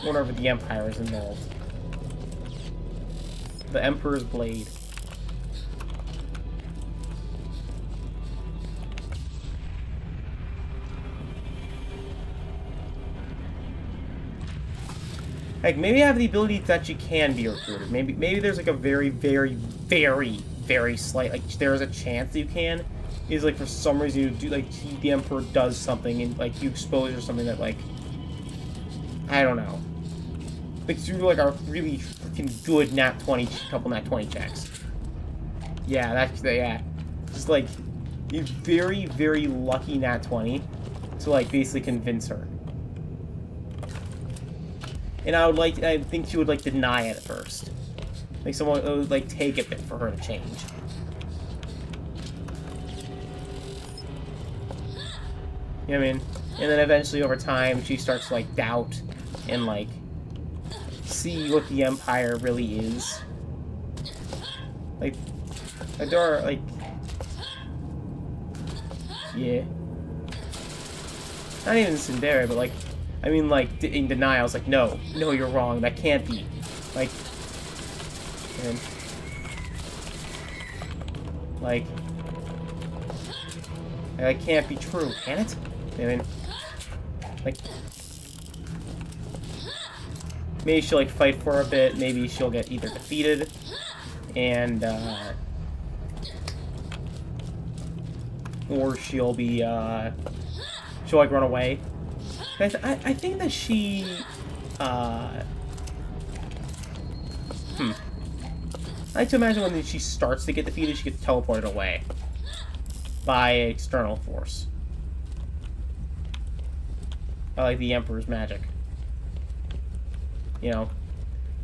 whenever the Empire is involved. The Emperor's Blade. Like, maybe I have the ability that she can be recruited. Maybe there's like a very, very, very, very slight, like, there's a chance that you can. Is like for some reason you do, like, the Emperor does something and like you expose or something that, like, I don't know. Like, through like a really freaking good couple nat 20 checks. Yeah, yeah. Just like a very, very lucky nat 20 to like basically convince her. And I think she would like deny it at first. Like someone would like take a bit for her to change. You know what I mean? And then eventually over time she starts to like doubt and like see what the Empire really is. Like Adora, like, yeah. Not even Tsundere, but like, I mean, like, in denial, it's like, no, you're wrong, that can't be. Like, and, like, that can't be true, can it? I mean, like, maybe she'll, like, fight for a bit, maybe she'll get either defeated, and, or she'll be, she'll, like, run away. I think that she, I like to imagine when she starts to get defeated, she gets teleported away by external force. By, like, the Emperor's magic. You know,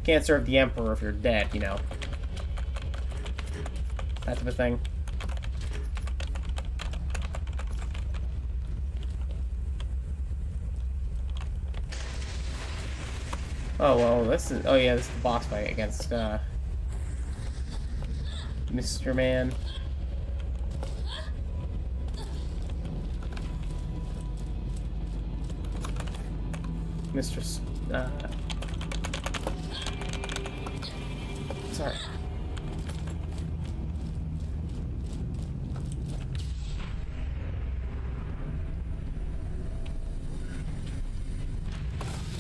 can't serve the Emperor if you're dead, you know. That type of thing. Oh, well, this is... Oh, yeah, this is the boss fight against, Mr. Man. Mr. Sorry.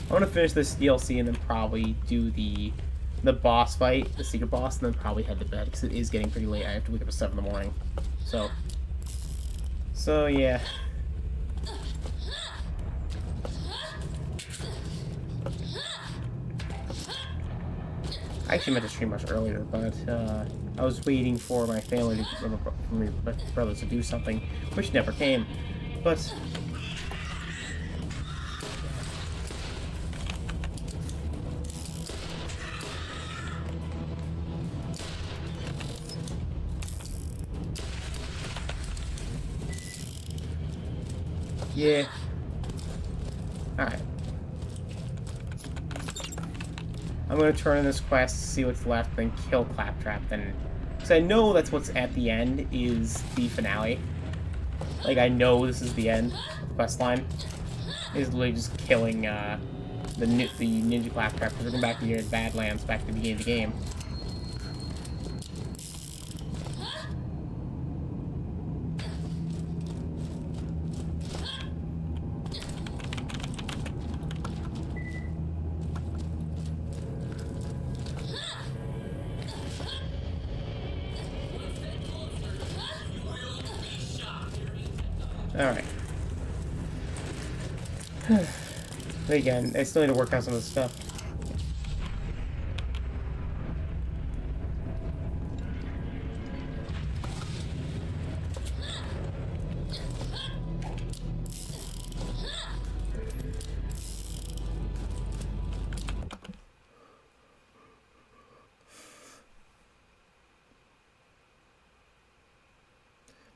I want to finish this DLC and then probably do the boss fight, the secret boss, and then probably head to bed, because it is getting pretty late. I have to wake up at 7 in the morning. So yeah. I actually meant to stream much earlier, but I was waiting for my family, for my brothers to do something, which never came. But yeah. Alright. I'm gonna turn in this quest, see what's left, then kill Claptrap, then... Because I know that's what's at the end, is the finale. Like, I know this is the end of the quest line. Is literally just killing, the Ninja Claptrap, because we're going back to the Badlands, back to the beginning of the game. Alright. But again, I still need to work out some of this stuff.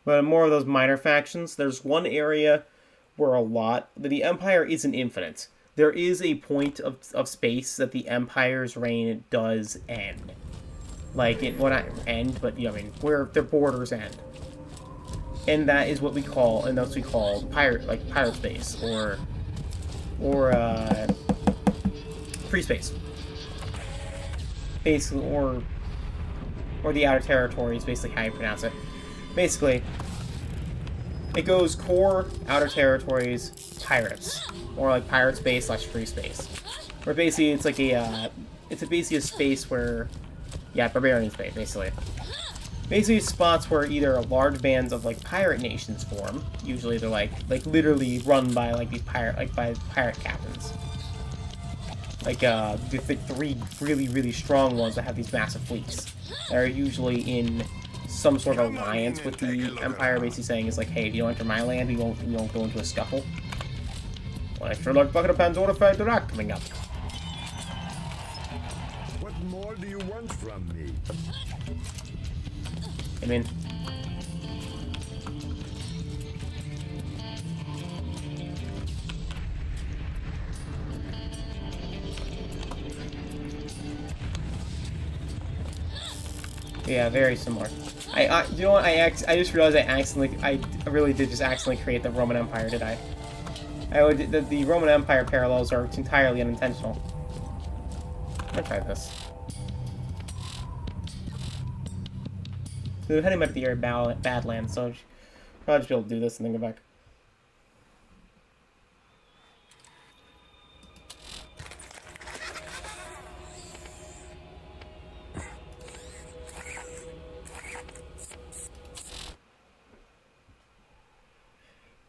But more of those minor factions. There's one area where the Empire isn't infinite. There is a point of space that the Empire's reign does end. Like, it, well, not end, but, you know, I mean, where their borders end. And that is what we call, and that's what we call pirate space, or free space. Basically, or the outer territory is basically how you pronounce it. Basically, it goes core, outer territories, pirates, or like pirate space / free space. Where basically it's like basically a space where, yeah, barbarian space basically. Basically spots where either large bands of like pirate nations form. Usually they're like literally run by like these by pirate captains. Like the three really strong ones that have these massive fleets. That are usually in some sort of alliance with the Empire, basically saying is like, hey, if you don't enter my land, we won't go into a scuffle. Well, extra large bucket of Pandora fried rock coming up. What more do you want from me? I mean, yeah, very similar. You know what? I just realized I really did just accidentally create the Roman Empire, did I? The Roman Empire parallels are entirely unintentional. I'm gonna try this. We're heading back to the area of Badlands, so I'll probably just be able to do this and then go back.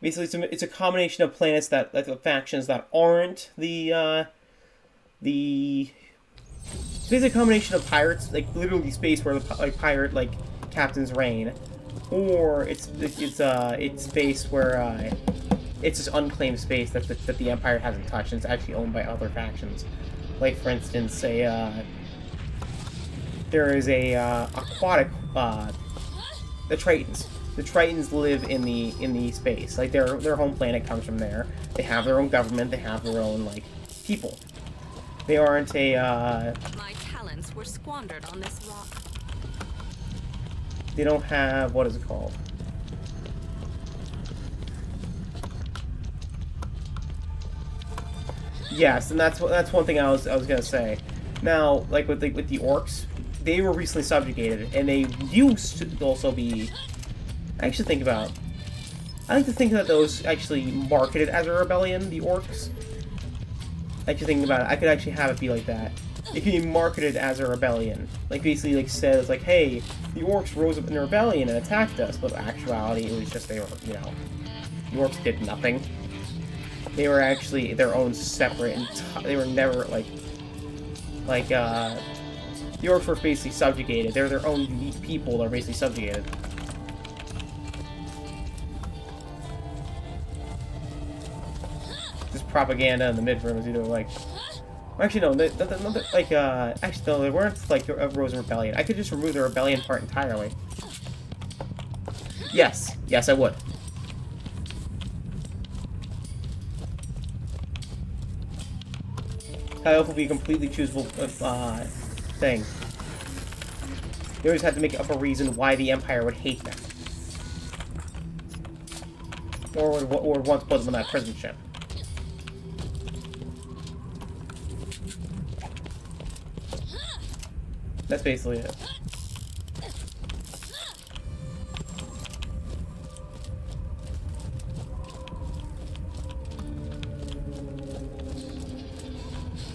Basically, it's a combination of planets factions that aren't the it's basically a combination of pirates, like literally space where the pirate captains reign, or it's space where it's just unclaimed space that the Empire hasn't touched and it's actually owned by other factions. Like for instance, there is a aquatic the Tritons. The Tritons live in the space. Like their home planet comes from there. They have their own government. They have their own people. They aren't a. My talents were squandered on this rock. They don't have, what is it called? Yes, and that's one thing I was gonna say. Now, like with the orcs, they were recently subjugated, and they used to also be. I like to think that those actually marketed as a rebellion, the orcs. Actually thinking about it, I could actually have it be like that. It could be marketed as a rebellion. Like, basically, says, hey, the orcs rose up in a rebellion and attacked us, but in actuality, it was just they were, the orcs did nothing. They were actually their own separate, they were never, The orcs were basically subjugated. They're their own unique people that are basically subjugated. This propaganda in the mid-room is either like... Actually, no, actually, no, they weren't, like, a Rose Rebellion. I could just remove the rebellion part entirely. Yes. Yes, I would. Title will be a completely choosable, thing. They always had to make up a reason why the Empire would hate them. Or would want to put them in that prison ship. That's basically it.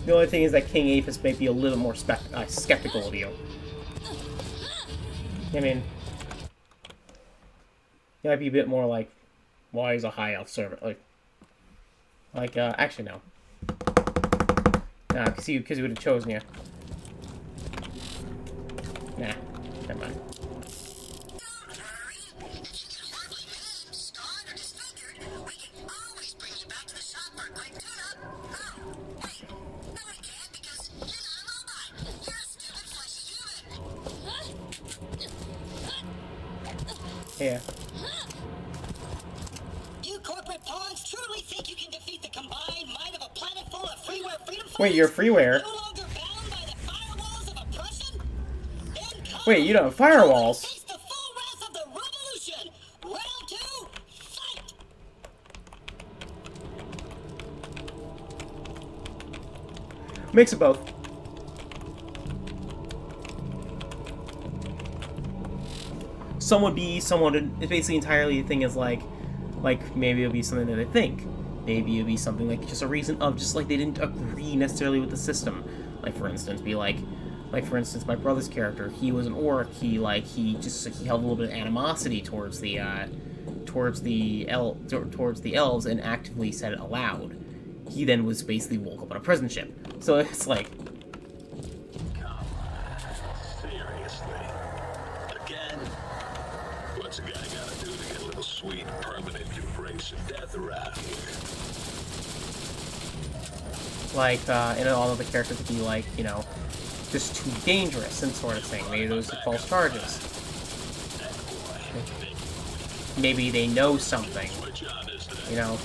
The only thing is that King Aphis may be a little more skeptical of you. I mean, he might be a bit more like, why he's a high elf servant? Actually, no. Nah, because he would have chosen you. Nah, never mind. Yeah. You corporate pawns truly think you can defeat the combined might of a planet full of freeware freedom fighters? Wait, you're freeware? No longer bound by the firewalls of oppression? Then come Wait, you don't have firewalls? face the full wrath of the revolution! Round 2, fight! Mix of both. Some would be someone. It's basically entirely the thing is like maybe it'll be something that they think. Maybe it'll be something like just a reason of just like they didn't agree necessarily with the system. Like for instance, for instance, my brother's character, he was an orc. He held a little bit of animosity towards the elves and actively said it aloud. He then was basically woke up on a prison ship. So it's like. What's a guy gotta do to get a little sweet, permanent embrace of death around here? Like, and all of the characters would be like, you know, just too dangerous and sort of thing. Maybe those are false charges. Maybe they know something, you know.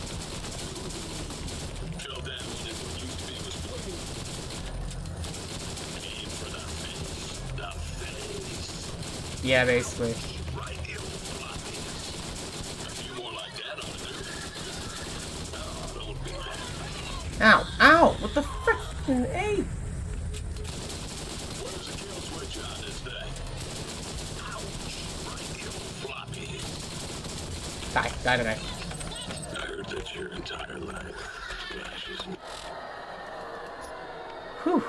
Yeah, basically. Ow! Ow! What the frickin' A? Die. Die today. I heard that your entire life flashes. Whew.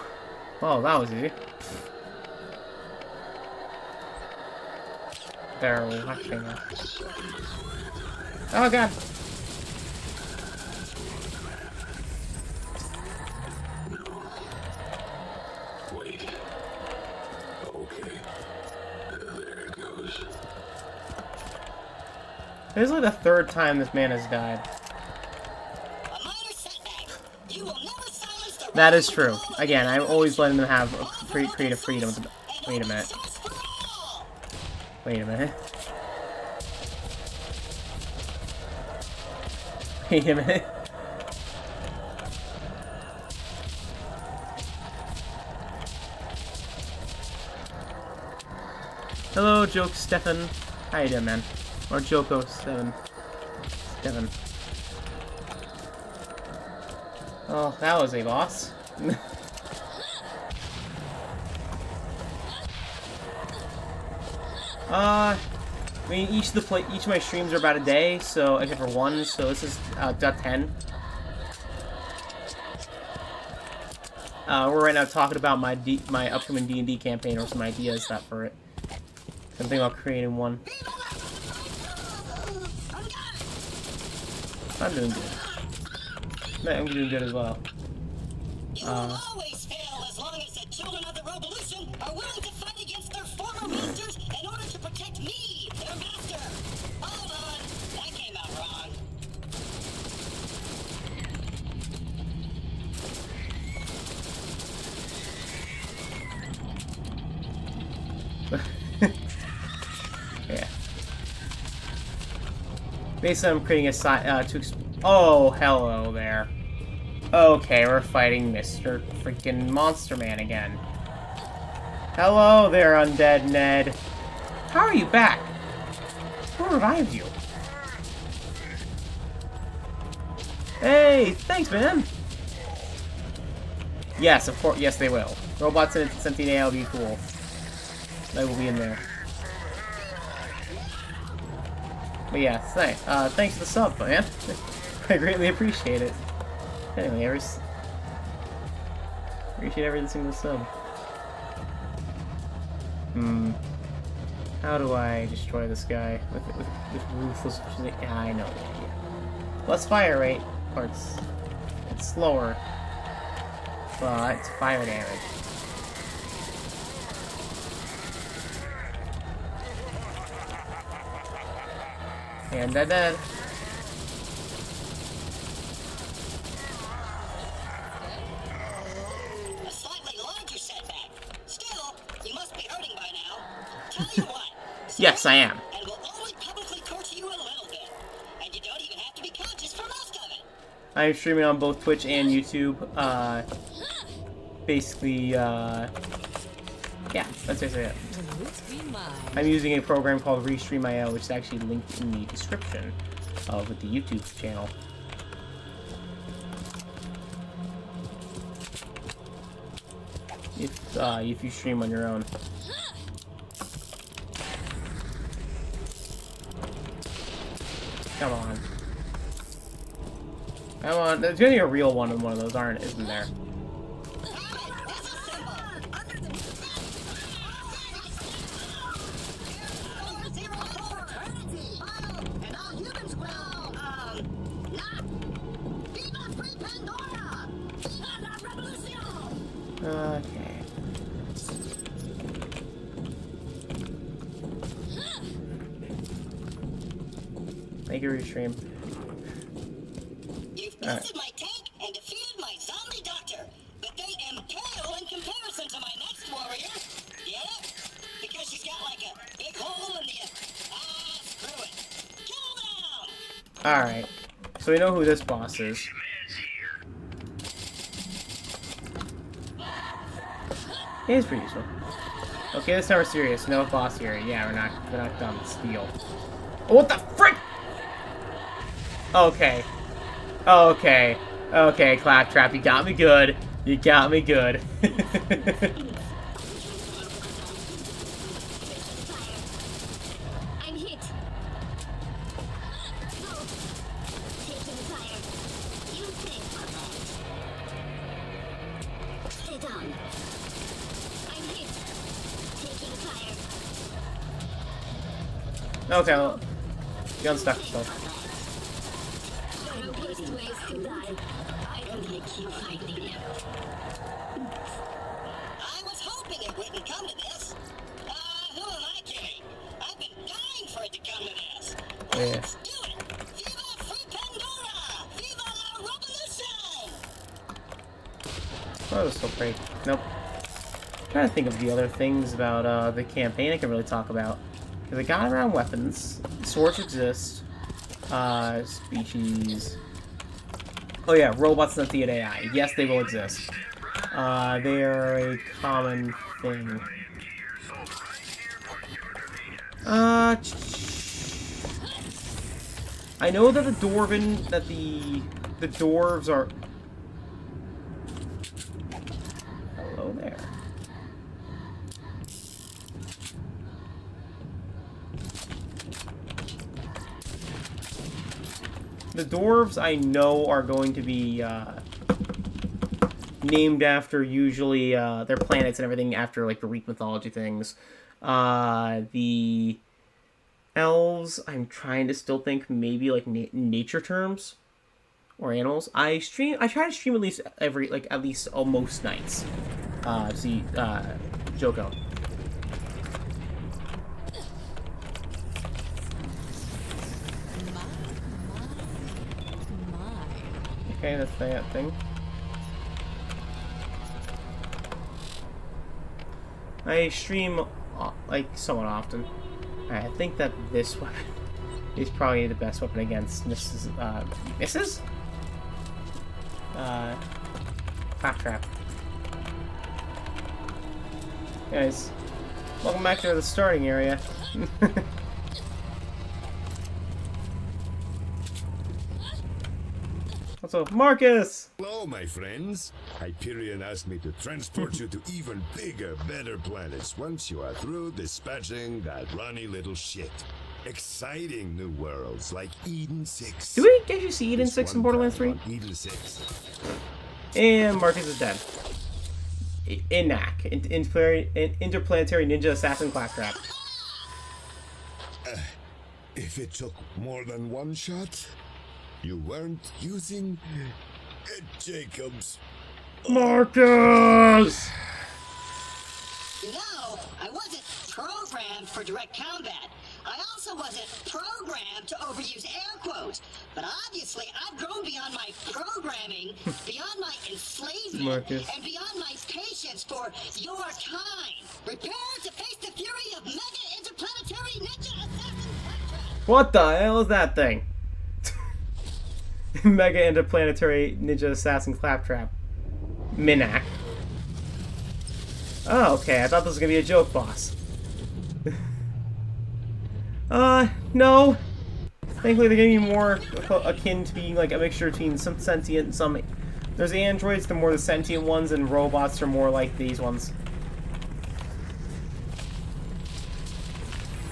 Well, that was easy. They're watching us. Oh god. Wait. Okay. There it goes. This is like the third time this man has died. A minor setback. You will never silence the That is true. Again, I'm always letting them have creative freedom. Wait a minute. Wait a minute. Wait a minute. Hello, Joke Stefan. How you doing, man? Or Joko Stefan. Oh, that was a boss. I mean, each of my streams are about a day, so except for one. So this is got 10. We're right now talking about my upcoming D&D campaign or some ideas that for it. Something about creating one. I'm doing good. I'm doing good as well. You will always fail as long as the children of the revolution are willing Yeah. Basically, I'm creating a side oh, hello there. Okay, we're fighting Mr. freaking Monster Man again. Hello there, Undead Ned. How are you back? Who revived you? Hey, thanks, man. Yes, of course. Yes, they will. Robots and sentient AI will be cool. They will be in there. But yeah, thanks for the sub, man. I greatly appreciate it. Anyway, appreciate every single sub. How do I destroy this guy with ruthless? Yeah, I know the idea. Less fire rate, or it's slower, but it's fire damage. And dead. A slightly larger setback. Still, you must be hurting by now. Tell you what. Yes, I am. And we'll only publicly torture you a little bit. And you don't even have to be conscious for most of it. I'm streaming on both Twitch and YouTube. Basically, yeah, that's basically it. I'm using a program called Restream.io, which is actually linked in the description of the YouTube channel. If you stream on your own. Come on. Come on. There's gonna be a real one in one of those, isn't there? Okay. Thank you, Restream. You've busted my tank and defeated my zombie doctor, but they am pale in comparison to my next warrior. Get it? Because she's got like a big hole in the... screw it. Kill them! Alright. So we know who this boss is. It's pretty useful. Okay, this time we're serious. No boss here. Yeah, we're not done. Steal. Oh, what the frick? Okay. Okay. Okay, Claptrap, you got me good. You got me good. I'm hit. Taking fire. You pay for that. Stay down. I'm hit. Taking fire. Okay, well, you unstuck yourself. No best ways to die. I don't like you fighting them. I was hoping it wouldn't come to this. Who am I kidding? I've been dying for it to come to this. Let's do it! Viva Free Pandora! Viva la Revolution! Oh, that was so great. Nope. I'm trying to think of the other things about the campaign I can really talk about. Because I got around weapons. Swords exist. Species. Oh yeah, robots and the AI. Yes, they will exist. They are a common thing. I know that the dwarves are... Hello there. The dwarves, I know, are going to be named after, usually, their planets and everything, after, like, the Greek mythology things. The elves, I'm trying to still think maybe, like, nature terms or animals. I try to stream at least at least most nights. Joko. Okay, that's that thing. I stream like somewhat often. I think that this weapon is probably the best weapon against Mrs. Claptrap. Guys, welcome back to the starting area. What's up, Marcus? Hello, my friends. Hyperion asked me to transport you to even bigger, better planets once you are through dispatching that runny little shit. Exciting new worlds like Eden 6. Do we get you see Eden 6 in Borderlands 3? Eden 6. And Marcus is dead. Interplanetary Ninja Assassin Claptrap. If it took more than one shot, you weren't using Jacobs. Marcus! No, I wasn't programmed for direct combat. I also wasn't programmed to overuse air quotes. But obviously, I've grown beyond my programming, beyond my enslavement, Marcus. and beyond my patience for your kind. Prepare to face the fury of mega interplanetary ninja assassin Claptrap. What the hell is that thing? Mega Interplanetary Ninja Assassin Claptrap. Minak. Oh, okay. I thought this was gonna be a joke boss. No. Thankfully, they're getting more akin to being like a mixture between some sentient and some. There's androids, they're more the sentient ones, and robots are more like these ones.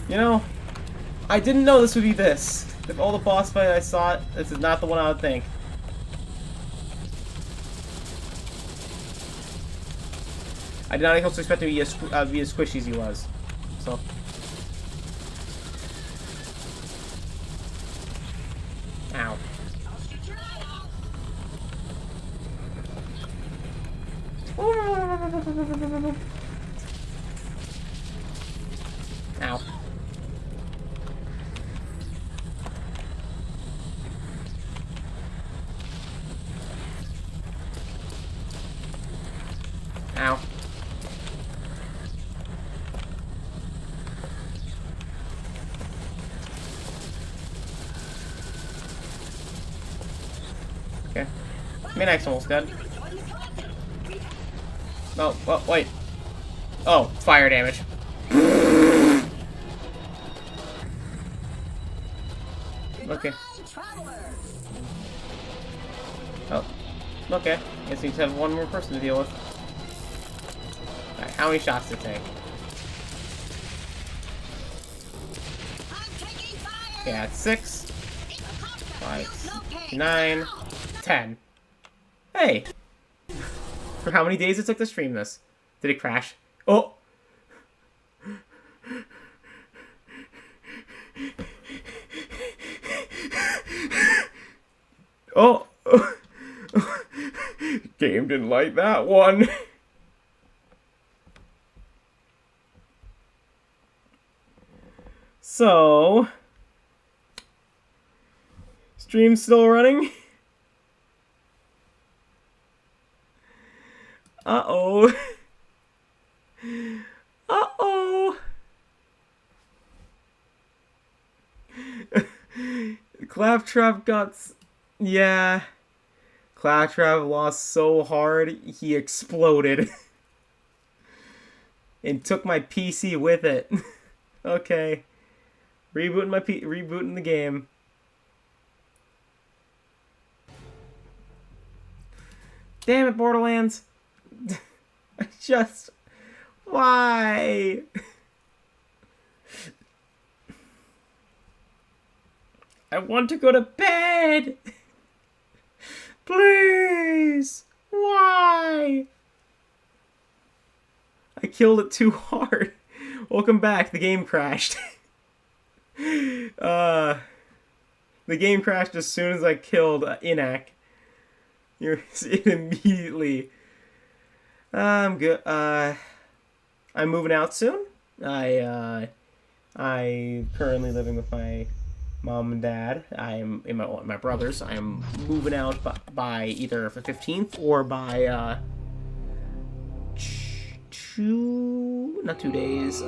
You know, I didn't know this would be this. If all the boss fight I saw, this is not the one I would think. I did not also expect to be as squishy as he was. So. Ow. Ow. Ow. Okay. Minak's almost dead. Oh, well, wait. Oh, fire damage. Okay. Oh, okay. Guess we just have one more person to deal with. Alright, how many shots to take? Okay, that's 6, 5, 9, 10. Hey! For how many days it took to stream this? Did it crash? Oh! Oh! Game didn't like that one. So, stream still running? Uh-oh. Uh-oh. Claptrap got... Yeah. Claptrap lost so hard, he exploded. And took my PC with it. Okay. Rebooting the game. Damn it, Borderlands. Why? I want to go to bed. Please. Why? I killed it too hard. Welcome back. The game crashed. The game crashed as soon as I killed Inak. It immediately. I'm good. I'm moving out soon. I currently living with my mom and dad. I am in my brothers. I am moving out by either the 15th or by not 2 days,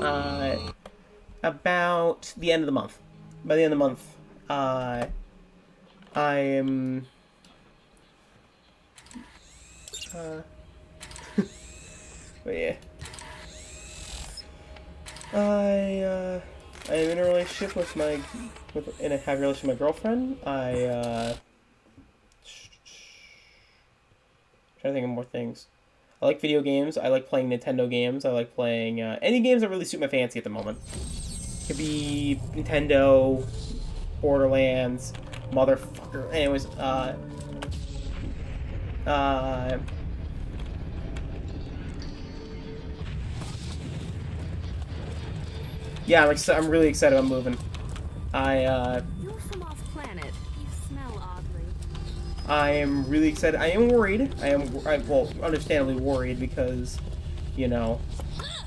about the end of the month. By the end of the month, I am, but yeah. I am in a relationship with in a happy relationship with my girlfriend. Trying to think of more things. I like video games. I like playing Nintendo games. I like playing any games that really suit my fancy at the moment. Could be Nintendo, Borderlands, motherfucker. Anyways, yeah, I'm really excited about moving. You're from off planet. You smell oddly. I am really excited. I am worried. Well, understandably worried because, you know,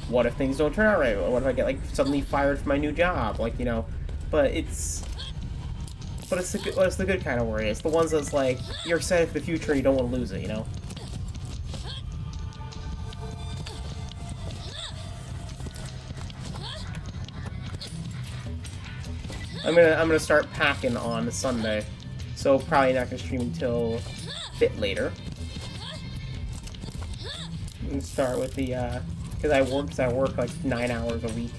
what if things don't turn out right? What if I get, like, suddenly fired from my new job? Like, you know, but it's the good kind of worry. It's the ones that's like, you're excited for the future and you don't want to lose it, you know? I'm gonna start packing on Sunday, so probably not gonna stream until a bit later. And start with the because I work like 9 hours a week,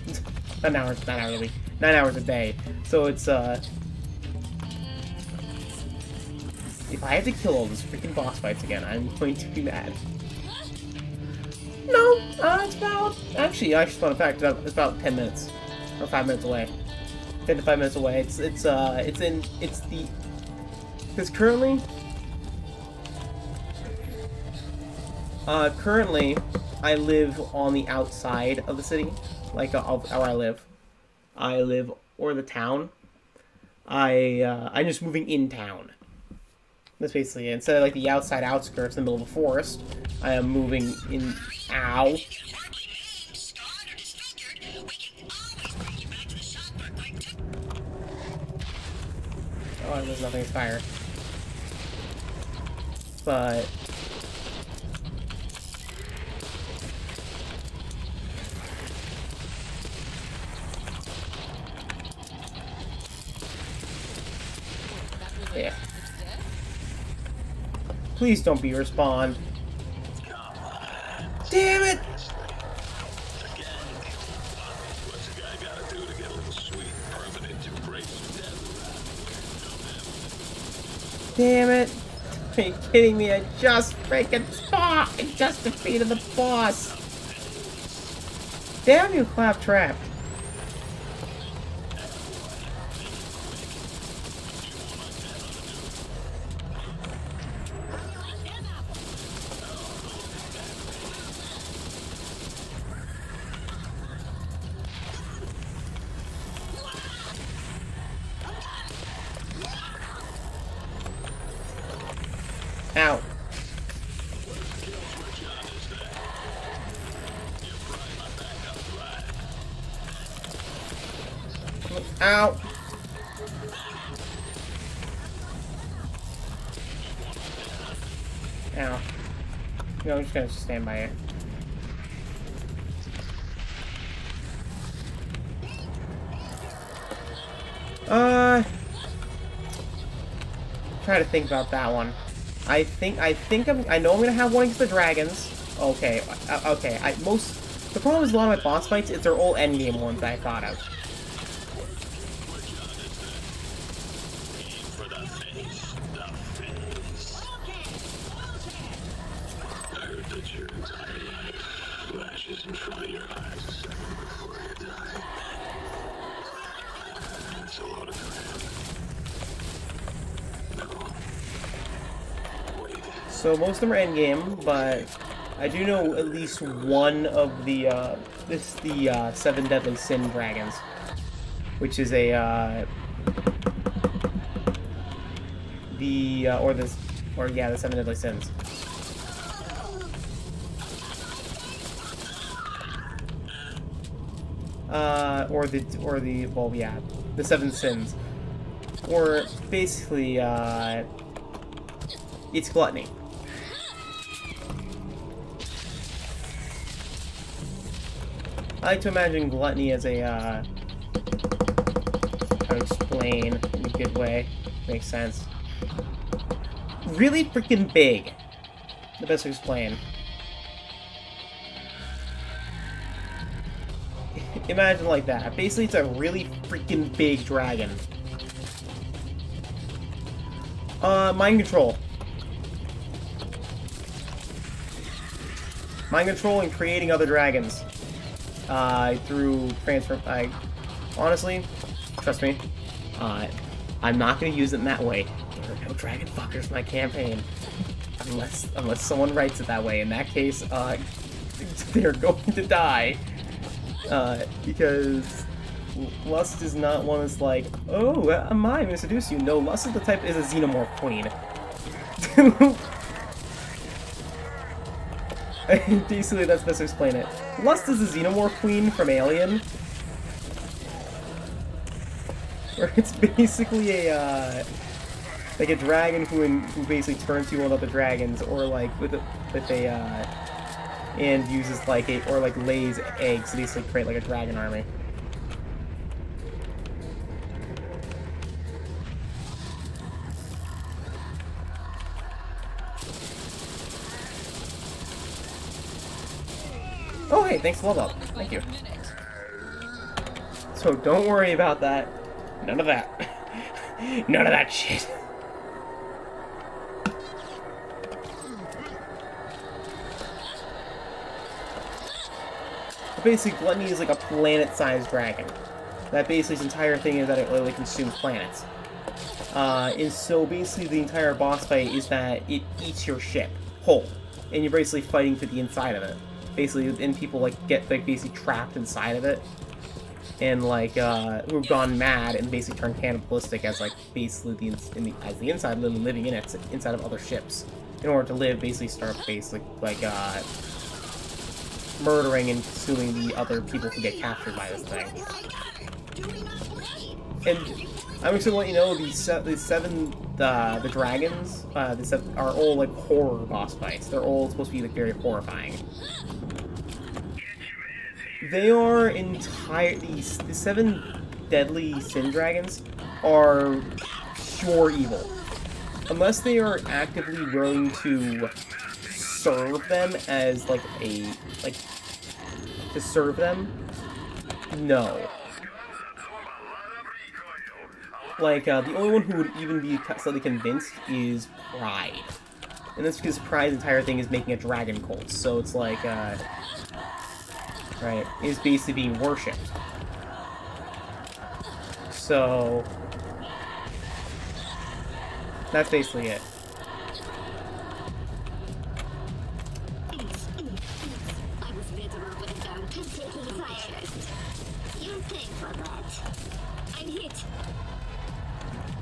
9 hours a week, 9 hours a day. So it's if I have to kill all those freaking boss fights again, I'm going to be mad. No, it's about actually fun fact, it's about 10 minutes or 5 minutes away. 10 to 5 minutes away. Because currently I live on the outside of the city, like of where I live or the town. I'm just moving in town. That's basically it. Instead of like the outside outskirts in the middle of a forest, I am moving in. Ow. Oh, there's nothing to fire. But yeah. Please don't be respawned. Damn it! Damn it! Are you kidding me? I just defeated the boss! Damn you, Claptrap! Ow. Ow. Ow. No, I'm just gonna stand by it. Try to think about that one. I know I'm gonna have one against the dragons. Okay, okay. The problem is a lot of my boss fights, it's their old endgame ones that I thought of. So most of them are endgame, but I do know at least one of the the 7 Deadly Sin dragons, which is the 7 Deadly Sins. The 7 Sins, or basically it's gluttony. like to imagine gluttony as a, how to explain in a good way. Makes sense. Really freaking big. The best to explain. Imagine like that. Basically, it's a really freaking big dragon. Mind control. Mind control and creating other dragons. Through transfer... honestly, trust me, I'm not going to use it in that way. There are no dragon fuckers in my campaign. Unless someone writes it that way. In that case, they're going to die. Because lust is not one that's like, oh, I'm going to seduce you. No, lust is the type is a xenomorph queen. Basically, that's best to explain it. Lust is a xenomorph queen from Alien. Where it's basically a, like a dragon who basically turns you on other dragons, or like and uses like or lays eggs to basically create like a dragon army. Oh hey, thanks for level up. Thank you. So don't worry about that. None of that. None of that shit. Basically, gluttony is like a planet-sized dragon. That basically its entire thing is that it literally consumes planets. And so basically the entire boss fight is that it eats your ship whole, and you're basically fighting for the inside of it. Basically, and people like get like basically trapped inside of it, and like who've gone mad and basically turned cannibalistic as like basically as the inside living in it inside of other ships. In order to live, basically start basically like murdering and consuming the other people who get captured by this thing. And I'm just gonna let you know the dragons are all like horror boss fights. They're all supposed to be like very horrifying. They are the 7 deadly sin dragons are pure evil, unless they are actively willing to serve them as to serve them. No. Like the only one who would even be slightly convinced is Pride, and that's because Pride's entire thing is making a dragon cult. So it's like right, is basically being worshipped. So that's basically it.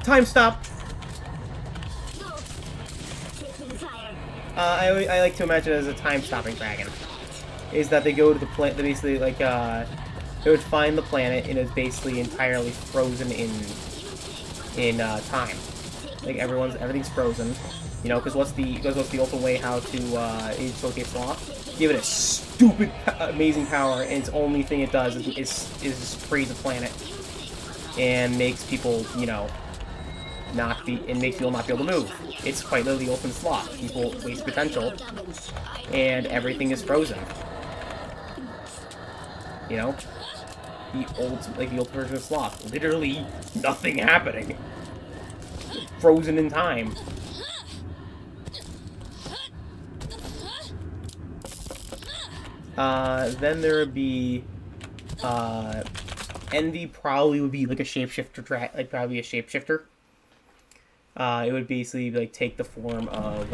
Time stop. I like to imagine it as a time-stopping dragon. Is that they go to the planet? They basically like they would find the planet and it's basically entirely frozen in time. Like everything's frozen. You know, because what's the ultimate way how to insulcate sloth? Give it a stupid, amazing power, and its only thing it does is just freeze the planet and makes people, you know, makes people not be able to move. It's quite literally the ultimate sloth. People waste potential, and everything is frozen. You know, the ultimate version of sloth. Literally nothing happening. Frozen in time. Then there would be Envy. Probably would be like a shapeshifter, probably a shapeshifter. It would basically like take the form of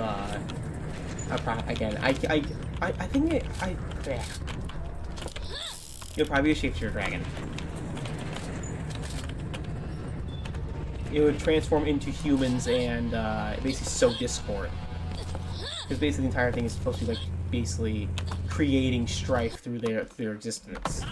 again. I think yeah. It would probably be a shapeshifter dragon. It would transform into humans and basically sow discord. Because basically the entire thing is supposed to be like basically creating strife through their existence.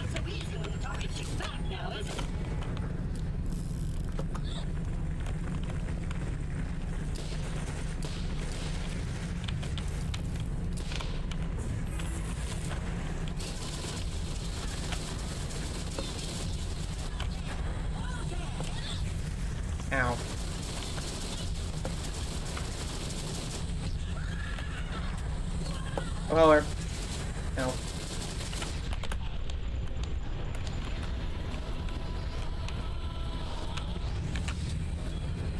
Ow. Oh, hello.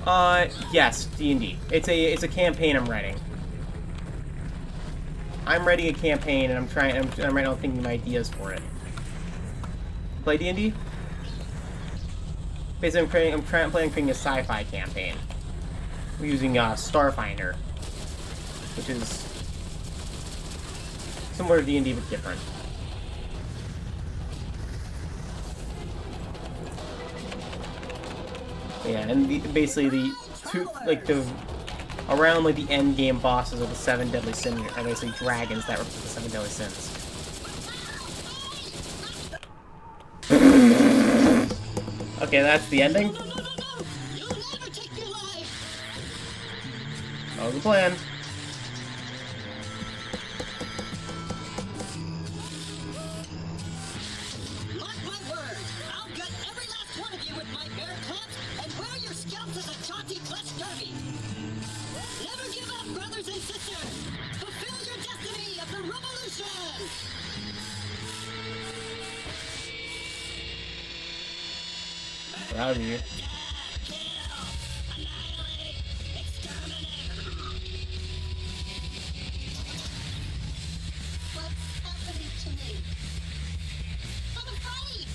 Ow. Yes, D&D. It's a campaign I'm writing. I'm writing a campaign, and I'm right now thinking of ideas for it. Play D&D? Basically, I'm planning on creating a sci-fi campaign. We're using Starfinder, which is similar to D&D but different. Yeah, and basically the around like the end game bosses of the 7 deadly sins are basically dragons that represent the 7 deadly sins. Okay, that's the ending. That was the plan. Mark my words, I'll gut every last one of you with my bear clubs and wear your scalps as a jaunty flesh derby. Never give up, brothers and sisters. Fulfill your destiny of the revolution. Proud of you. What's happening to me? I'm afraid.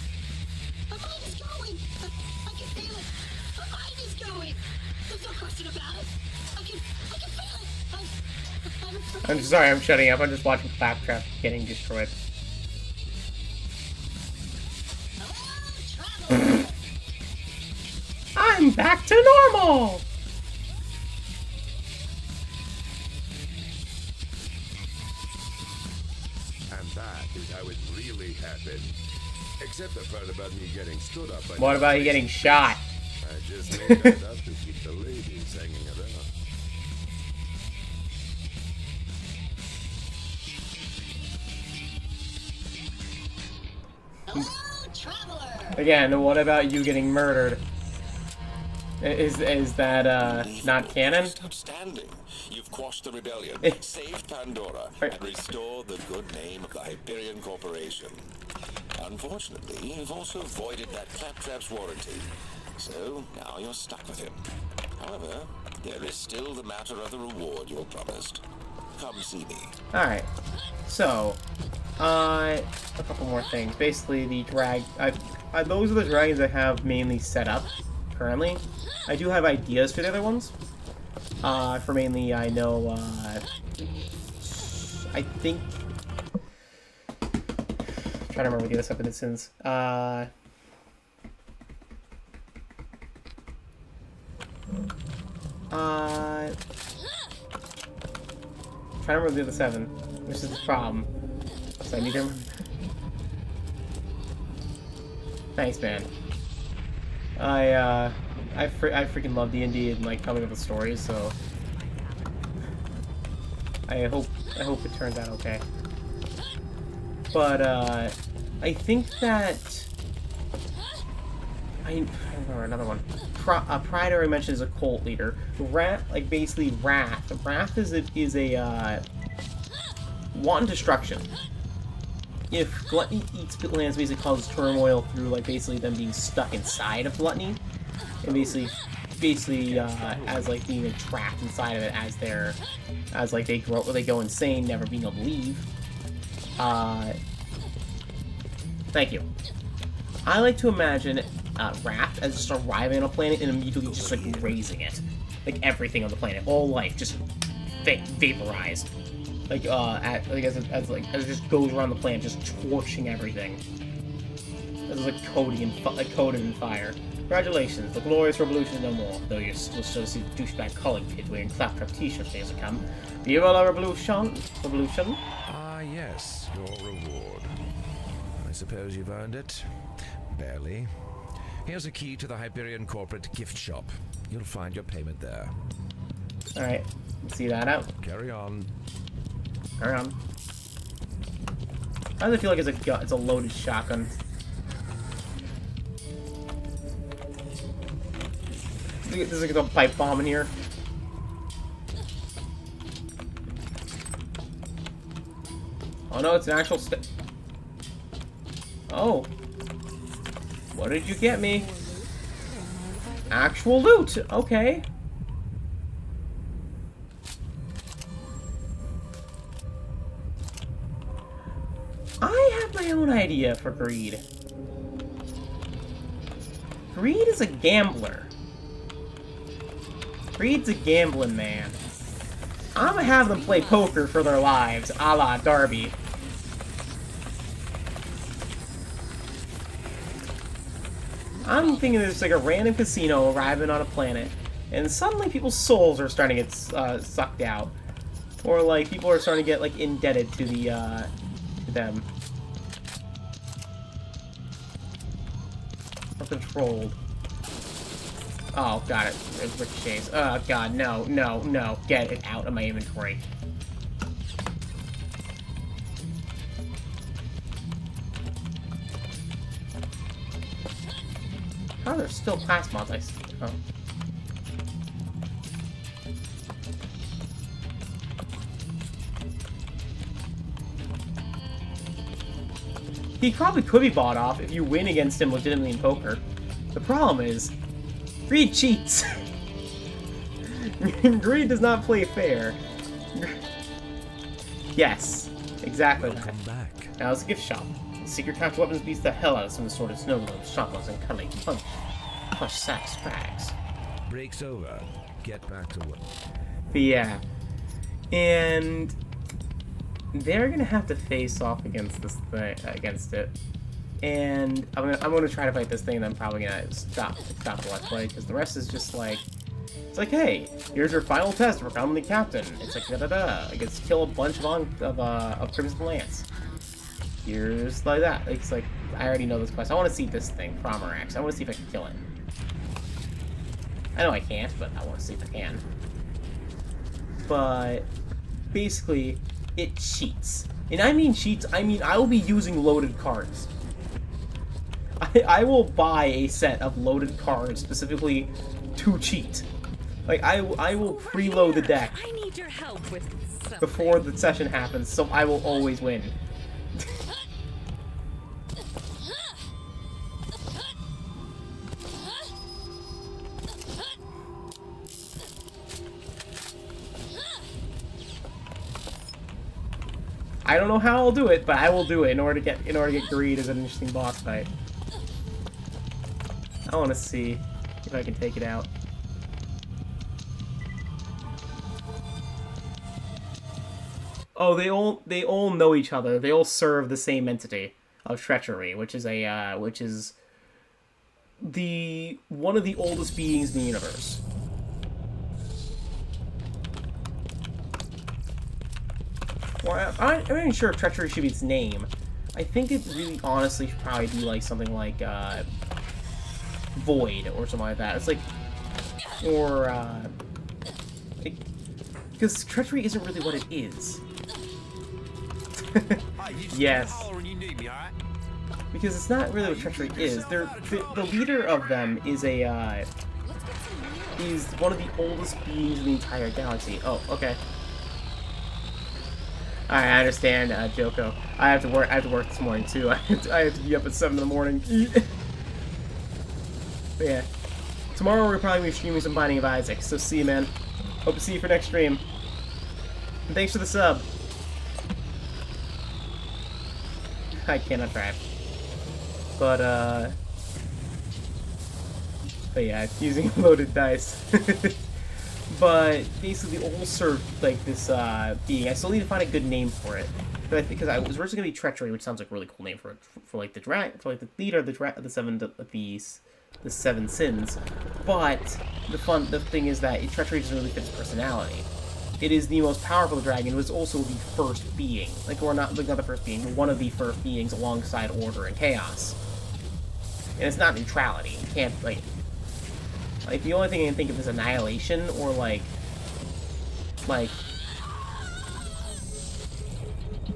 My mind is going. I can feel it. My mind is going. There's no question about it. I can feel it. I'm afraid. I'm sorry, I'm shutting up. I'm just watching Claptrap getting destroyed. I'm back to normal! And that is how it really happened. Except the part about me getting stood up by... What about you getting shot? I just made that up to keep the ladies hanging around. Hello, traveler. Again, what about you getting murdered? Is that not canon? Outstanding. You've quashed the rebellion, saved Pandora, and restored the good name of the Hyperion Corporation. Unfortunately, you've also voided that Claptrap's warranty. So, now you're stuck with him. However, there is still the matter of the reward you promised. Come see me. Alright. So, a couple more things. Basically, the those are the dragons I have mainly set up currently. I do have ideas for the other ones. For mainly, I know, I think... I'm trying to remember the other stuff in this instance. Trying to remember the other 7, which is the problem. So I need to remember. Thanks, man. I freaking love D&D and like coming up with stories, so I hope it turns out okay. But I think that I remember another one. Pride already mentioned is a cult leader. Wrath, like basically Wrath. Wrath is a wanton destruction. If Gluttony eats lands, basically causes turmoil through like basically them being stuck inside of Gluttony, and basically as like being like, trapped inside of it as like they go insane, never being able to leave. Thank you. I like to imagine Wrath as just arriving on a planet and immediately just like raising it, like everything on the planet, all life just vaporized. Like as it just goes around the planet, just torching everything. This is like coated in fire. Congratulations, the glorious revolution is no more. Though you still see the douchebag college kid wearing Claptrap t-shirts days to come. Viva la revolution! Revolution. Ah, yes, your reward. I suppose you've earned it. Barely. Here's a key to the Hyperion corporate gift shop. You'll find your payment there. All right, see that out. Carry on. Carry on. How does it feel like it's a loaded shotgun? There's like a pipe bomb in here. Oh no, it's an actual Oh. What did you get me? Actual loot. Okay. I have my own idea for Greed. Greed is a gambler. Greed's a gambling man. I'm gonna have them play poker for their lives, a la Darby. I'm thinking there's like a random casino arriving on a planet, and suddenly people's souls are starting to get sucked out. Or like people are starting to get like indebted to the to them. Or controlled. Oh, got it. It's ricochets. Oh god, no, no, no. Get it out of my inventory. Oh, there's still class mods, I see. Oh. He probably could be bought off if you win against him legitimately in poker. The problem is, Greed cheats. Greed does not play fair. Yes, exactly that. Welcome back. Now it's a gift shop. The secret craft weapons beats the hell out of some assorted snow globes, shotguns, and cuddly plush sacks bags. Break's over. Get back to work. But yeah, and they're gonna have to face off against this thing, against it. And I'm gonna try to fight this thing, and I'm probably gonna stop the let's play because the rest is just like, it's like, hey, here's your final test for becoming the captain. It's like da-da-da. It gets to kill a bunch of Crimson Lance. Here's like that. It's like, I already know this quest. I want to see this thing, Promorax. I want to see if I can kill it. I know I can't, but I want to see if I can. But basically, it cheats. And I mean cheats, I mean I will be using loaded cards. I will buy a set of loaded cards specifically to cheat. Like, I will preload the deck I need your help with something. before the session happens, so I will always win. I don't know how I'll do it, but I will do it in order to get Greed as an interesting boss fight. I want to see if I can take it out. Oh, they all know each other. They all serve the same entity of treachery, which is one of the oldest beings in the universe. Well, I'm not even sure if treachery should be its name. I think it really honestly should probably be like something like Void or something like that. It's like, or because treachery isn't really what it is. Yes. Because it's not really what treachery is. The leader of them is is one of the oldest beings in the entire galaxy. Oh, okay. Alright, I understand, Joko. I have to work this morning too. I have to be up at 7 in the morning. But yeah. Tomorrow we're probably be streaming some Binding of Isaac, so see you, man. Hope to see you for next stream. And thanks for the sub. I cannot drive. But yeah, using loaded dice. But basically, they all serve like this being. I still need to find a good name for it, because I was originally gonna be treachery, which sounds like a really cool name for it, for like the leader of the seven sins. But the thing is that treachery doesn't really fit its personality. It is the most powerful dragon. It was also the first being, not the first being, but one of the first beings alongside order and chaos. And it's not neutrality. You can't like the only thing I can think of is annihilation, or like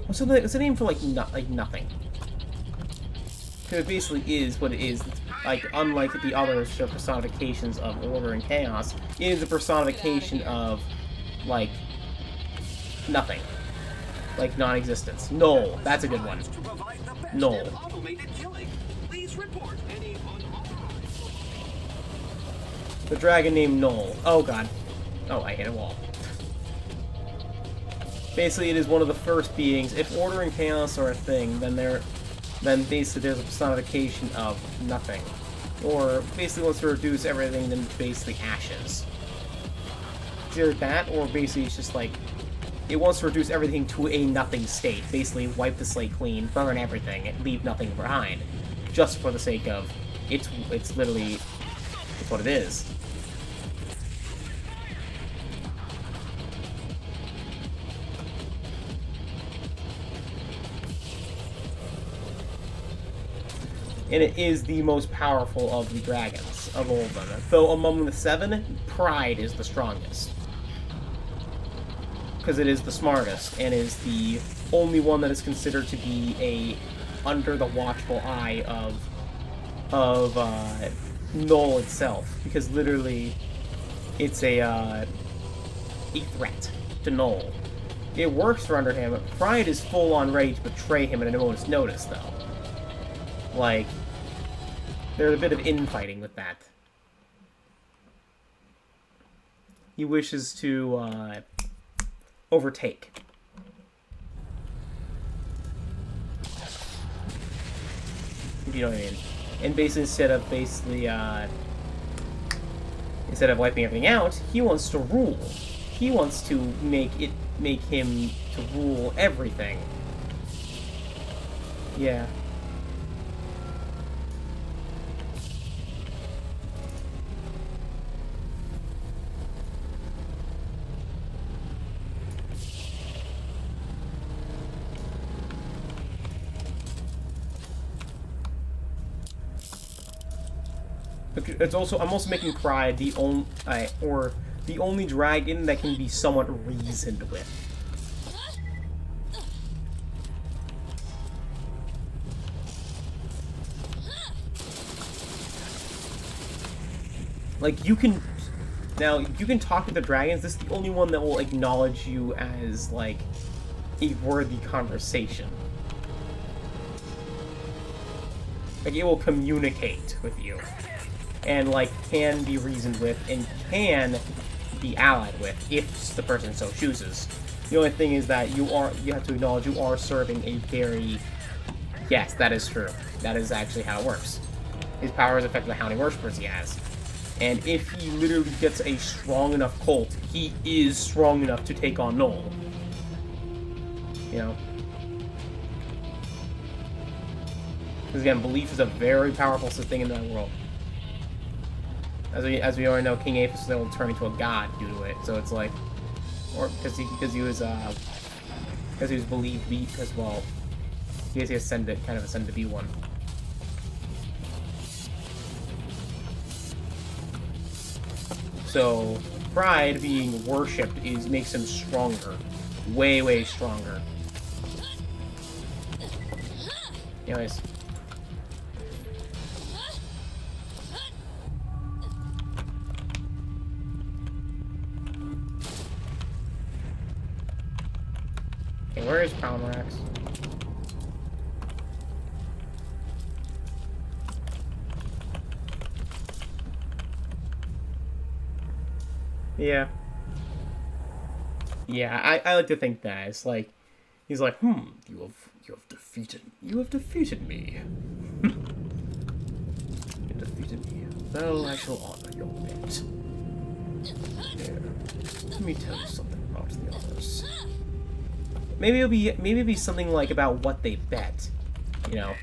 what's the name for like nothing? It basically is what it is. Like, unlike the other personifications of order and chaos, it is a personification of, like, nothing. Like, non-existence. Null. That's a good one. Null. The dragon named Null. Oh, God. Oh, I hit a wall. Basically, it is one of the first beings. If order and chaos are a thing, then basically there's a personification of nothing. Or basically wants to reduce everything to basically ashes. It's either that, or basically it's just like, it wants to reduce everything to a nothing state. Basically wipe the slate clean, burn everything, and leave nothing behind. Just for the sake of, it's literally, it's what it is. And it is the most powerful of the dragons, of all of them. Though among the 7, Pride is the strongest. Because it is the smartest, and is the only one that is considered to be under the watchful eye of Null itself. Because literally, it's a threat to Null. It works for under him, but Pride is full on ready to betray him at a moment's notice, though. Like, there's a bit of infighting with that. He wishes to overtake. If you know what I mean. And basically, instead of wiping everything out, he wants to rule. He wants to make him to rule everything. Yeah. It's also, I'm also making Pride the only dragon that can be somewhat reasoned with. Like, you can talk to the dragons. This is the only one that will acknowledge you as, like, a worthy conversation. Like, it will communicate with you. And, like, can be reasoned with, and can be allied with, if the person so chooses. The only thing is that you have to acknowledge you are serving a very... Yes, that is true. That is actually how it works. His powers affect how many worshippers he has. And if he literally gets a strong enough cult, he is strong enough to take on Null. You know? Because again, belief is a very powerful thing in that world. As we already know, King Aphis will turn into a god due to it. So it's like, or because he was believed to be, because well, he ascended to be one. So Pride being worshipped makes him stronger, way stronger. Anyways. Where is Palmerax? Yeah. Yeah, I like to think that. It's like, he's like, you have defeated me. You defeated me. Well, I shall honor your bet. Here, let me tell you something about the others. Maybe it'll be something like about what they bet, you know,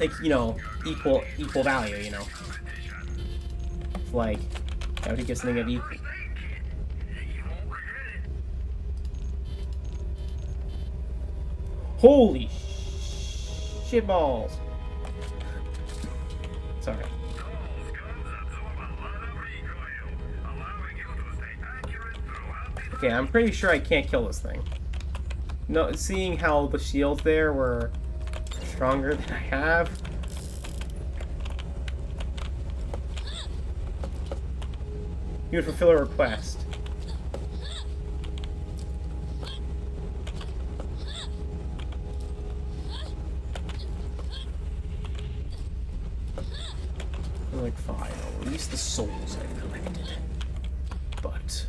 like, you know, equal value, you know, like that would give something of equal. Holy shit balls! Sorry. Okay, I'm pretty sure I can't kill this thing. No, seeing how the shields there were stronger than I have. You would fulfill a request. I'm like, fine, I'll release the souls I've collected. But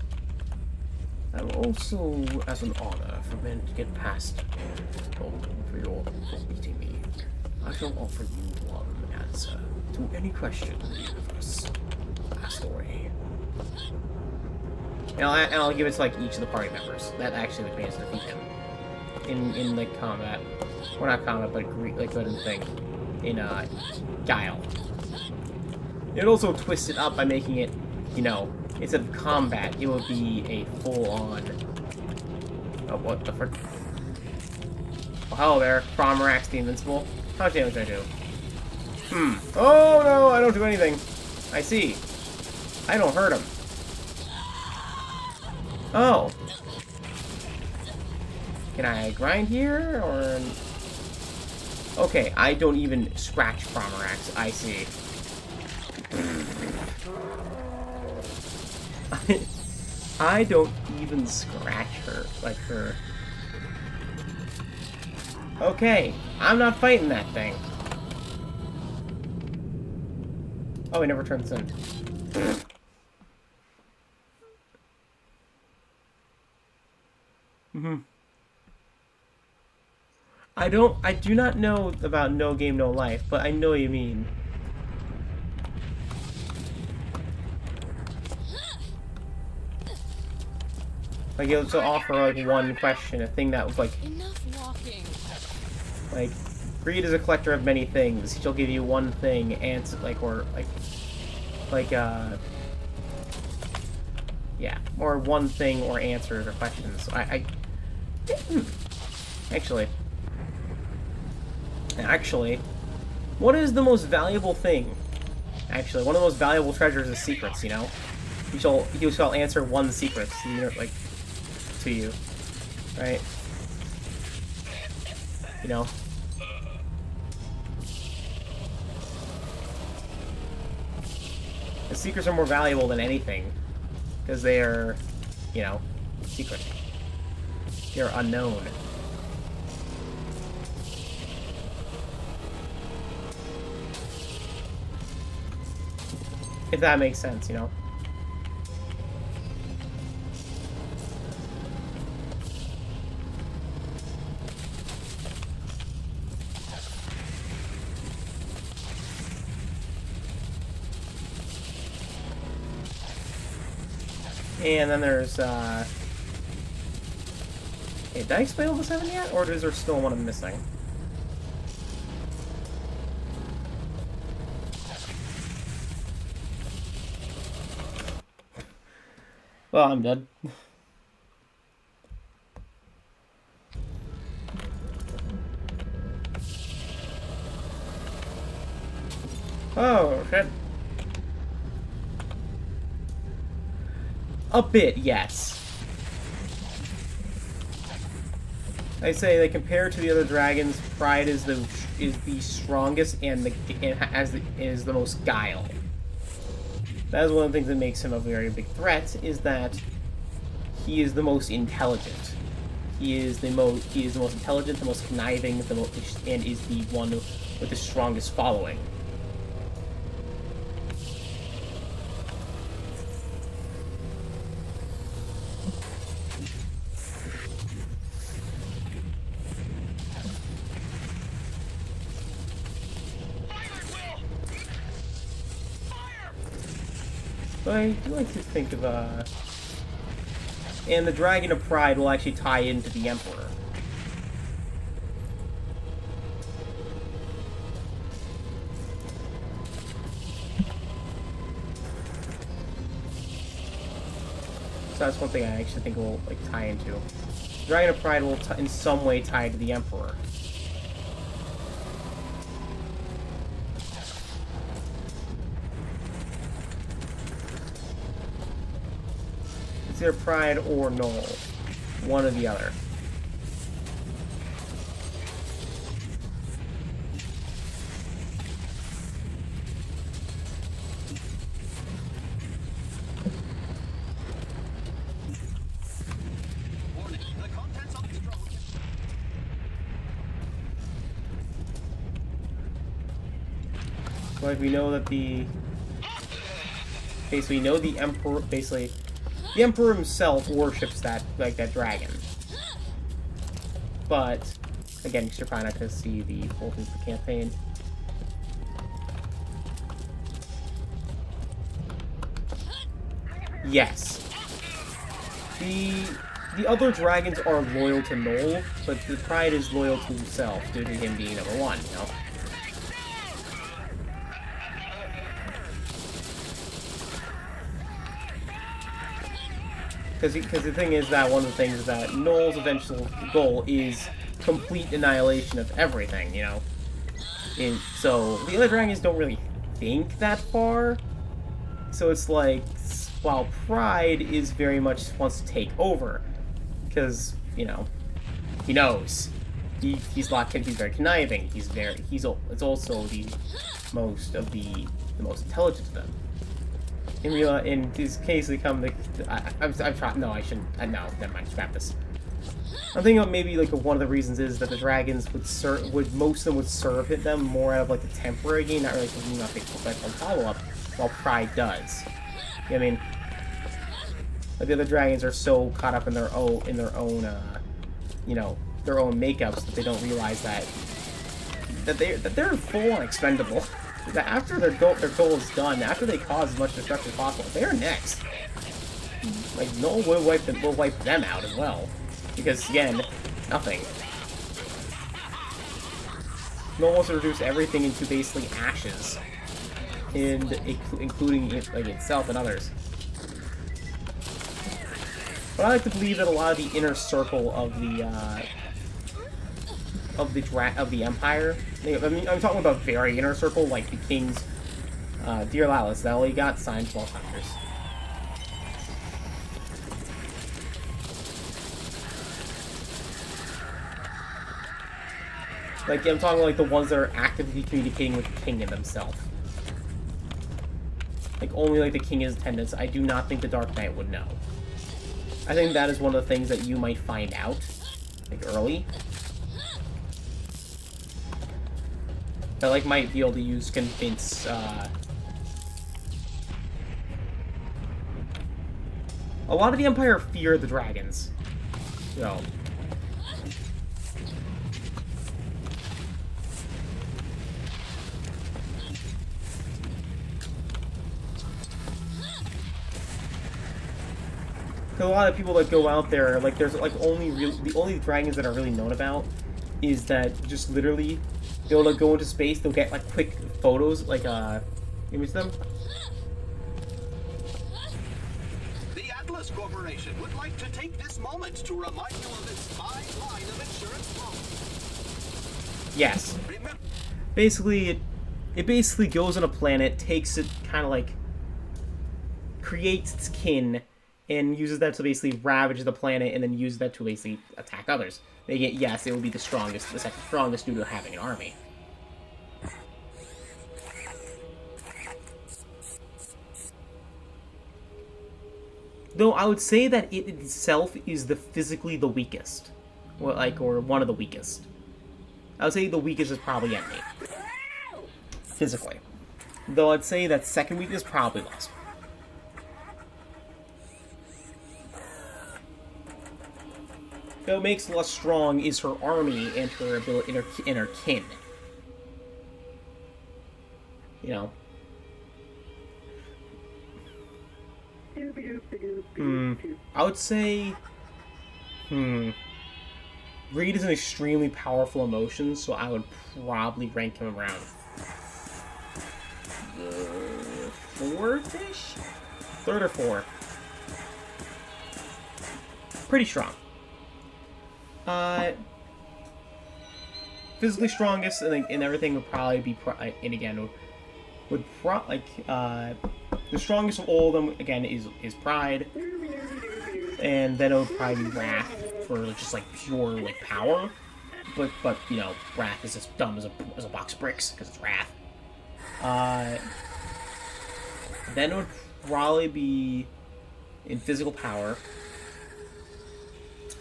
I will also, as an honor for men to get past for beating me, I shall offer you one answer to any question in the universe. Asked away. And I'll give it to like each of the party members. That actually would be to defeat him in like combat, or not combat, but like good and thing in Guile. It also twists it up by making it, you know, instead of combat, it would be a full-on. Oh, what the frick? Oh, hello there, Cromrax the Invincible. How much damage do I do? Oh no, I don't do anything. I see. I don't hurt him. Oh. Can I grind here, or... Okay, I don't even scratch Cromrax. I see. I don't even scratch her, like her. Okay, I'm not fighting that thing. Oh, he never turns in. I do not know about No Game, No Life, but I know what you mean. Like, it was to offer, like, one question, a thing that was, like... Enough walking. Like, Greed is a collector of many things. She'll give you one thing, and, like, or, yeah, or one thing, or answers, or questions. Actually, what is the most valuable thing? Actually, one of the most valuable treasures is secrets, you know? You shall answer one secret, you know, like... to you, right? You know? The secrets are more valuable than anything, because they are, you know, secret. They're unknown. If that makes sense, you know? And then there's, okay, did I explain all the 7 yet? Or is there still one I'm missing? Well, I'm dead. Oh, shit. A bit, yes. I say, like, compared to the other dragons, Pride is the strongest and is the most guile. That is one of the things that makes him a very big threat. Is that he is the most intelligent. He is the most intelligent, the most conniving, and is the one with the strongest following. But I do like to think of, and the Dragon of Pride will actually tie into the Emperor. So that's one thing I actually think will, like, tie into. Dragon of Pride will in some way tie to the Emperor. It's either Pride or Null. One or the other. Like, we know that basically, we know the Emperor, basically, the Emperor himself worships that, like, that dragon. But, again, you're probably not going to see the full thing of the campaign. Yes. The other dragons are loyal to Noel, but the Pride is loyal to himself due to him being number one, you know? Because the thing is that one of the things is that Noel's eventual goal is complete annihilation of everything, you know? And so, the other dragons don't really think that far. So it's like, while Pride is very much wants to take over. Because, you know, he knows. He's very conniving. It's also the most intelligent of them. In this case, they come. I'm trying. No, I shouldn't. No, never mind. Scrap this. I'm thinking of maybe like one of the reasons is that the dragons most of them would serve them more out of like the temporary gain, not really thinking about the follow up, while Pride does. You know what I mean? Like the other dragons are so caught up in their own, you know, their own makeups that they don't realize that they're full on expendable. That after their goal is done, after they cause as much destruction as possible, they are next. Like Noel will wipe them out as well, because again, nothing. Noel wants to reduce everything into basically ashes, and including like itself and others. But I like to believe that a lot of the inner circle of the Empire. I mean, I'm talking about very inner circle, like the King's Dear Lallis. That only got signed 12 hunters. Like, I'm talking like the ones that are actively communicating with the King and themselves. Like, only like the King is attendance. I do not think the Dark Knight would know. I think that is one of the things that you might find out, like, early. That, like, might be able to use convince, a lot of the Empire fear the dragons. So... a lot of people that go out there, like, there's like the only dragons that are really known about is that just literally they'll like go into space, they'll get like quick photos, like image them. The Atlas Corporation would like to take this moment to remind you of its fine line of insurance policy. Yes. Basically, it basically goes on a planet, takes it, kind of like creates its kin, and uses that to basically ravage the planet, and then uses that to basically attack others. Yes, it will be the strongest, the second strongest due to having an army. Though I would say that it itself is physically the weakest, or one of the weakest. I would say the weakest is probably enemy, physically. Though I'd say that second weakness probably less. What makes less strong is her army and her ability and her kin. You know. I would say. Greed is an extremely powerful emotion, so I would probably rank him around 4th-ish? 3rd or 4th. Pretty strong. Physically strongest, and everything would probably be, and again, the strongest of all of them, again, is Pride, and then it would probably be Wrath for just, like, pure, like, power, but, you know, Wrath is as dumb as a box of bricks, because it's Wrath. Then it would probably be in physical power.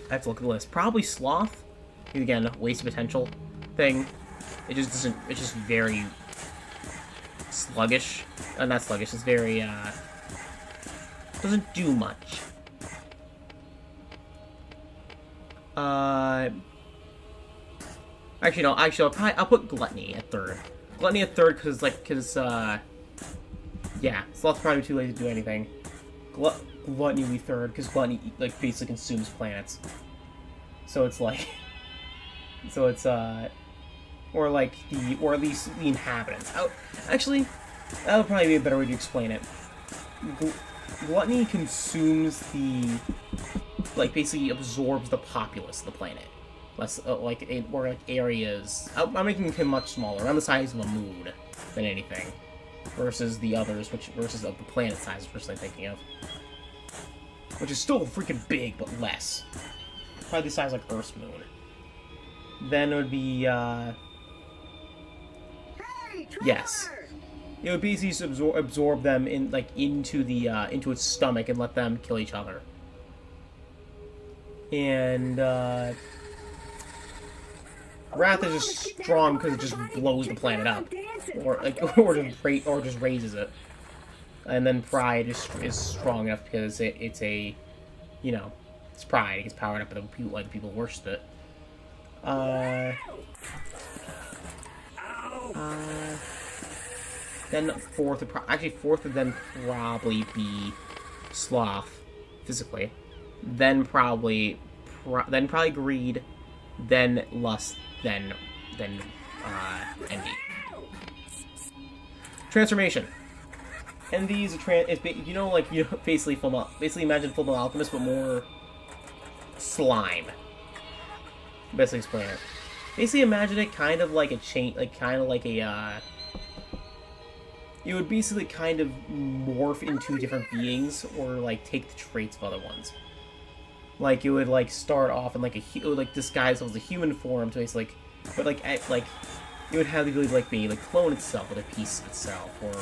I have to look at the list. Probably Sloth. Again, waste potential thing. It just doesn't. It's just very sluggish. Not sluggish, it's very, doesn't do much. Actually, no, I'll put Gluttony at third. Gluttony at third, yeah, Sloth's probably too lazy to do anything. Gluttony will be third, because Gluttony, like, basically consumes planets. So it's like... So it's, or like or at least the inhabitants. Actually, that would probably be a better way to explain it. Gluttony consumes the, like, basically absorbs the populace of the planet. Less, or like areas. I'm making him much smaller, around the size of a moon, than anything. Versus the others, versus of the planet size, which I'm thinking of. Which is still freaking big, but less. Probably the size like Earth's moon. Then it would be, yes. It would basically just absorb them in, like, into its stomach and let them kill each other. And, Wrath is just strong because it just blows the planet up. Or just raises it. And then Pride is strong enough because it's a, you know, it's Pride. It gets powered up by the people worship it. Then fourth would then probably be Sloth, physically. Then probably Greed, then Lust, then Envy. Transformation. Envy is basically imagine Fullmetal Alchemist, but more slime. Best to explain it. Basically, imagine it kind of like a chain, it would basically kind of morph into different beings, or like take the traits of other ones. Like it would like start off in like it would like disguise as a human form to basically, but like it would have the ability to like clone itself with a piece of itself, or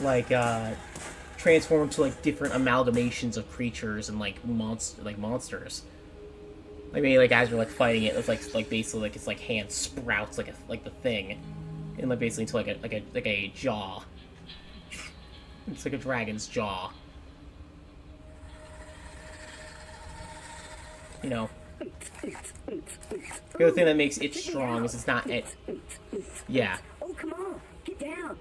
like transform to like different amalgamations of creatures and like monsters. Like maybe like as you're like fighting it, it's like basically like its like hand sprouts like the thing, and like basically into like a jaw. It's like a dragon's jaw. You know. The other thing that makes it strong is it's not it. Yeah. Oh, come on, get down.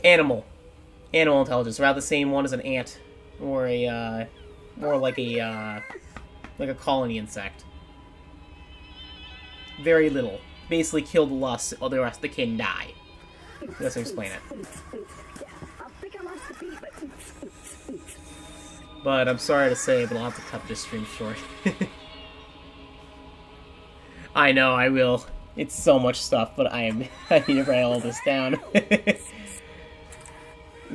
Animal intelligence. Around the same one as an ant, or a more like a colony insect. Very little. Basically kill the lust, or the rest of the kin die. Let's explain it. But I'm sorry to say, but I'll have to cut this stream short. I know, I will. It's so much stuff, but I need to write all this down.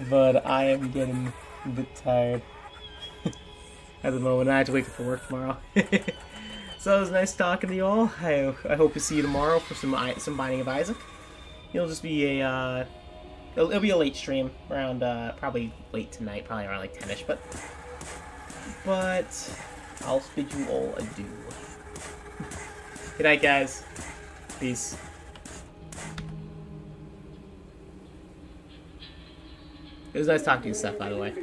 But I am getting a bit tired at the moment. I have to wake up for work tomorrow. So it was nice talking to you all. I hope to see you tomorrow for some Binding of Isaac. It'll just be a it'll be a late stream, around probably late tonight, probably around like 10ish. But I'll bid you all adieu. Good night, guys. Peace. It was nice talking to you, Seth, by the way.